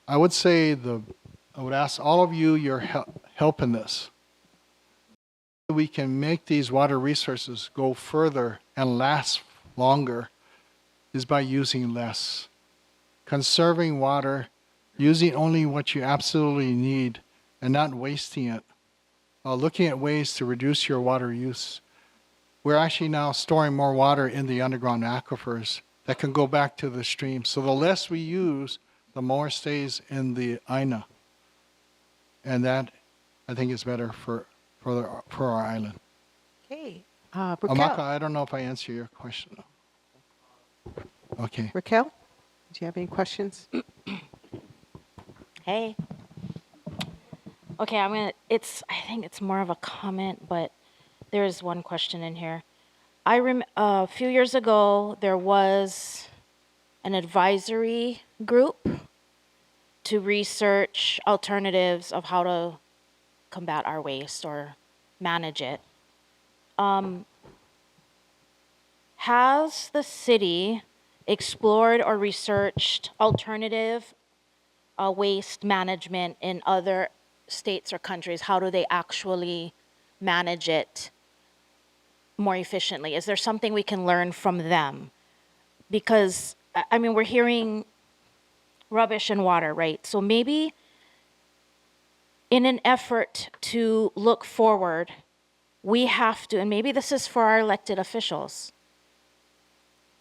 I would say I would ask all of you your help in this. We can make these water resources go further and last longer is by using less. Conserving water, using only what you absolutely need and not wasting it. Looking at ways to reduce your water use. We're actually now storing more water in the underground aquifers that can go back to the stream. So the less we use, the more stays in the Aina. And that, I think, is better for our island. Okay. Amaka, Raquel. I don't know if I answered your question. Okay. Raquel, do you have any questions? Hey. Okay, I think it's more of a comment, but there is one question in here. A few years ago, there was an advisory group to research alternatives of how to combat our waste or manage it. Has the city explored or researched alternative waste management in other states or countries? How do they actually manage it more efficiently? Is there something we can learn from them? Because, I mean, we're hearing rubbish and water, right? So maybe in an effort to look forward, we have to, and maybe this is for our elected officials,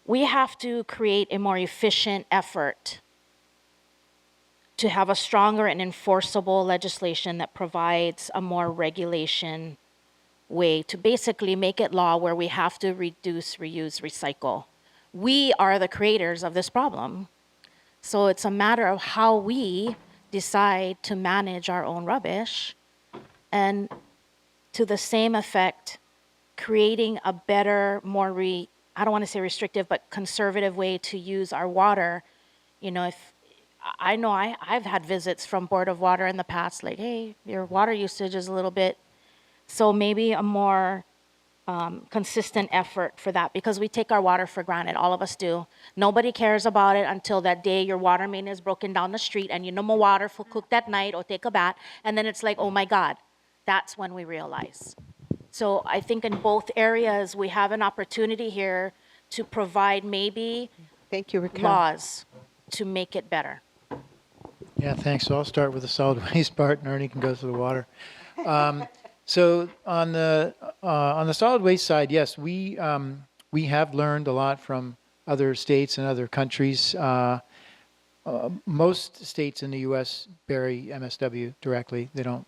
we have to create a more efficient effort to have a stronger and enforceable legislation that provides a more regulation way to basically make it law where we have to reduce, reuse, recycle. We are the creators of this problem. So it's a matter of how we decide to manage our own rubbish, and to the same effect, creating a better, more I don't want to say restrictive, but conservative way to use our water. You know, if I know I've had visits from Board of Water in the past, like, hey, your water usage is a little bit, so maybe a more consistent effort for that, because we take our water for granted. All of us do. Nobody cares about it until that day your water main is broken down the street and you no more water for cook that night or take a bath, and then it's like, oh my God, that's when we realize. So I think in both areas we have an opportunity here to provide maybe Thank you, Raquel. laws to make it better. Yeah, thanks. So I'll start with the solid waste part, and Ernie can go to the water. So on the solid waste side, yes, we have learned a lot from other states and other countries. Most states in the U.S. bury MSW directly. They don't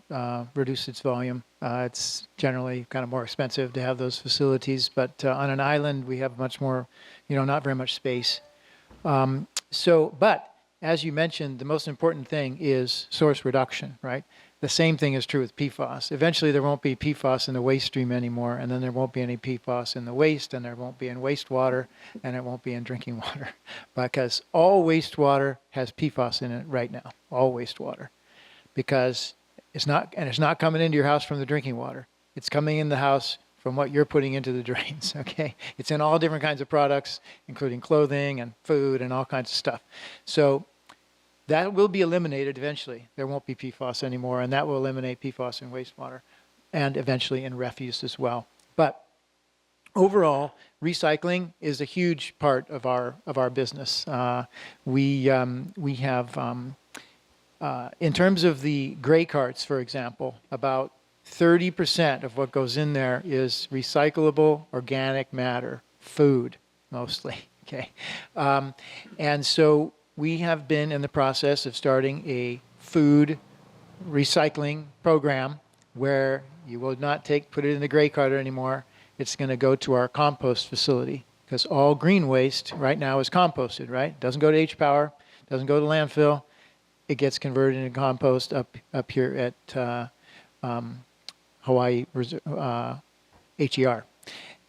reduce its volume. It's generally kind of more expensive to have those facilities. But on an island, we have much more, not very much space. But as you mentioned, the most important thing is source reduction, right? The same thing is true with PFAS. Eventually, there won't be PFAS in the waste stream anymore, and then there won't be any PFAS in the waste, and there won't be in wastewater, and it won't be in drinking water, because all wastewater has PFAS in it right now, all wastewater, because it's not coming into your house from the drinking water. It's coming in the house from what you're putting into the drains, okay? It's in all different kinds of products, including clothing and food and all kinds of stuff. So that will be eliminated eventually. There won't be PFAS anymore, and that will eliminate PFAS in wastewater and eventually in refuse as well. But overall, recycling is a huge part of our business. We have, in terms of the gray carts, for example, about 30% of what goes in there is recyclable organic matter, food mostly, okay? And so we have been in the process of starting a food recycling program where you will not put it in the gray cart anymore. It's going to go to our compost facility, because all green waste right now is composted, right? It doesn't go to H-Power, doesn't go to landfill. It gets converted into compost up here at Hawaii HER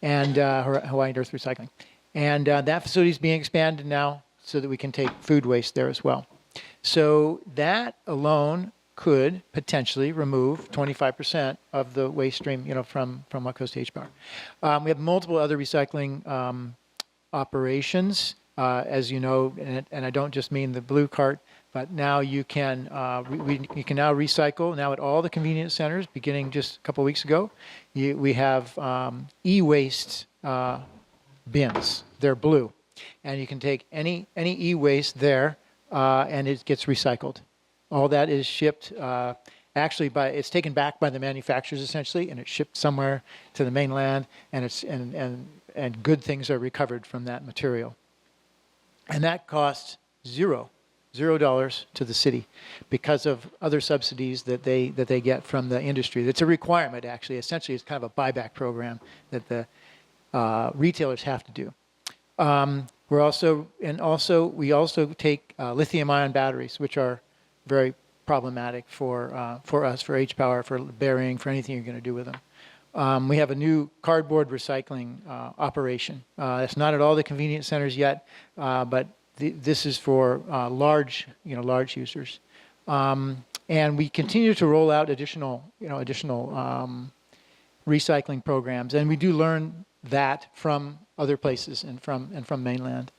and Hawaii Earth Recycling. And that facility is being expanded now so that we can take food waste there as well. So that alone could potentially remove 25% of the waste stream, from what goes to H-Power. We have multiple other recycling operations, as you know, and I don't just mean the blue cart, but now you can you can now recycle now at all the convenience centers, beginning just a couple of weeks ago. We have e-waste bins. They're blue. And you can take any e-waste there, and it gets recycled. All that is shipped, it's taken back by the manufacturers essentially, and it's shipped somewhere to the mainland, and good things are recovered from that material. And that costs $0 to the city because of other subsidies that they get from the industry. That's a requirement, actually. Essentially, it's kind of a buyback program that the retailers have to do. We also take lithium-ion batteries, which are very problematic for us, for H-Power, for burying, for anything you're going to do with them. We have a new cardboard recycling operation. It's not at all the convenience centers yet, but this is for large users. And we continue to roll out additional recycling programs, and we do learn that from other places and from mainland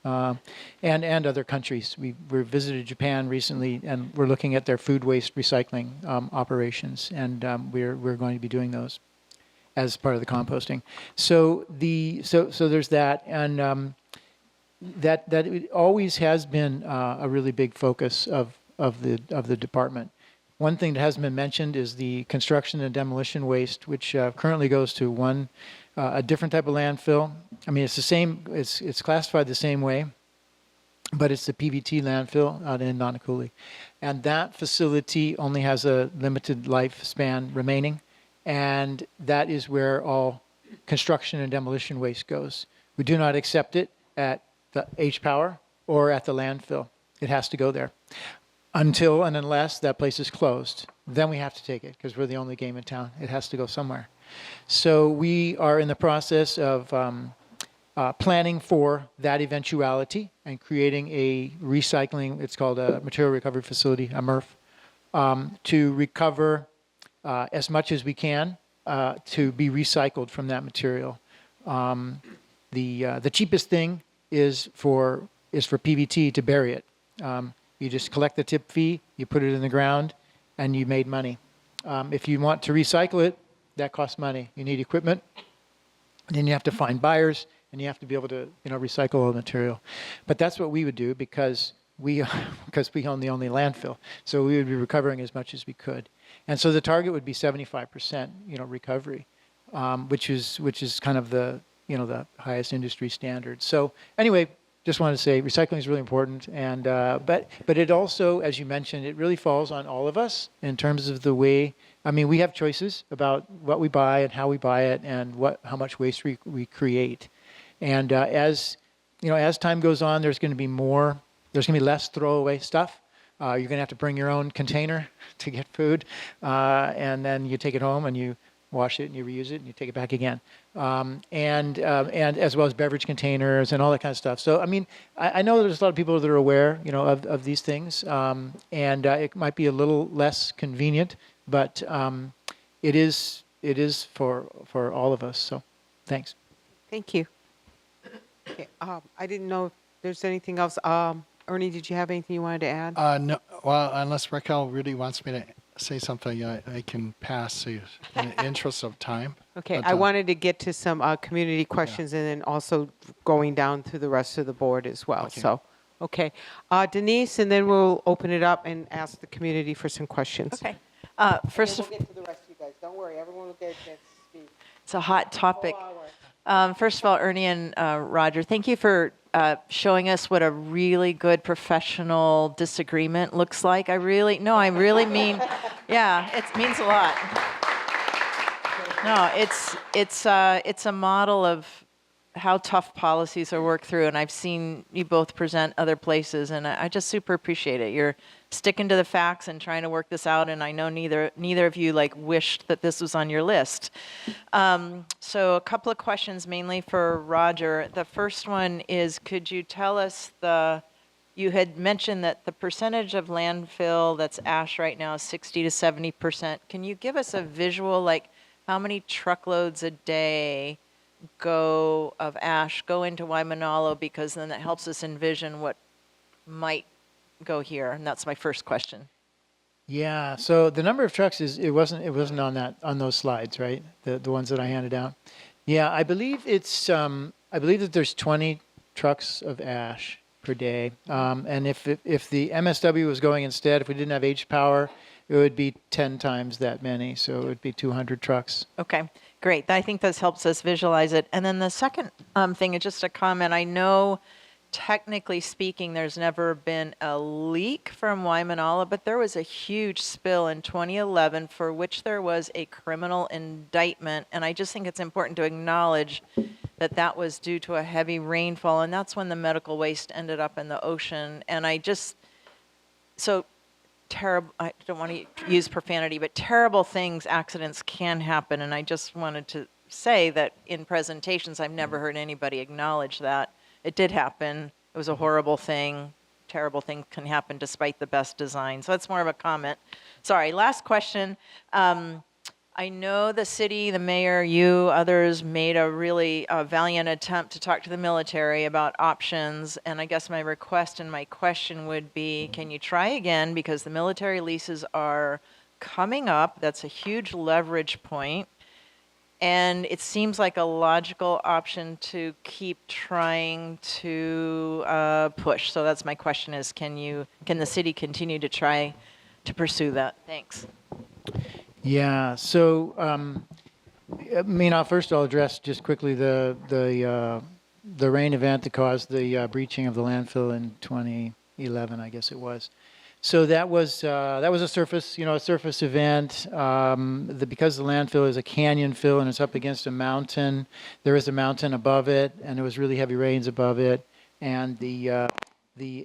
and other countries. We visited Japan recently, and we're looking at their food waste recycling operations, and we're going to be doing those as part of the composting. So there's that, and that it always has been a really big focus of the department. One thing that hasn't been mentioned is the construction and demolition waste, which currently goes to a different type of landfill. I mean, it's the same. It's classified the same way, but it's the PVT landfill out in Nanakuli, and that facility only has a limited lifespan remaining, and that is where all construction and demolition waste goes. We do not accept it at the H-Power or at the landfill. It has to go there. Until and unless that place is closed, then we have to take it because we're the only game in town. It has to go somewhere. So we are in the process of planning for that eventuality and creating a recycling, it's called a material recovery facility, a MRF, to recover as much as we can to be recycled from that material. The cheapest thing is for PVT to bury it. You just collect the tip fee, you put it in the ground, and you made money. If you want to recycle it, that costs money. You need equipment, and then you have to find buyers, and you have to be able to recycle all the material. But that's what we would do because we own the only landfill. So we would be recovering as much as we could. And so the target would be 75% recovery, which is kind of the highest industry standard. So anyway, just wanted to say recycling is really important, and but it also, as you mentioned, it really falls on all of us in terms of the way. I mean, we have choices about what we buy and how we buy it, and how much waste we create. And as time goes on, there's going to be more. There's going to be less throwaway stuff. You're going to have to bring your own container to get food, and then you take it home and you wash it and you reuse it and you take it back again, and as well as beverage containers and all that kind of stuff. So I mean, I know there's a lot of people that are aware, of these things, and it might be a little less convenient, but it is for all of us. So, thanks. Thank you. Okay, I didn't know if there's anything else. Ernie, did you have anything you wanted to add? No. Well, unless Raquel really wants me to say something, I can pass in the interest of time. Okay, But, I wanted to get to some community questions and then also going down through the rest of the board as well. Okay. So, okay. Denise, and then we'll open it up and ask the community for some questions. Okay. First of We'll get to the rest of you guys. Don't worry, everyone will get a chance to speak. It's a hot topic. First of all, Ernie and Roger, thank you for showing us what a really good professional disagreement looks like. I really mean, yeah, it means a lot. No, it's a model of how tough policies are worked through, and I've seen you both present other places, and I just super appreciate it. You're sticking to the facts and trying to work this out, and I know neither of you wished that this was on your list. So a couple of questions, mainly for Roger. The first one is, could you tell us you had mentioned that the percentage of landfill that's ash right now is 60 to 70%. Can you give us a visual, how many truckloads a day of ash go into Waimanalo, because then that helps us envision what might go here, and that's my first question. Yeah. So the number of trucks it wasn't on those slides, right? The ones that I handed out. Yeah, I believe I believe that there's 20 trucks of ash per day, and if the MSW was going instead, if we didn't have H-Power, it would be 10 times that many. So it would be 200 trucks. Okay. Great. I think this helps us visualize it. And then the second thing is just a comment. I know, technically speaking, there's never been a leak from Waimanalo, but there was a huge spill in 2011 for which there was a criminal indictment. And I just think it's important to acknowledge that that was due to a heavy rainfall, and that's when the medical waste ended up in the ocean. And terrible, I don't want to use profanity, but terrible things, accidents can happen. And I just wanted to say that in presentations, I've never heard anybody acknowledge that. It did happen. It was a horrible thing. Terrible things can happen despite the best design. So that's more of a comment. Sorry, last question. I know the city, the mayor, you, others made a really valiant attempt to talk to the military about options. And I guess my request and my question would be, can you try again? Because the military leases are coming up. That's a huge leverage point. And it seems like a logical option to keep trying to push. So that's my question: is can the city continue to try to pursue that? Thanks. Yeah. So, first I'll address just quickly the rain event that caused the breaching of the landfill in 2011, I guess it was. So that was a surface event. Because the landfill is a canyon fill and it's up against a mountain, there is a mountain above it, and there was really heavy rains above it, and the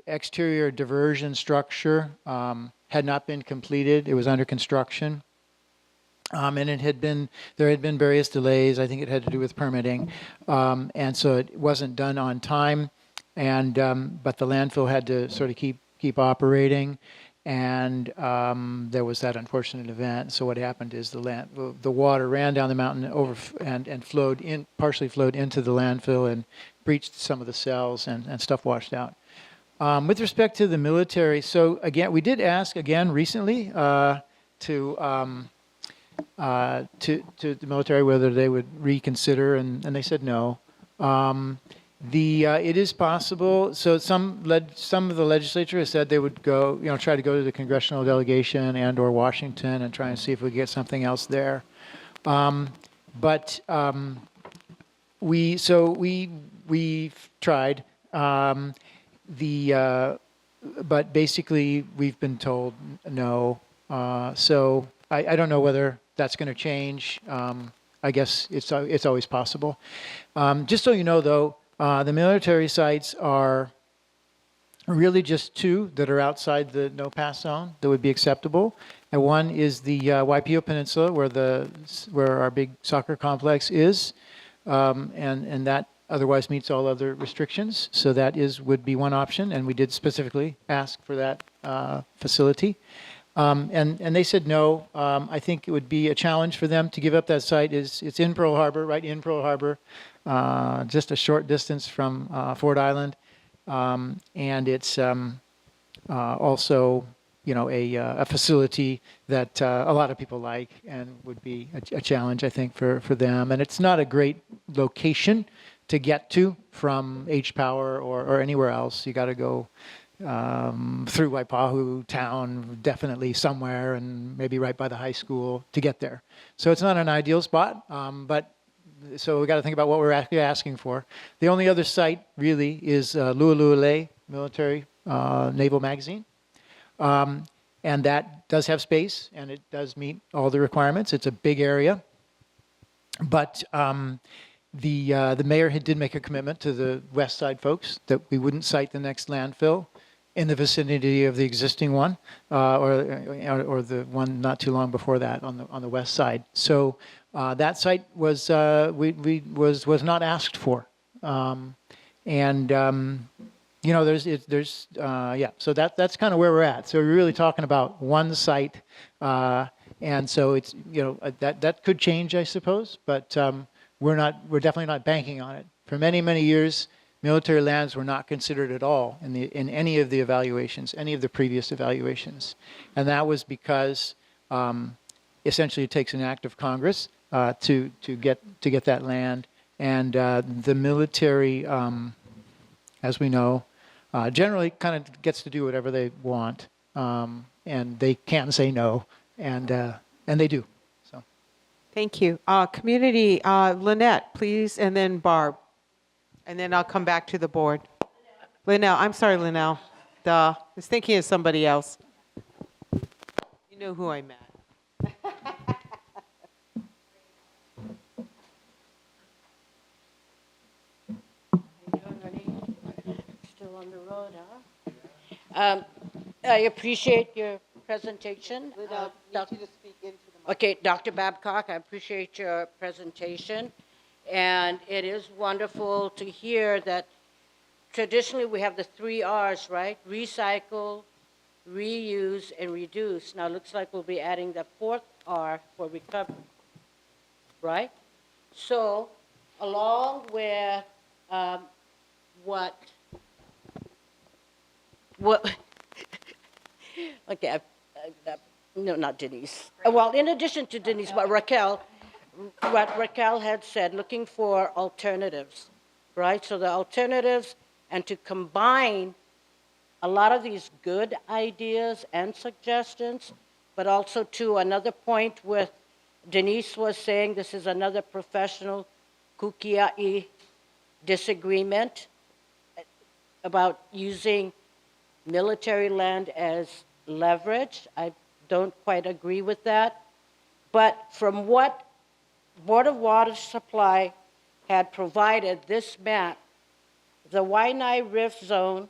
exterior diversion structure had not been completed. It was under construction. And there had been various delays. I think it had to do with permitting, and so it wasn't done on time. And but the landfill had to sort of keep operating, and there was that unfortunate event. So what happened is the water ran down the mountain and partially flowed into the landfill and breached some of the cells, and stuff washed out. With respect to the military, so again, we did ask again recently to the military whether they would reconsider, and they said no. It is possible. So some of the legislature has said they would go, try to go to the congressional delegation and/or Washington and try and see if we get something else there. But we've tried. But basically we've been told no. So I don't know whether that's going to change. I guess it's always possible. Just so you know, though. The military sites are really just two that are outside the no-pass zone that would be acceptable. And one is the Waipio Peninsula, where our big soccer complex is, and that otherwise meets all other restrictions. So that would be one option, and we did specifically ask for that facility. And they said no. I think it would be a challenge for them to give up that site. It's in Pearl Harbor, right in Pearl Harbor. Just a short distance from Ford Island, and it's also, a facility that a lot of people like, and would be a challenge, I think, for them. And it's not a great location to get to from H-Power or anywhere else. You got to go through Waipahu town, definitely somewhere, and maybe right by the high school to get there. So it's not an ideal spot, but. So we got to think about what we're actually asking for. The only other site really is Lu'alu'ulei Military Naval Magazine, and that does have space and it does meet all the requirements. It's a big area, but the mayor did make a commitment to the west side folks that we wouldn't site the next landfill in the vicinity of the existing one, or the one not too long before that on the west side. So. That site was not asked for, and So that's kind of where we're at. So we're really talking about one site, and so it's that could change, I suppose, but we're definitely not banking on it. For many years, military lands were not considered at all in any of the evaluations, any of the previous evaluations, and that was because essentially it takes an act of Congress. To get that land, and the military, as we know, generally kind of gets to do whatever they want, and they can't say no, and they do. So, thank you. Community, Lynette, please, and then Barb, and then I'll come back to the board. Linnell, I'm sorry, Linnell. I was thinking of somebody else. You know who I meant. On the road, huh? I appreciate your presentation. Okay, Dr. Babcock, I appreciate your presentation. And it is wonderful to hear that traditionally we have the 3 R's, right? Recycle, reuse, and reduce. Now it looks like we'll be adding the 4th R for recovery, right? So along with what okay, no, not Denise. Well, in addition to Denise, but Raquel, what Raquel had said, looking for alternatives, right? So the alternatives and to combine a lot of these good ideas and suggestions, but also to another point with Denise was saying, this is another professional kukia'i disagreement about using military land as leverage. I don't quite agree with that. But from what Board of Water Supply had provided, this map, the Waianae Rift Zone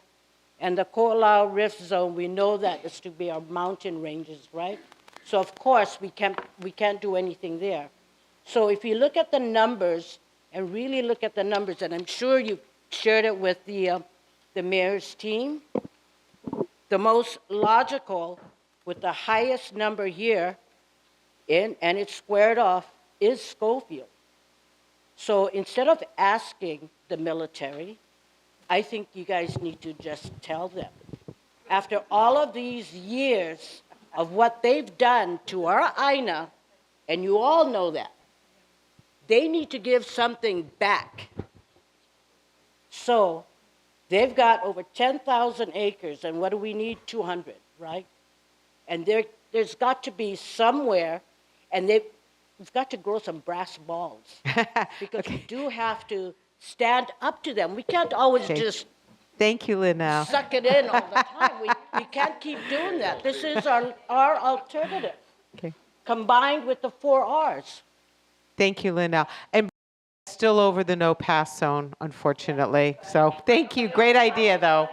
and the Ko'olau Rift Zone, we know that is to be our mountain ranges, right? So of course we can't do anything there. So if you look at the numbers and really look at the numbers, and I'm sure you shared it with the mayor's team, the most logical with the highest number here and it's squared off is Schofield. So instead of asking the military, I think you guys need to just tell them. After all of these years of what they've done to our Aina, and you all know that, they need to give something back. So they've got over 10,000 acres, and what do we need? 200, right? And there's got to be somewhere, and we've got to grow some brass balls because we do have to stand up to them. We can't always just Thank you, Linnell. suck it in all the time. We can't keep doing that. This is our alternative, Okay. combined with the 4 Rs. Thank you, Linnell. And still over the no pass zone, unfortunately. So thank you. Great idea, though.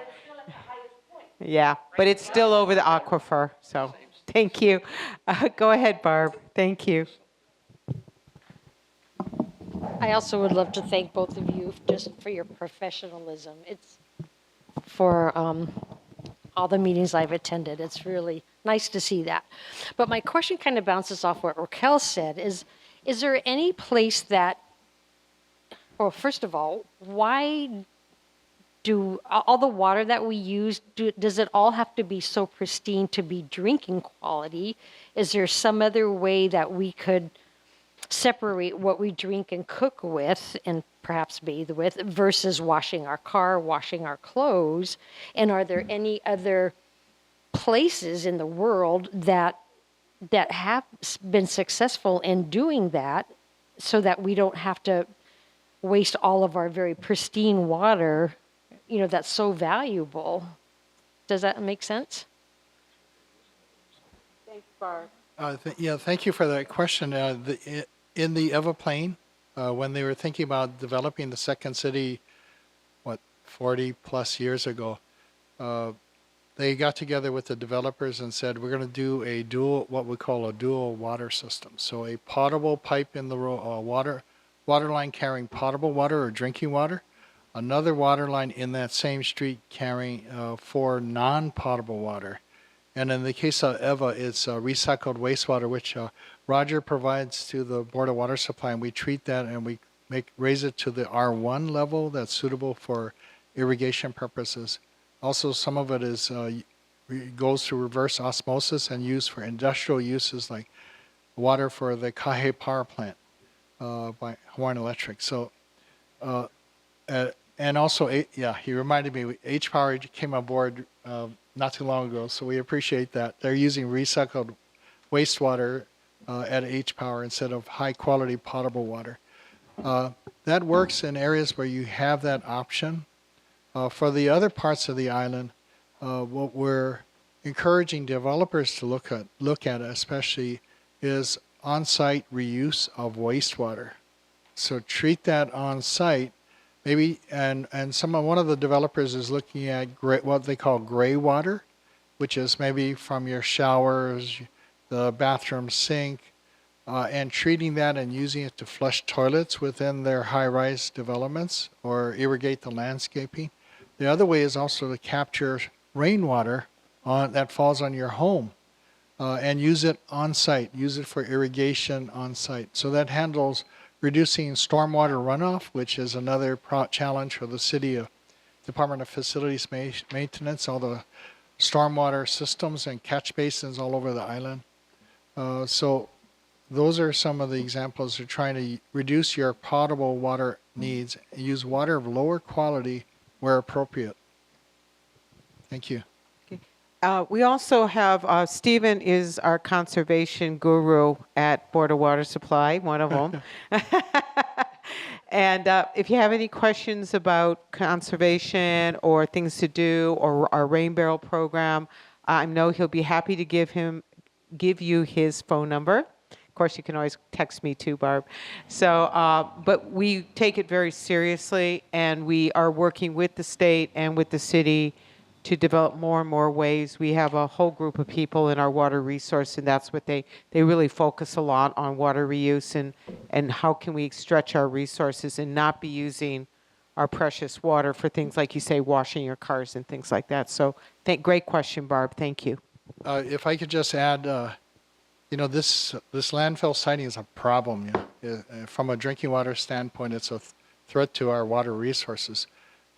Yeah, but it's still over the aquifer. So thank you. Go ahead, Barb. Thank you. I also would love to thank both of you just for your professionalism. It's for all the meetings I've attended. It's really nice to see that. But my question kind of bounces off what Raquel said. Is there any place that, well, first of all, why do all the water that we use, does it all have to be so pristine to be drinking quality? Is there some other way that we could separate what we drink and cook with and perhaps bathe with versus washing our car, washing our clothes? And are there any other places in the world that have been successful in doing that so that we don't have to waste all of our very pristine water, that's so valuable? Does that make sense? Thanks, Barb. Thank you for that question. In the Ewa Plain, when they were thinking about developing the second city, 40 plus years ago, they got together with the developers and said, we're going to do what we call a dual water system. So a potable pipe in the water line carrying potable water or drinking water, another water line in that same street carrying for non-potable water. And in the case of Ewa, it's recycled wastewater, which Roger provides to the Board of Water Supply, and we treat that and we raise it to the R1 level that's suitable for irrigation purposes. Also, some of it goes through reverse osmosis and used for industrial uses like water for the Kahe power plant by Hawaiian Electric. So, and also, he reminded me, H-Power came on board not too long ago, so we appreciate that. They're using recycled wastewater at H-Power instead of high-quality potable water. That works in areas where you have that option. For the other parts of the island, what we're encouraging developers to look at especially is on-site reuse of wastewater. So treat that on-site. Maybe, and one of the developers is looking at what they call gray water, which is maybe from your showers, the bathroom sink, and treating that and using it to flush toilets within their high-rise developments or irrigate the landscaping. The other way is also to capture rainwater that falls on your home and use it on site, use it for irrigation on site. So that handles reducing stormwater runoff, which is another challenge for the city Department of Facilities Maintenance, all the stormwater systems and catch basins all over the island. So those are some of the examples of trying to reduce your potable water needs and use water of lower quality where appropriate. Thank you. We also have, Stephen is our conservation guru at Board of Water Supply, one of them. And if you have any questions about conservation or things to do or our rain barrel program, I know he'll be happy to give you his phone number. Of course, you can always text me too, Barb. So, but we take it very seriously, and we are working with the state and with the city to develop more and more ways. We have a whole group of people in our water resource, and that's what they really focus a lot on, water reuse and how can we stretch our resources and not be using our precious water for things like you say, washing your cars and things like that. So great question, Barb. Thank you. If I could just add, this landfill siting is a problem. From a drinking water standpoint, it's a threat to our water resources.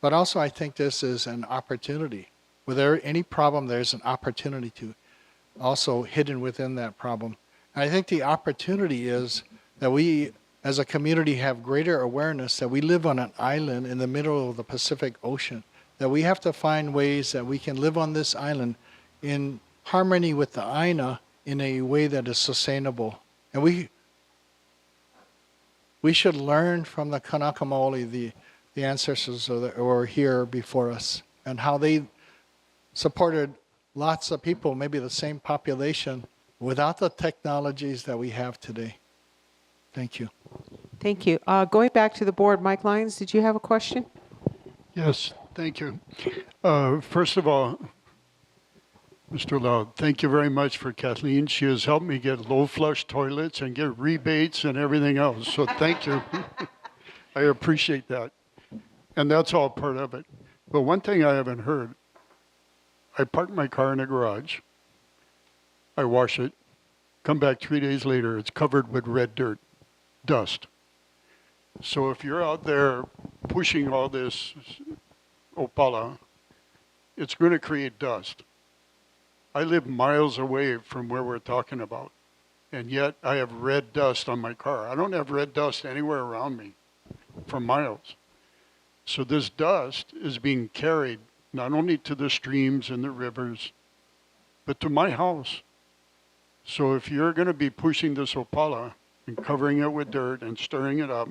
But also, I think this is an opportunity. With any problem, there's an opportunity to also hidden within that problem. And I think the opportunity is that we, as a community, have greater awareness that we live on an island in the middle of the Pacific Ocean, that we have to find ways that we can live on this island in harmony with the Aina in a way that is sustainable. And we should learn from the Kanaka Maoli, the ancestors that were here before us, and how they supported lots of people, maybe the same population, without the technologies that we have today. Thank you. Thank you. Going back to the board, Mike Lyons, did you have a question? Yes, thank you. First of all, Mr. Loud, thank you very much for Kathleen. She has helped me get low flush toilets and get rebates and everything else. So thank you. I appreciate that. And that's all part of it. But one thing I haven't heard, I park my car in a garage, I wash it, come back 3 days later, it's covered with red dirt, dust. So if you're out there pushing all this Opala, it's going to create dust. I live miles away from where we're talking about, and yet I have red dust on my car. I don't have red dust anywhere around me for miles. So this dust is being carried not only to the streams and the rivers, but to my house. So if you're going to be pushing this Opala and covering it with dirt and stirring it up,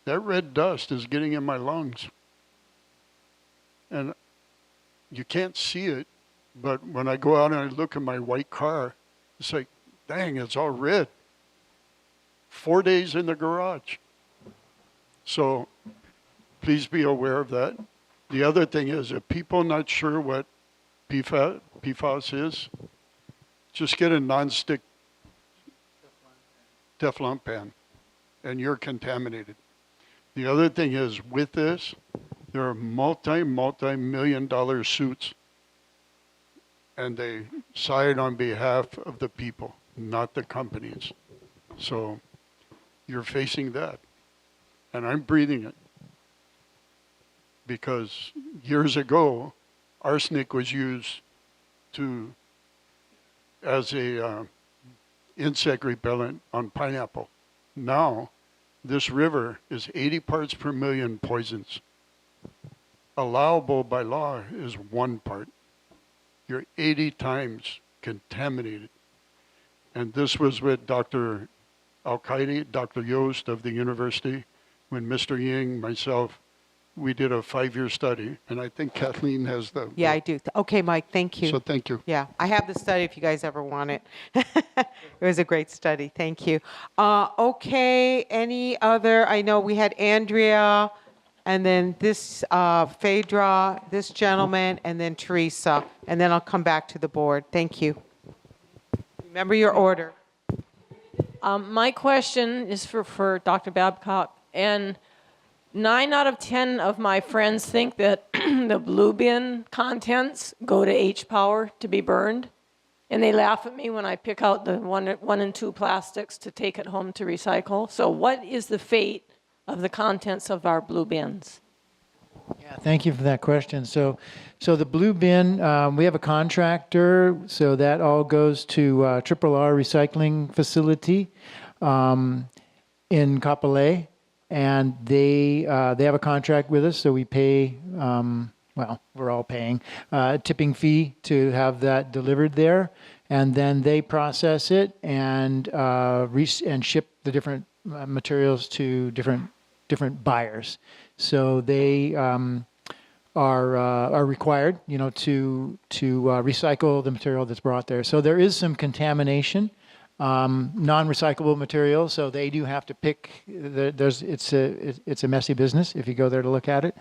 that red dust is getting in my lungs. And you can't see it, but when I go out and I look at my white car, it's like, dang, it's all red. 4 days in the garage. So please be aware of that. The other thing is, if people not sure what PFAS is, just get a non-stick Teflon pan, and you're contaminated. The other thing is, with this, there are multi-million-dollar suits, and they side on behalf of the people, not the companies. So you're facing that, and I'm breathing it. Because years ago, arsenic was used as a insect repellent on pineapple. Now, this river is 80 parts per million poisons. Allowable by law is 1 part. You're 80 times contaminated. And this was with Dr. Al-Qaeda, Dr. Yost of the university, when Mr. Ying, myself, we did a 5-year study, and I think Kathleen has the... Yeah, I do. Okay, Mike, thank you. So thank you. Yeah, I have the study if you guys ever want it. It was a great study. Thank you. Okay, any other? I know we had Andrea, and then this Phaedra, this gentleman, and then Teresa, and then I'll come back to the board. Thank you. Remember your order. My question is for Dr. Babcock, and 9 out of 10 of my friends think that the blue bin contents go to H-Power to be burned. And they laugh at me when I pick out the 1 and 2 plastics to take it home to recycle. So what is the fate of the contents of our blue bins? Yeah, thank you for that question. So the blue bin, we have a contractor, so that all goes to Triple R Recycling Facility. in Kapolei, and they have a contract with us, so we pay. Well, we're all paying a tipping fee to have that delivered there, and then they process it and and ship the different materials to different buyers. So they are required, to recycle the material that's brought there. So there is some contamination, non-recyclable material. So they do have to pick. It's a messy business if you go there to look at it,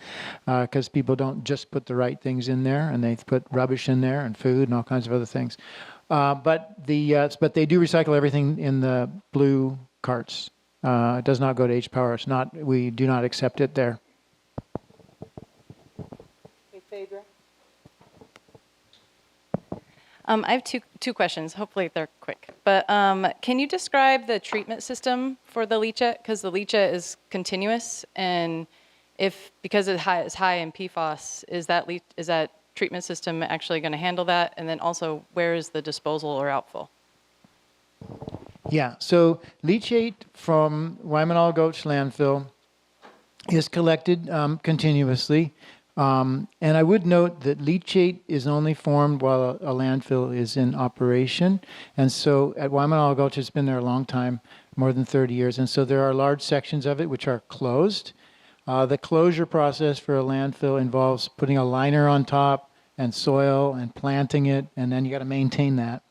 because people don't just put the right things in there, and they put rubbish in there and food and all kinds of other things. But they do recycle everything in the blue carts. It does not go to H Power. We do not accept it there. I have two questions. Hopefully they're quick. But can you describe the treatment system for the leachate? Because the leachate is continuous, and because it's high in PFAS, is that treatment system actually going to handle that? And then also, where is the disposal or outfall? Yeah. So leachate from Waimanalo Gulch landfill is collected continuously. And I would note that leachate is only formed while a landfill is in operation. And so at Waimanalo Gulch, it's been there a long time, more than 30 years. And so there are large sections of it which are closed. The closure process for a landfill involves putting a liner on top and soil and planting it, and then you got to maintain that.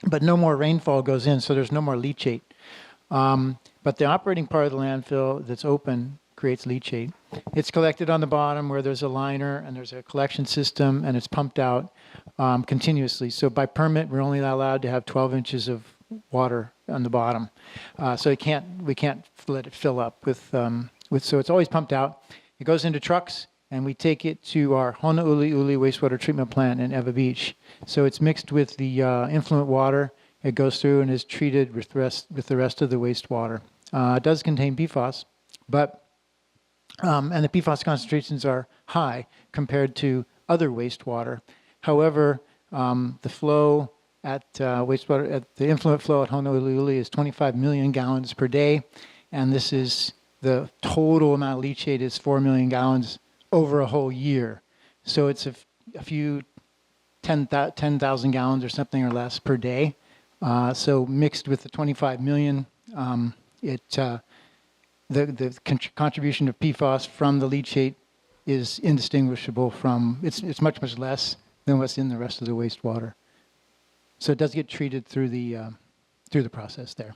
But no more rainfall goes in, so there's no more leachate. But the operating part of the landfill that's open creates leachate. It's collected on the bottom where there's a liner and there's a collection system, and it's pumped out continuously. So by permit, we're only allowed to have 12 inches of water on the bottom. So we can't let it fill up so it's always pumped out. It goes into trucks, and we take it to our Honouliuli wastewater treatment plant in Ewa Beach. So it's mixed with the influent water. It goes through and is treated with the rest of the wastewater. It does contain PFAS, but and the PFAS concentrations are high compared to other wastewater. However, the flow at the influent flow at Honouliuli is 25 million gallons per day, and this is the total amount of leachate is 4 million gallons over a whole year. So it's a few 10,000 gallons or something or less per day. So mixed with the 25 million, the contribution of PFAS from the leachate is indistinguishable from, it's much, much less than what's in the rest of the wastewater. So it does get treated through the process there.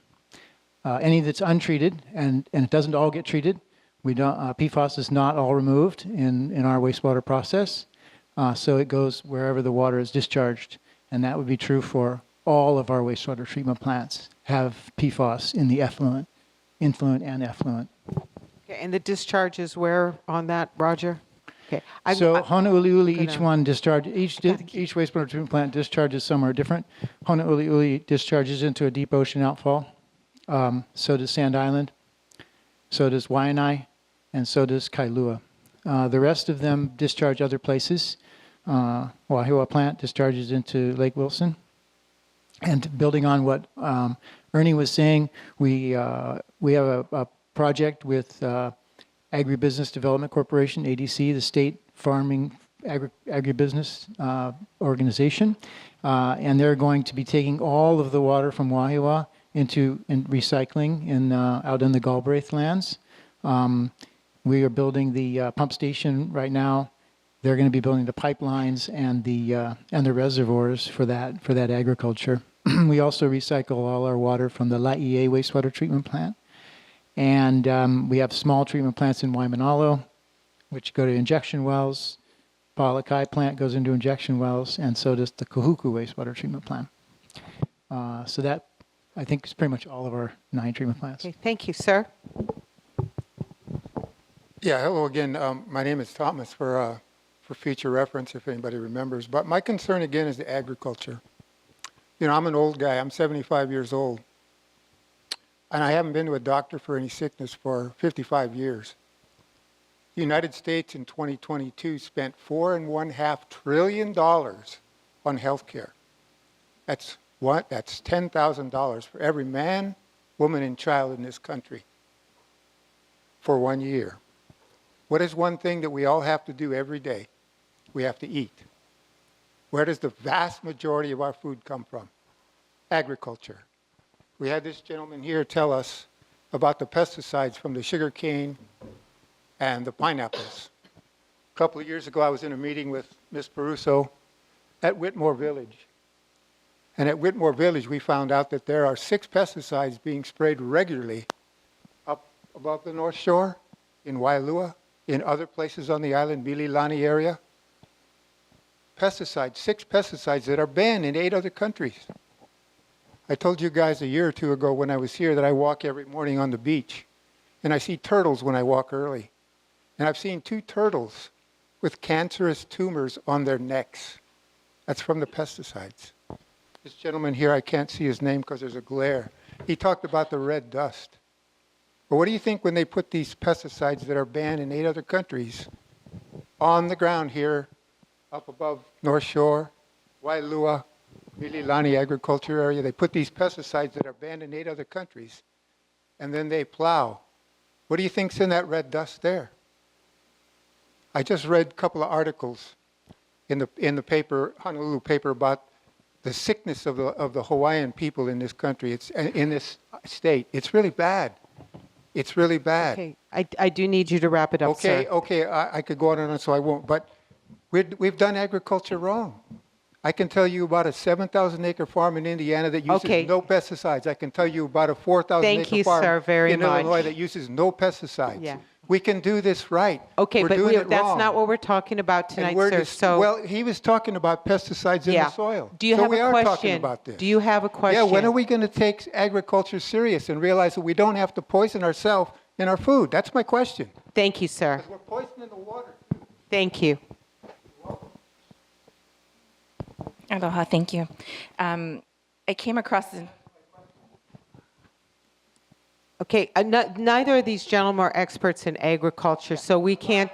Any that's untreated, and it doesn't all get treated, PFAS is not all removed in our wastewater process. So it goes wherever the water is discharged, and that would be true for all of our wastewater treatment plants have PFAS in the influent and effluent. Okay, and the discharge is where on that, Roger? Okay. So Honouliuli, each wastewater treatment plant discharges somewhere different. Honouliuli discharges into a deep ocean outfall. So does Sand Island. So does Waianae, and so does Kailua. The rest of them discharge other places. Wahiawa plant discharges into Lake Wilson. And building on what Ernie was saying, we have a project with Agribusiness Development Corporation, ADC, the state farming agribusiness organization, and they're going to be taking all of the water from Wahiawa into recycling out in the Galbraith lands. We are building the pump station right now. They're going to be building the pipelines and the reservoirs for that agriculture. We also recycle all our water from the Laie wastewater treatment plant. And we have small treatment plants in Waimanalo, which go to injection wells. Palakai plant goes into injection wells, and so does the Kahuku wastewater treatment plant. So that, I think, is pretty much all of our 9 treatment plants. Okay, thank you, sir. Yeah, hello again. My name is Thomas for future reference, if anybody remembers. But my concern again is the agriculture. You know, I'm an old guy. I'm 75 years old. And I haven't been to a doctor for any sickness for 55 years. The United States in 2022 spent $4.5 trillion on health care. That's $10,000 for every man, woman and child in this country for 1 year. What is one thing that we all have to do every day? We have to eat. Where does the vast majority of our food come from? Agriculture. We had this gentleman here tell us about the pesticides from the sugar cane and the pineapples. A couple of years ago, I was in a meeting with Ms. Peruso at Whitmore Village. And at Whitmore Village, we found out that there are 6 pesticides being sprayed regularly up above the North Shore, in Wailua, in other places on the island, Mililani area. Pesticides, 6 pesticides that are banned in 8 other countries. I told you guys a year or 2 ago when I was here that I walk every morning on the beach, and I see turtles when I walk early. And I've seen 2 turtles with cancerous tumors on their necks. That's from the pesticides. This gentleman here, I can't see his name because there's a glare. He talked about the red dust. But what do you think when they put these pesticides that are banned in 8 other countries on the ground here, up above North Shore, Wailua, Mililani agriculture area? They put these pesticides that are banned in 8 other countries, and then they plow. What do you think's in that red dust there? I just read a couple of articles in the paper, Honolulu paper, about the sickness of the Hawaiian people in this country. It's in this state. It's really bad. It's really bad. Okay, I do need you to wrap it up, sir. Okay, I could go on and on, so I won't. But we've done agriculture wrong. I can tell you about a 7,000-acre farm in Indiana that uses no pesticides. I can tell you about a 4,000-acre farm in Illinois that uses no pesticides. Yeah. We can do this right. Okay, we're but doing it that's wrong. not what we're talking about And tonight, we're sir. just- So, well, he was talking about pesticides in the soil. Do you so have we a are question? talking about this. Do you have a question? Yeah, when are we going to take agriculture serious and realize that we don't have to poison ourselves in our food? That's my question. Thank you, sir. Because we're poisoning the water. Thank you. Aloha, thank you. I came across. Okay, neither of these gentlemen are experts in agriculture, so we can't.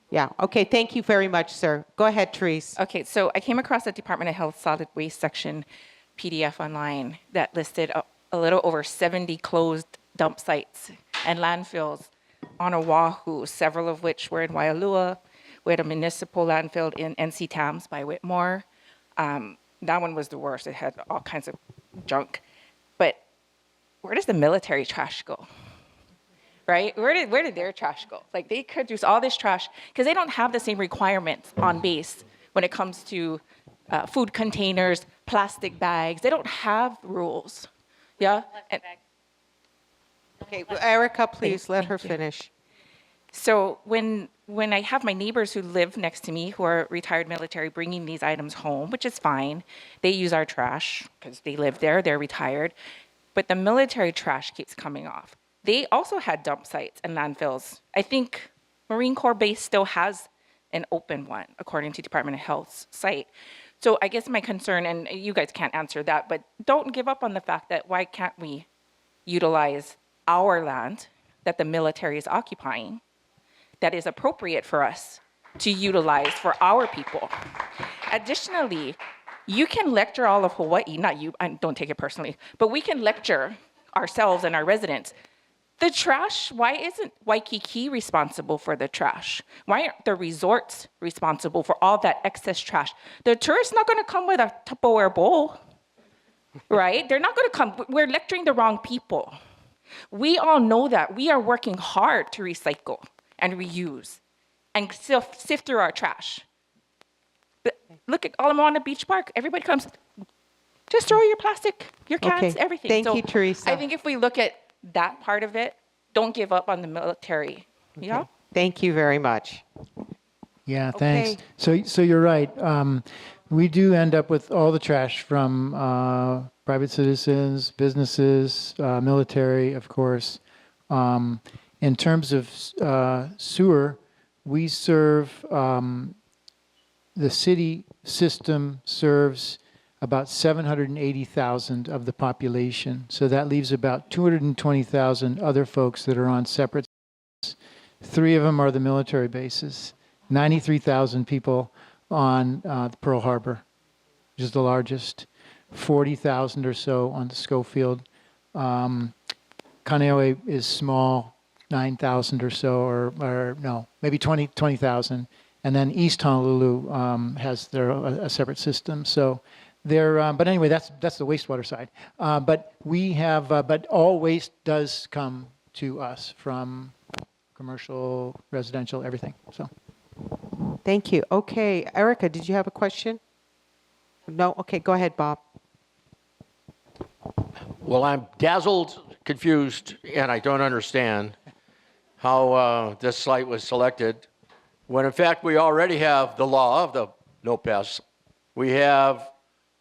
Yeah, okay, thank you very much, sir. Go ahead, Therese. Okay, so I came across the Department of Health solid waste section PDF online that listed a little over 70 closed dump sites and landfills on Oahu, several of which were in Waialua. We had a municipal landfill in NC Tams by Whitmore. That one was the worst. It had all kinds of junk. But where does the military trash go? Right? Where did their trash go? Like, they produce all this trash because they don't have the same requirements on base when it comes to food containers, plastic bags. They don't have rules. Yeah? Okay, well, Erica, please let her finish. So when I have my neighbors who live next to me who are retired military bringing these items home, which is fine, they use our trash because they live there, they're retired, but the military trash keeps coming off. They also had dump sites and landfills. I think Marine Corps Base still has an open one, according to Department of Health's site. So I guess my concern, and you guys can't answer that, but don't give up on the fact that why can't we utilize our land that the military is occupying that is appropriate for us to utilize for our people. Additionally, you can lecture all of Hawaii, not you, don't take it personally, but we can lecture ourselves and our residents. The trash, why isn't Waikiki responsible for the trash? Why aren't the resorts responsible for all that excess trash? The tourist's not gonna come with a Tupperware bowl, right? They're not gonna come, we're lecturing the wrong people. We all know that. We are working hard to recycle and reuse and sift through our trash. But look at Ala Moana Beach Park. Everybody comes, just throw your plastic, your cans, Okay. everything. Thank So you, Teresa. I think if we look at that part of it, don't give up on the military. Yeah? Thank you very much. Yeah, Okay. thanks. So you're right. We do end up with all the trash from private citizens, businesses, military, of course. In terms of sewer, we serve, the city system serves about 780,000 of the population. So that leaves about 220,000 other folks that are on separate. 3 of them are the military bases. 93,000 people on Pearl Harbor, which is the largest. 40,000 or so on the Schofield. Kaneohe is small, 9,000 or so, or no, maybe 20,000. And then East Honolulu has a separate system. So but anyway, that's the wastewater side. But we have, but all waste does come to us from commercial, residential, everything. So. Thank you. Okay, Erica, did you have a question? No? Okay, go ahead, Bob. Well, I'm dazzled, confused, and I don't understand how this site was selected when, in fact, we already have the law of the no pests. We have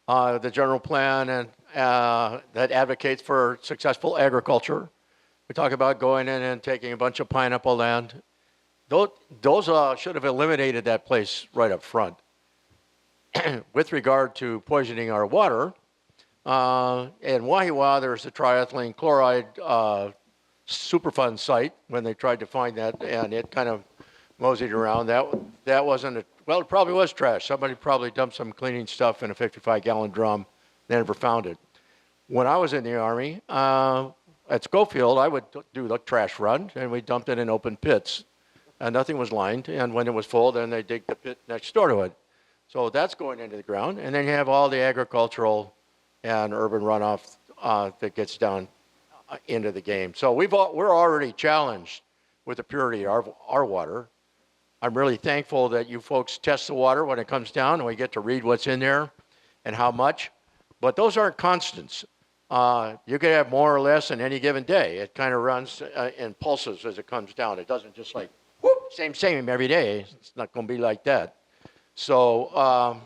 the general plan and that advocates for successful agriculture. We talk about going in and taking a bunch of pineapple land. Those should have eliminated that place right up front. With regard to poisoning our water, in Wahiawa, there's a triethylene chloride Superfund site when they tried to find that, and it kind of moseyed around. That wasn't well, it probably was trash. Somebody probably dumped some cleaning stuff in a 55-gallon drum. They never found it. When I was in the Army, at Schofield, I would do the trash run, and we dumped it in open pits. And nothing was lined, and when it was full, then they dig the pit next door to it. So that's going into the ground, and then you have all the agricultural and urban runoff that gets down into the game. So we're already challenged with the purity of our water. I'm really thankful that you folks test the water when it comes down, and we get to read what's in there and how much. But those aren't constants. You could have more or less in any given day. It kind of runs in pulses as it comes down. It doesn't just like, whoop, same every day. It's not going to be like that. So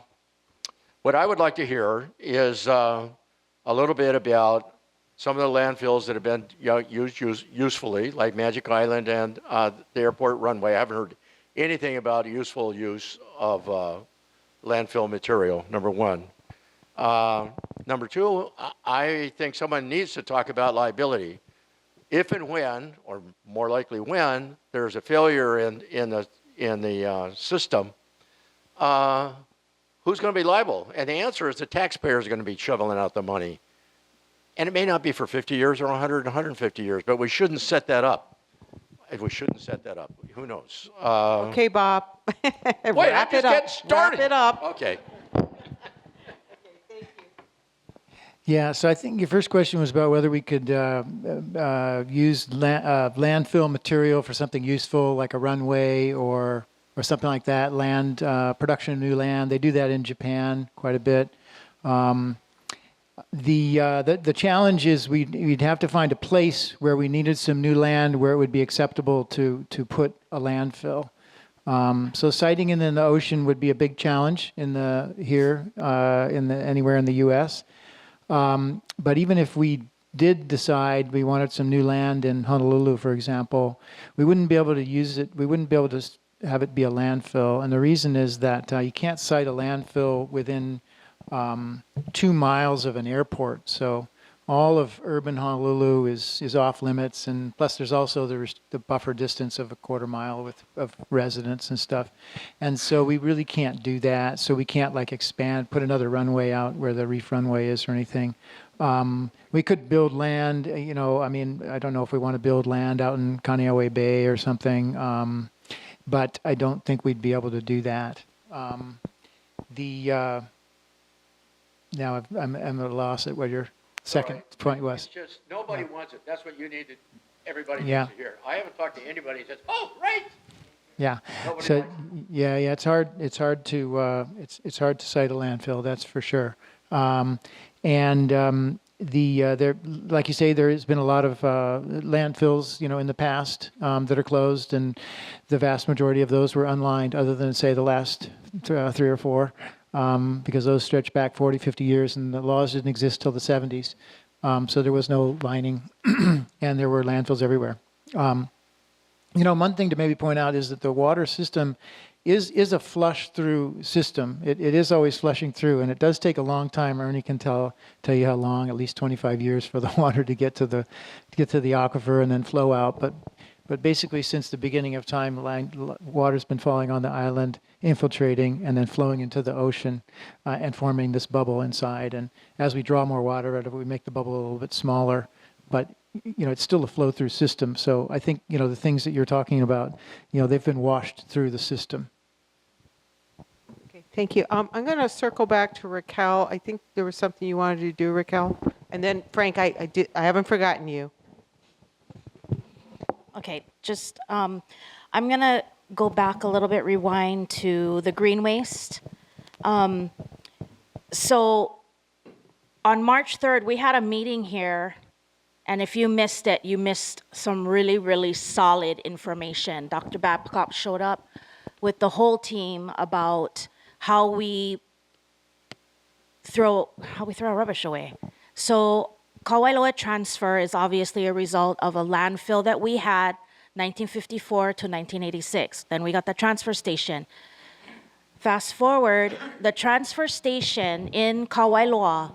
what I would like to hear is a little bit about some of the landfills that have been used usefully, like Magic Island and the airport runway. I haven't heard anything about useful use of landfill material, number one. Number two, I think someone needs to talk about liability. If and when, or more likely when, there's a failure in the system, who's going to be liable? And the answer is the taxpayer is going to be shoveling out the money. And it may not be for 50 years or 100, 150 years, but we shouldn't set that up. If we shouldn't set that up, who knows? Okay, Bob. Wait, I'm Wrap just it up. getting started. Wrap it up. Okay. Yeah, so I think your first question was about whether we could use landfill material for something useful, like a runway or something like that. Land production of new land. They do that in Japan quite a bit. The challenge is we'd have to find a place where we needed some new land where it would be acceptable to put a landfill. So siting in the ocean would be a big challenge anywhere in the U.S. But even if we did decide we wanted some new land in Honolulu, for example, we wouldn't be able to use it. We wouldn't be able to have it be a landfill. And the reason is that you can't site a landfill within 2 miles of an airport. So all of urban Honolulu is off limits. And plus there's also the buffer distance of a 1/4 mile of residents and stuff. And so we really can't do that. So we can't like expand, put another runway out where the reef runway is or anything. We could build land, I don't know if we want to build land out in Kaneohe Bay or something. But I don't think we'd be able to do that. Now I'm at a loss at what your second point was. It's just nobody wants it. That's what you need to. Everybody Yeah. needs to hear. I haven't talked to anybody who says, "Oh, right." Yeah. Nobody So likes it's hard to site a landfill. That's for sure. There, like you say, there has been a lot of landfills, in the past that are closed, and the vast majority of those were unlined, other than say the last 3 or 4, because those stretch back 40, 50 years, and the laws didn't exist till the 70s. So there was no lining, and there were landfills everywhere. One thing to maybe point out is that the water system is a flush through system. It is always flushing through, and it does take a long time. Ernie can tell you how long, at least 25 years for the water to get to the aquifer and then flow out. But basically, since the beginning of time, water's been falling on the island, infiltrating, and then flowing into the ocean and forming this bubble inside. And as we draw more water out of it, we make the bubble a little bit smaller. But it's still a flow-through system. So I think, the things that you're talking about, they've been washed through the system. Okay, thank you. I'm going to circle back to Raquel. I think there was something you wanted to do, Raquel. And then Frank, I haven't forgotten you. Okay, just, I'm going to go back a little bit, rewind to the green waste. So on March 3rd, we had a meeting here, and if you missed it, you missed some really, really solid information. Dr. Babcock showed up with the whole team about how we throw our rubbish away. So Kawailoa transfer is obviously a result of a landfill that we had 1954 to 1986. Then we got the transfer station. Fast forward, the transfer station in Kawailoa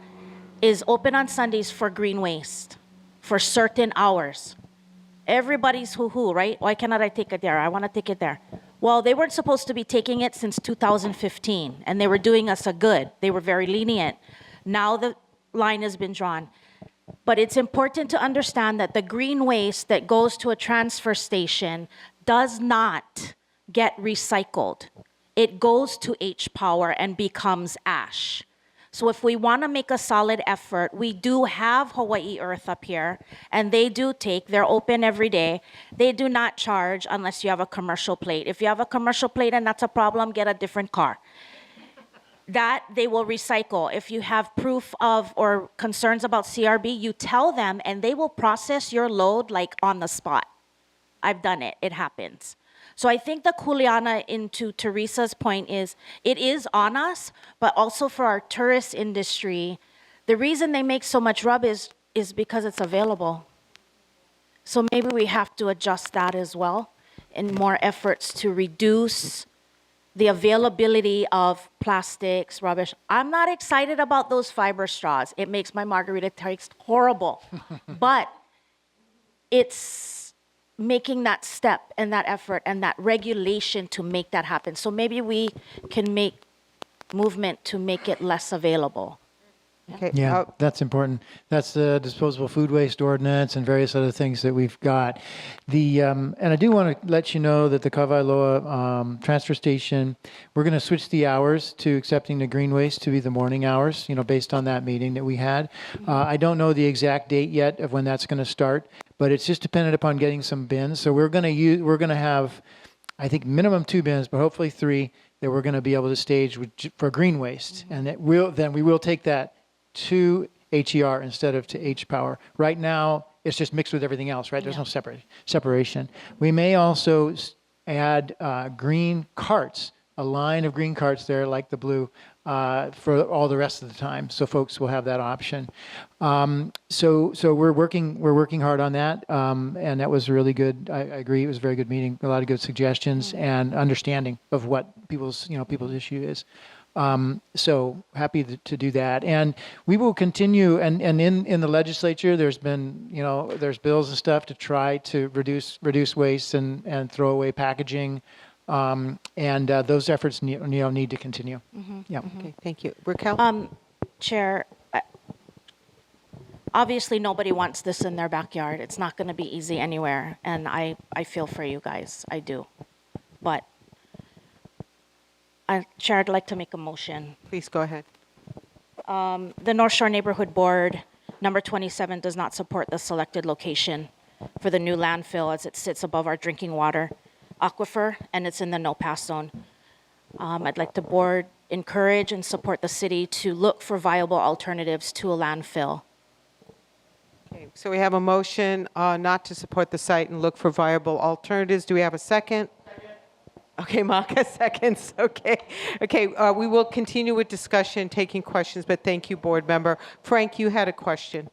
is open on Sundays for green waste for certain hours. Everybody's hoo-hoo, right? Why cannot I take it there? I want to take it there. Well, they weren't supposed to be taking it since 2015, and they were doing us a good. They were very lenient. Now the line has been drawn. But it's important to understand that the green waste that goes to a transfer station does not get recycled. It goes to H-Power and becomes ash. So if we want to make a solid effort, we do have Hawaii Earth up here, and they do they're open every day. They do not charge unless you have a commercial plate. If you have a commercial plate and that's a problem, get a different car. That they will recycle. If you have proof of or concerns about CRB, you tell them and they will process your load like on the spot. I've done it, it happens. So I think the kuleana, into Teresa's point, is it is on us, but also for our tourist industry, the reason they make so much rub is because it's available. So maybe we have to adjust that as well in more efforts to reduce the availability of plastics, rubbish. I'm not excited about those fiber straws. It makes my margarita taste horrible. But it's making that step and that effort and that regulation to make that happen. So maybe we can make movement to make it less available. Okay. Yeah, that's important. That's the disposable food waste ordinance and various other things that we've got. And I do want to let you know that the Kawailoa transfer station, we're going to switch the hours to accepting the green waste to be the morning hours, based on that meeting that we had. I don't know the exact date yet of when that's going to start, but it's just dependent upon getting some bins. So we're going to have, I think, minimum 2 bins, but hopefully 3 that we're going to be able to stage for green waste, and then we will take that to HER instead of to H-Power. Right now, it's just mixed with everything else, right? There's no separation. We may also add green carts, a line of green carts there like the blue, for all the rest of the time, so folks will have that option. So we're working hard on that, and that was really good. I agree, it was a very good meeting, a lot of good suggestions and understanding of what people's issue is. So happy to do that, and we will continue. And in the legislature, there's been there's bills and stuff to try to reduce waste and throw away packaging, and those efforts need to continue. Mm-hmm. Yeah. Okay, thank you, Raquel. Chair, obviously nobody wants this in their backyard. It's not going to be easy anywhere, and I feel for you guys. I do, but. Chair, I'd like to make a motion. Please go ahead. The North Shore Neighborhood Board, number 27, does not support the selected location for the new landfill as it sits above our drinking water aquifer, and it's in the no-pass zone. I'd like the board encourage and support the city to look for viable alternatives to a landfill. Okay, so we have a motion not to support the site and look for viable alternatives. Do we have a second? Okay, Maka seconds. Okay. We will continue with discussion, taking questions, but thank you, board member. Frank, you had a question.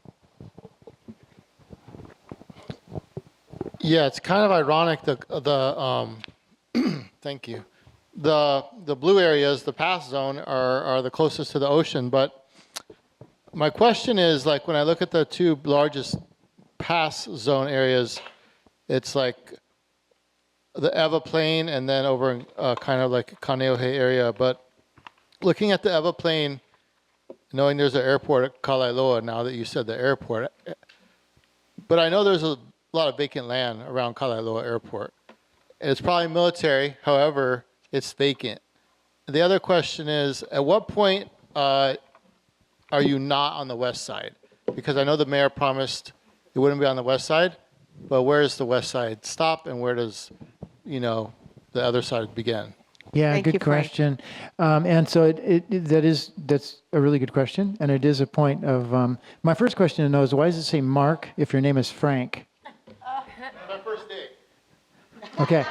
Yeah, it's kind of ironic. Thank you. The blue areas, the pass zone, are the closest to the ocean. But my question is, like, when I look at the 2 largest pass zone areas, it's like the Ewa Plain and then over in kind of like Kaneohe area. But looking at the Ewa Plain, knowing there's an airport at Kalaeloa, now that you said the airport, but I know there's a lot of vacant land around Kalaeloa Airport. It's probably military, however, it's vacant. The other question is, at what point are you not on the west side? Because I know the mayor promised it wouldn't be on the west side, but where does the west side stop and where does, the other side begin? Yeah, Thank good you, Frank. question. And so that's a really good question, and it is a point of my first question to know is why does it say Mark if your name is Frank? My first day. Okay.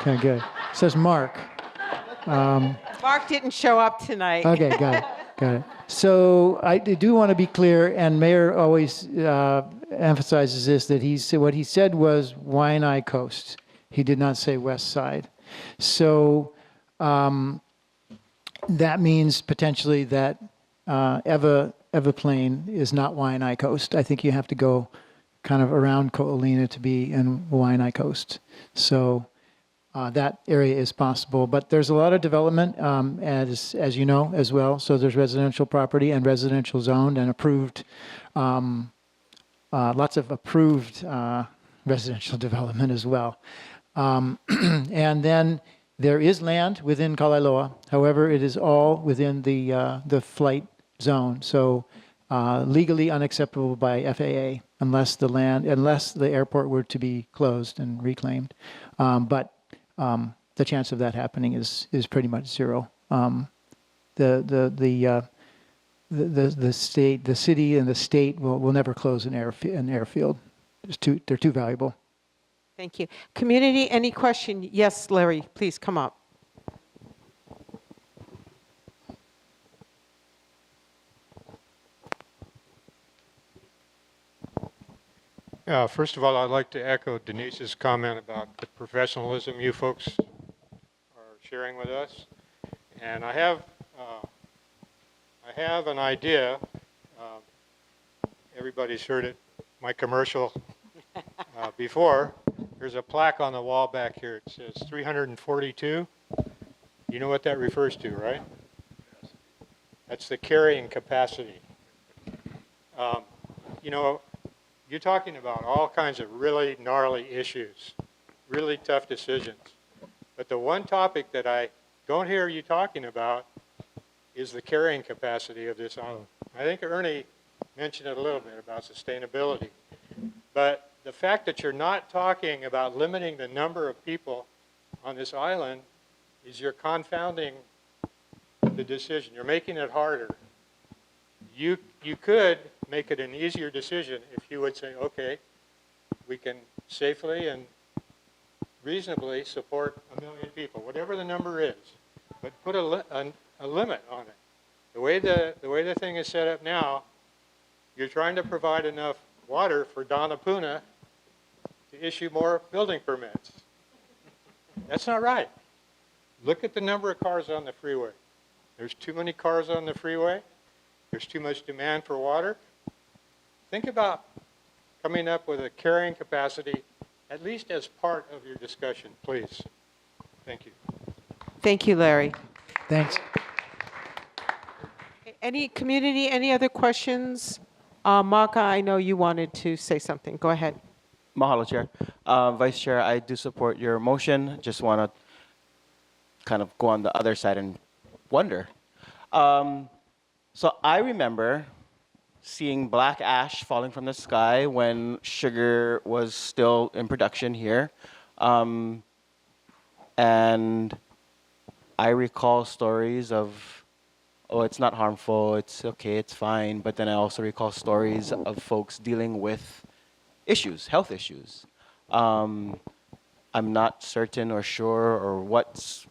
Okay, good. It says Mark. Mark didn't show up tonight. Okay, got it. So I do want to be clear, and Mayor always emphasizes this, that what he said was Waianae Coast. He did not say west side. So that means potentially that Eva Plain is not Waianae Coast. I think you have to go kind of around Ko'olina to be in Waianae Coast. So that area is possible, but there's a lot of development, as you know, as well. So there's residential property and residential zoned and approved, lots of approved residential development as well. And then there is land within Kalaeloa. However, it is all within the flight zone. So legally unacceptable by FAA unless the airport were to be closed and reclaimed. But the chance of that happening is pretty much zero. The city and the state will never close an airfield. They're too valuable. Thank you. Community, any question? Yes, Larry, please come up. First of all, I'd like to echo Denise's comment about the professionalism you folks are sharing with us. And I have an idea. Everybody's heard it, my commercial before. There's a plaque on the wall back here. It says 342. You know what that refers to, right? That's the carrying capacity. You're talking about all kinds of really gnarly issues, really tough decisions. But the one topic that I don't hear you talking about is the carrying capacity of this island. I think Ernie mentioned it a little bit about sustainability. But the fact that you're not talking about limiting the number of people on this island is you're confounding the decision. You're making it harder. You could make it an easier decision if you would say, okay, we can safely and reasonably support 1 million people, whatever the number is, but put a limit on it. The way the thing is set up now, you're trying to provide enough water for Donapuna to issue more building permits. That's not right. Look at the number of cars on the freeway. There's too many cars on the freeway. There's too much demand for water. Think about coming up with a carrying capacity, at least as part of your discussion, please. Thank you. Thank you, Larry. Thanks. Any community, any other questions? Maka, I know you wanted to say something. Go ahead. Mahalo, Chair. Vice Chair, I do support your motion. Just want to kind of go on the other side and wonder. So I remember seeing black ash falling from the sky when sugar was still in production here. And I recall stories of, oh, it's not harmful, it's okay, it's fine. But then I also recall stories of folks dealing with issues, health issues. I'm not certain or sure or what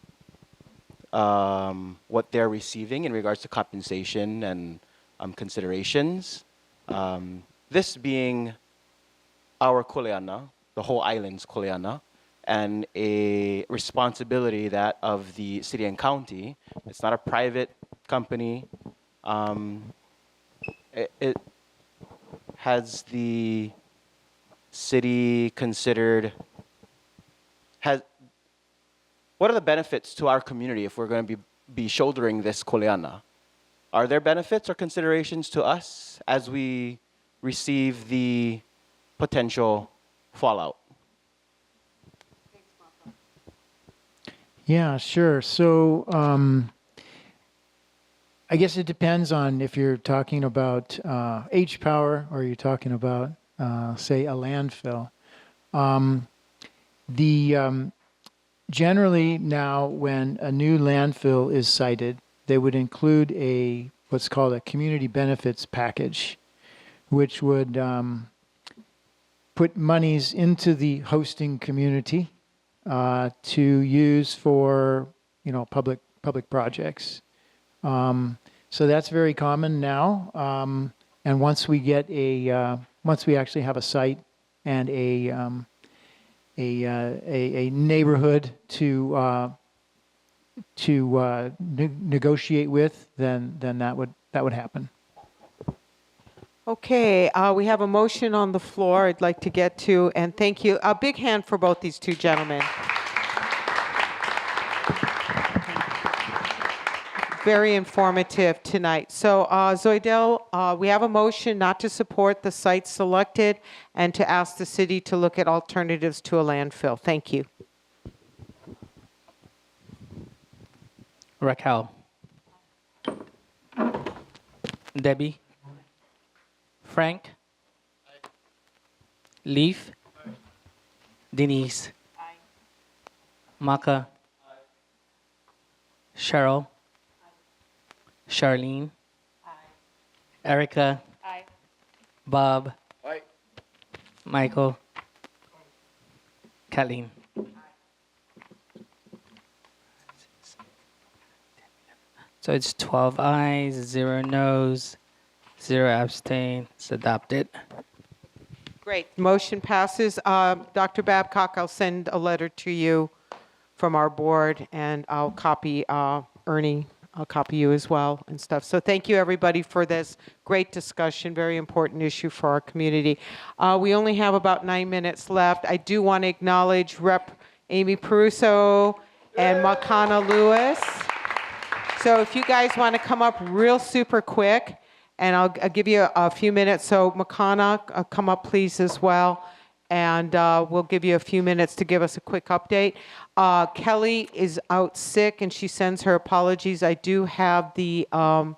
they're receiving in regards to compensation and considerations. This being our kuleana, the whole island's kuleana, and a responsibility that of the city and county. It's not a private company. It has the city considered, what are the benefits to our community if we're going to be shouldering this kuleana? Are there benefits or considerations to us as we receive the potential fallout? Yeah, sure. So I guess it depends on if you're talking about H-Power or you're talking about, say, a landfill. Generally now, when a new landfill is sited, they would include what's called a community benefits package, which would put monies into the hosting community to use for, public projects. So that's very common now. And once we get once we actually have a site and a neighborhood to negotiate with, then that would happen. Okay, we have a motion on the floor I'd like to get to, and thank you. A big hand for both these two gentlemen. Very informative tonight. So, Zoidel, we have a motion not to support the site selected and to ask the city to look at alternatives to a landfill. Thank you. Raquel. Debbie. Frank. Leaf. Denise. Maka. Cheryl. Charlene. Erica. Bob. Michael. Kathleen. So it's 12 ayes, 0 noes, 0 abstain. It's adopted. Great. Motion passes. Dr. Babcock, I'll send a letter to you from our board, and I'll copy Ernie. I'll copy you as well and stuff. So thank you, everybody, for this great discussion. Very important issue for our community. We only have about 9 minutes left. I do want to acknowledge Rep. Amy Peruso and Makana Lewis. So if you guys want to come up real super quick, and I'll give you a few minutes. So Makana, come up please as well. And we'll give you a few minutes to give us a quick update. Kelly is out sick, and she sends her apologies. I do have her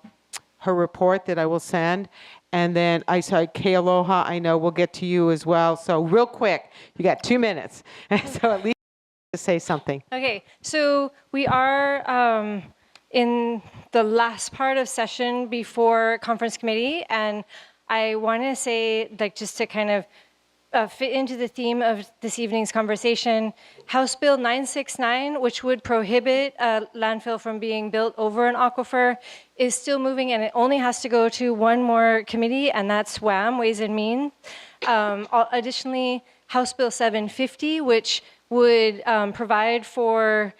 report that I will send. And then I saw Kealoha, I know we'll get to you as well. So real quick, you got 2 minutes. So at least to say something. Okay, so we are in the last part of session before conference committee, and I want to say, just to kind of fit into the theme of this evening's conversation, House Bill 969, which would prohibit a landfill from being built over an aquifer, is still moving, and it only has to go to one more committee, and that's WAM, Ways and Means. Additionally, House Bill 750, which would provide for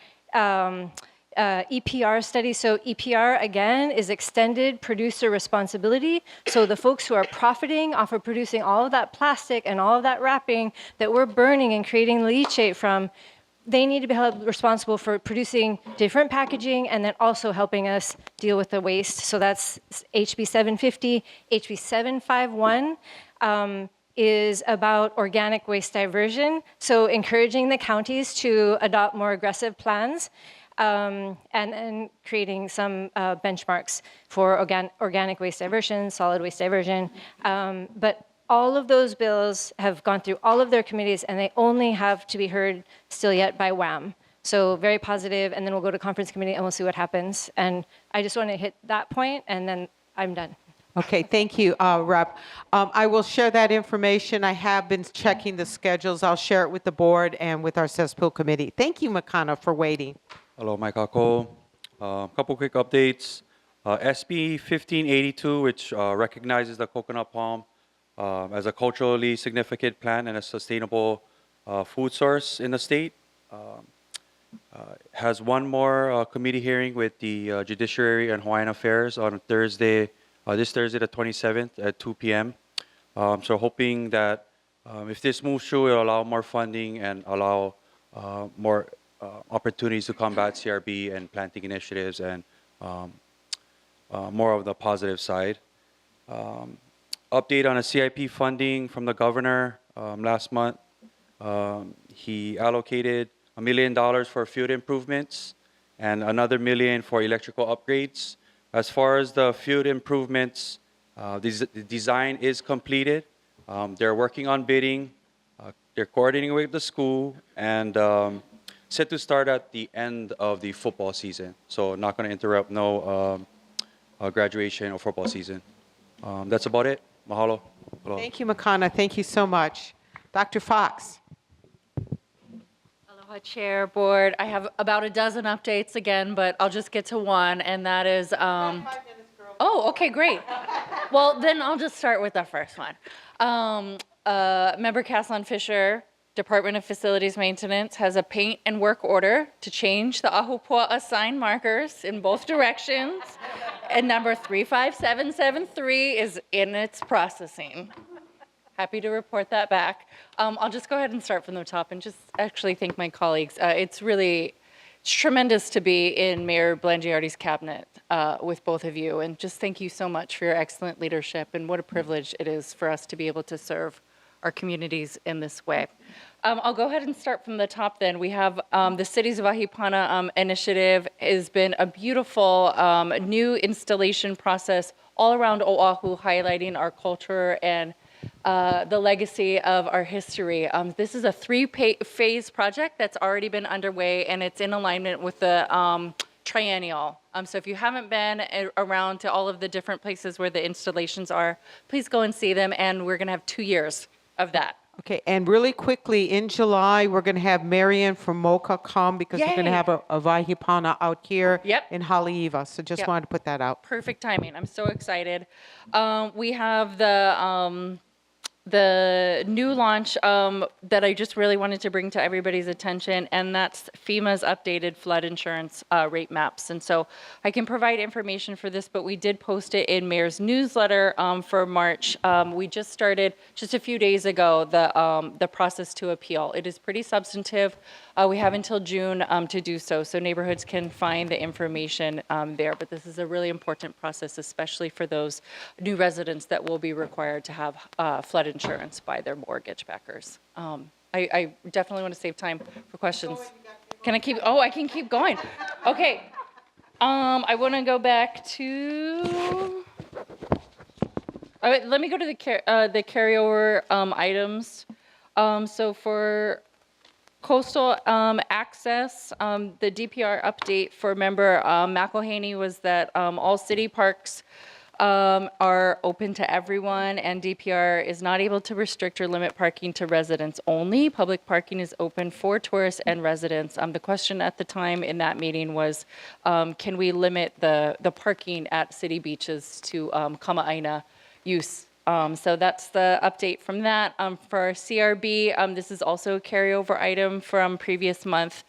EPR study. So EPR, again, is extended producer responsibility. So the folks who are profiting off of producing all of that plastic and all of that wrapping that we're burning and creating leachate from, they need to be held responsible for producing different packaging and then also helping us deal with the waste. So that's HB 750. HB 751 is about organic waste diversion. So encouraging the counties to adopt more aggressive plans. And creating some benchmarks for organic waste diversion, solid waste diversion. But all of those bills have gone through all of their committees, and they only have to be heard still yet by WAM. So very positive, and then we'll go to conference committee and we'll see what happens. And I just want to hit that point, and then I'm done. Okay, thank you, Rep. I will share that information. I have been checking the schedules. I'll share it with the board and with our cesspool committee. Thank you, Makana, for waiting. Hello, Mike Ako. A couple quick updates. SB 1582, which recognizes the coconut palm as a culturally significant plant and a sustainable food source in the state, has one more committee hearing with the Judiciary and Hawaiian Affairs on Thursday, this Thursday the 27th at 2 p.m. So hoping that if this moves through, it'll allow more funding and allow more opportunities to combat CRB and planting initiatives and more of the positive side. Update on a CIP funding from the governor. last month. He allocated $1 million for field improvements and another $1 million for electrical upgrades. As far as the field improvements, the design is completed. They're working on bidding. They're coordinating with the school and set to start at the end of the football season. So not going to interrupt graduation or football season. That's about it. Mahalo. Hello. Thank you, Makana. Thank you so much. Dr. Fox. Aloha, Chair, Board. I have about a dozen updates again, but I'll just get to one, and that is, oh, okay, great. Well, then I'll just start with the first one. Member Caslon Fisher, Department of Facilities Maintenance, has a paint and work order to change the Ahupua'a sign markers in both directions, and number 35773 is in its processing. Happy to report that back. I'll just go ahead and start from the top and just actually thank my colleagues. It's tremendous to be in Mayor Blangiardi's cabinet with both of you, and just thank you so much for your excellent leadership, and what a privilege it is for us to be able to serve our communities in this way. I'll go ahead and start from the top then. We have the Cities of Ahipana initiative has been a beautiful new installation process all around Oahu, highlighting our culture and the legacy of our history. This is a three-phase project that's already been underway, and it's in alignment with the triennial. So if you haven't been around to all of the different places where the installations are, please go and see them, and we're going to have 2 years of that. Okay, and really quickly, in July, we're going to have Marian from MOCA come because we're going to Yay. have a Vahipana out here Yep. in Haleiwa. So just Yep. wanted to put that out. Perfect timing. I'm so excited. We have the new launch that I just really wanted to bring to everybody's attention, and that's FEMA's updated flood insurance rate maps. And so I can provide information for this, but we did post it in Mayor's newsletter for March. We just started just a few days ago the process to appeal. It is pretty substantive. We have until June to do so neighborhoods can find the information there. But this is a really important process, especially for those new residents that will be required to have flood insurance by their mortgage backers. I definitely want to save time for questions. Can I keep? Oh, I can keep going. Okay. I want to go back to. All right, let me go to the carryover items. So for coastal access, the DPR update for member McElhaney was that all city parks are open to everyone, and DPR is not able to restrict or limit parking to residents only. Public parking is open for tourists and residents. The question at the time in that meeting was, can we limit the parking at city beaches to Kama'aina use? So that's the update from that. For our CRB, this is also a carryover item from previous month.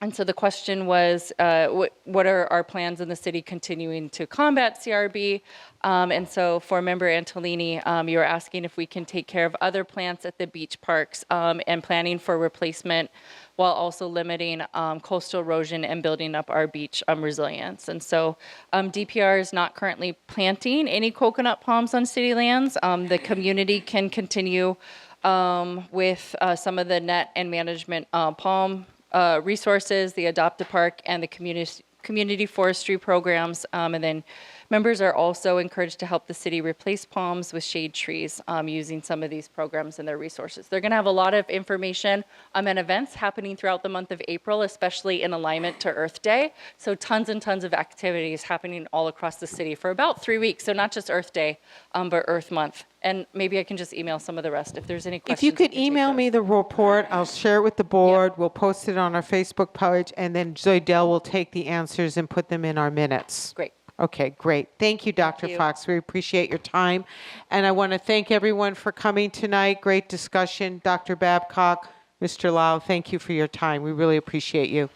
And so the question was, what are our plans in the city continuing to combat CRB? And so for Member Antolini, you were asking if we can take care of other plants at the beach parks and planning for replacement while also limiting coastal erosion and building up our beach resilience. And so DPR is not currently planting any coconut palms on city lands. The community can continue with some of the net and management palm resources, the Adopt a Park, and the community forestry programs. And then members are also encouraged to help the city replace palms with shade trees using some of these programs and their resources. They're going to have a lot of information and events happening throughout the month of April, especially in alignment to Earth Day. So tons and tons of activities happening all across the city for about 3 weeks. So not just Earth Day, but Earth Month. And maybe I can just email some of the rest if there's any questions. If you could email me the report, I'll share it with the board. We'll post it on our Facebook page, and then Zoidel will take the answers and put them in our minutes. Great. Okay, great. Thank you, Dr. Fox. We appreciate your time. And I want to thank everyone for coming tonight. Great discussion. Dr. Babcock, Mr. Lau, thank you for your time. We really appreciate you.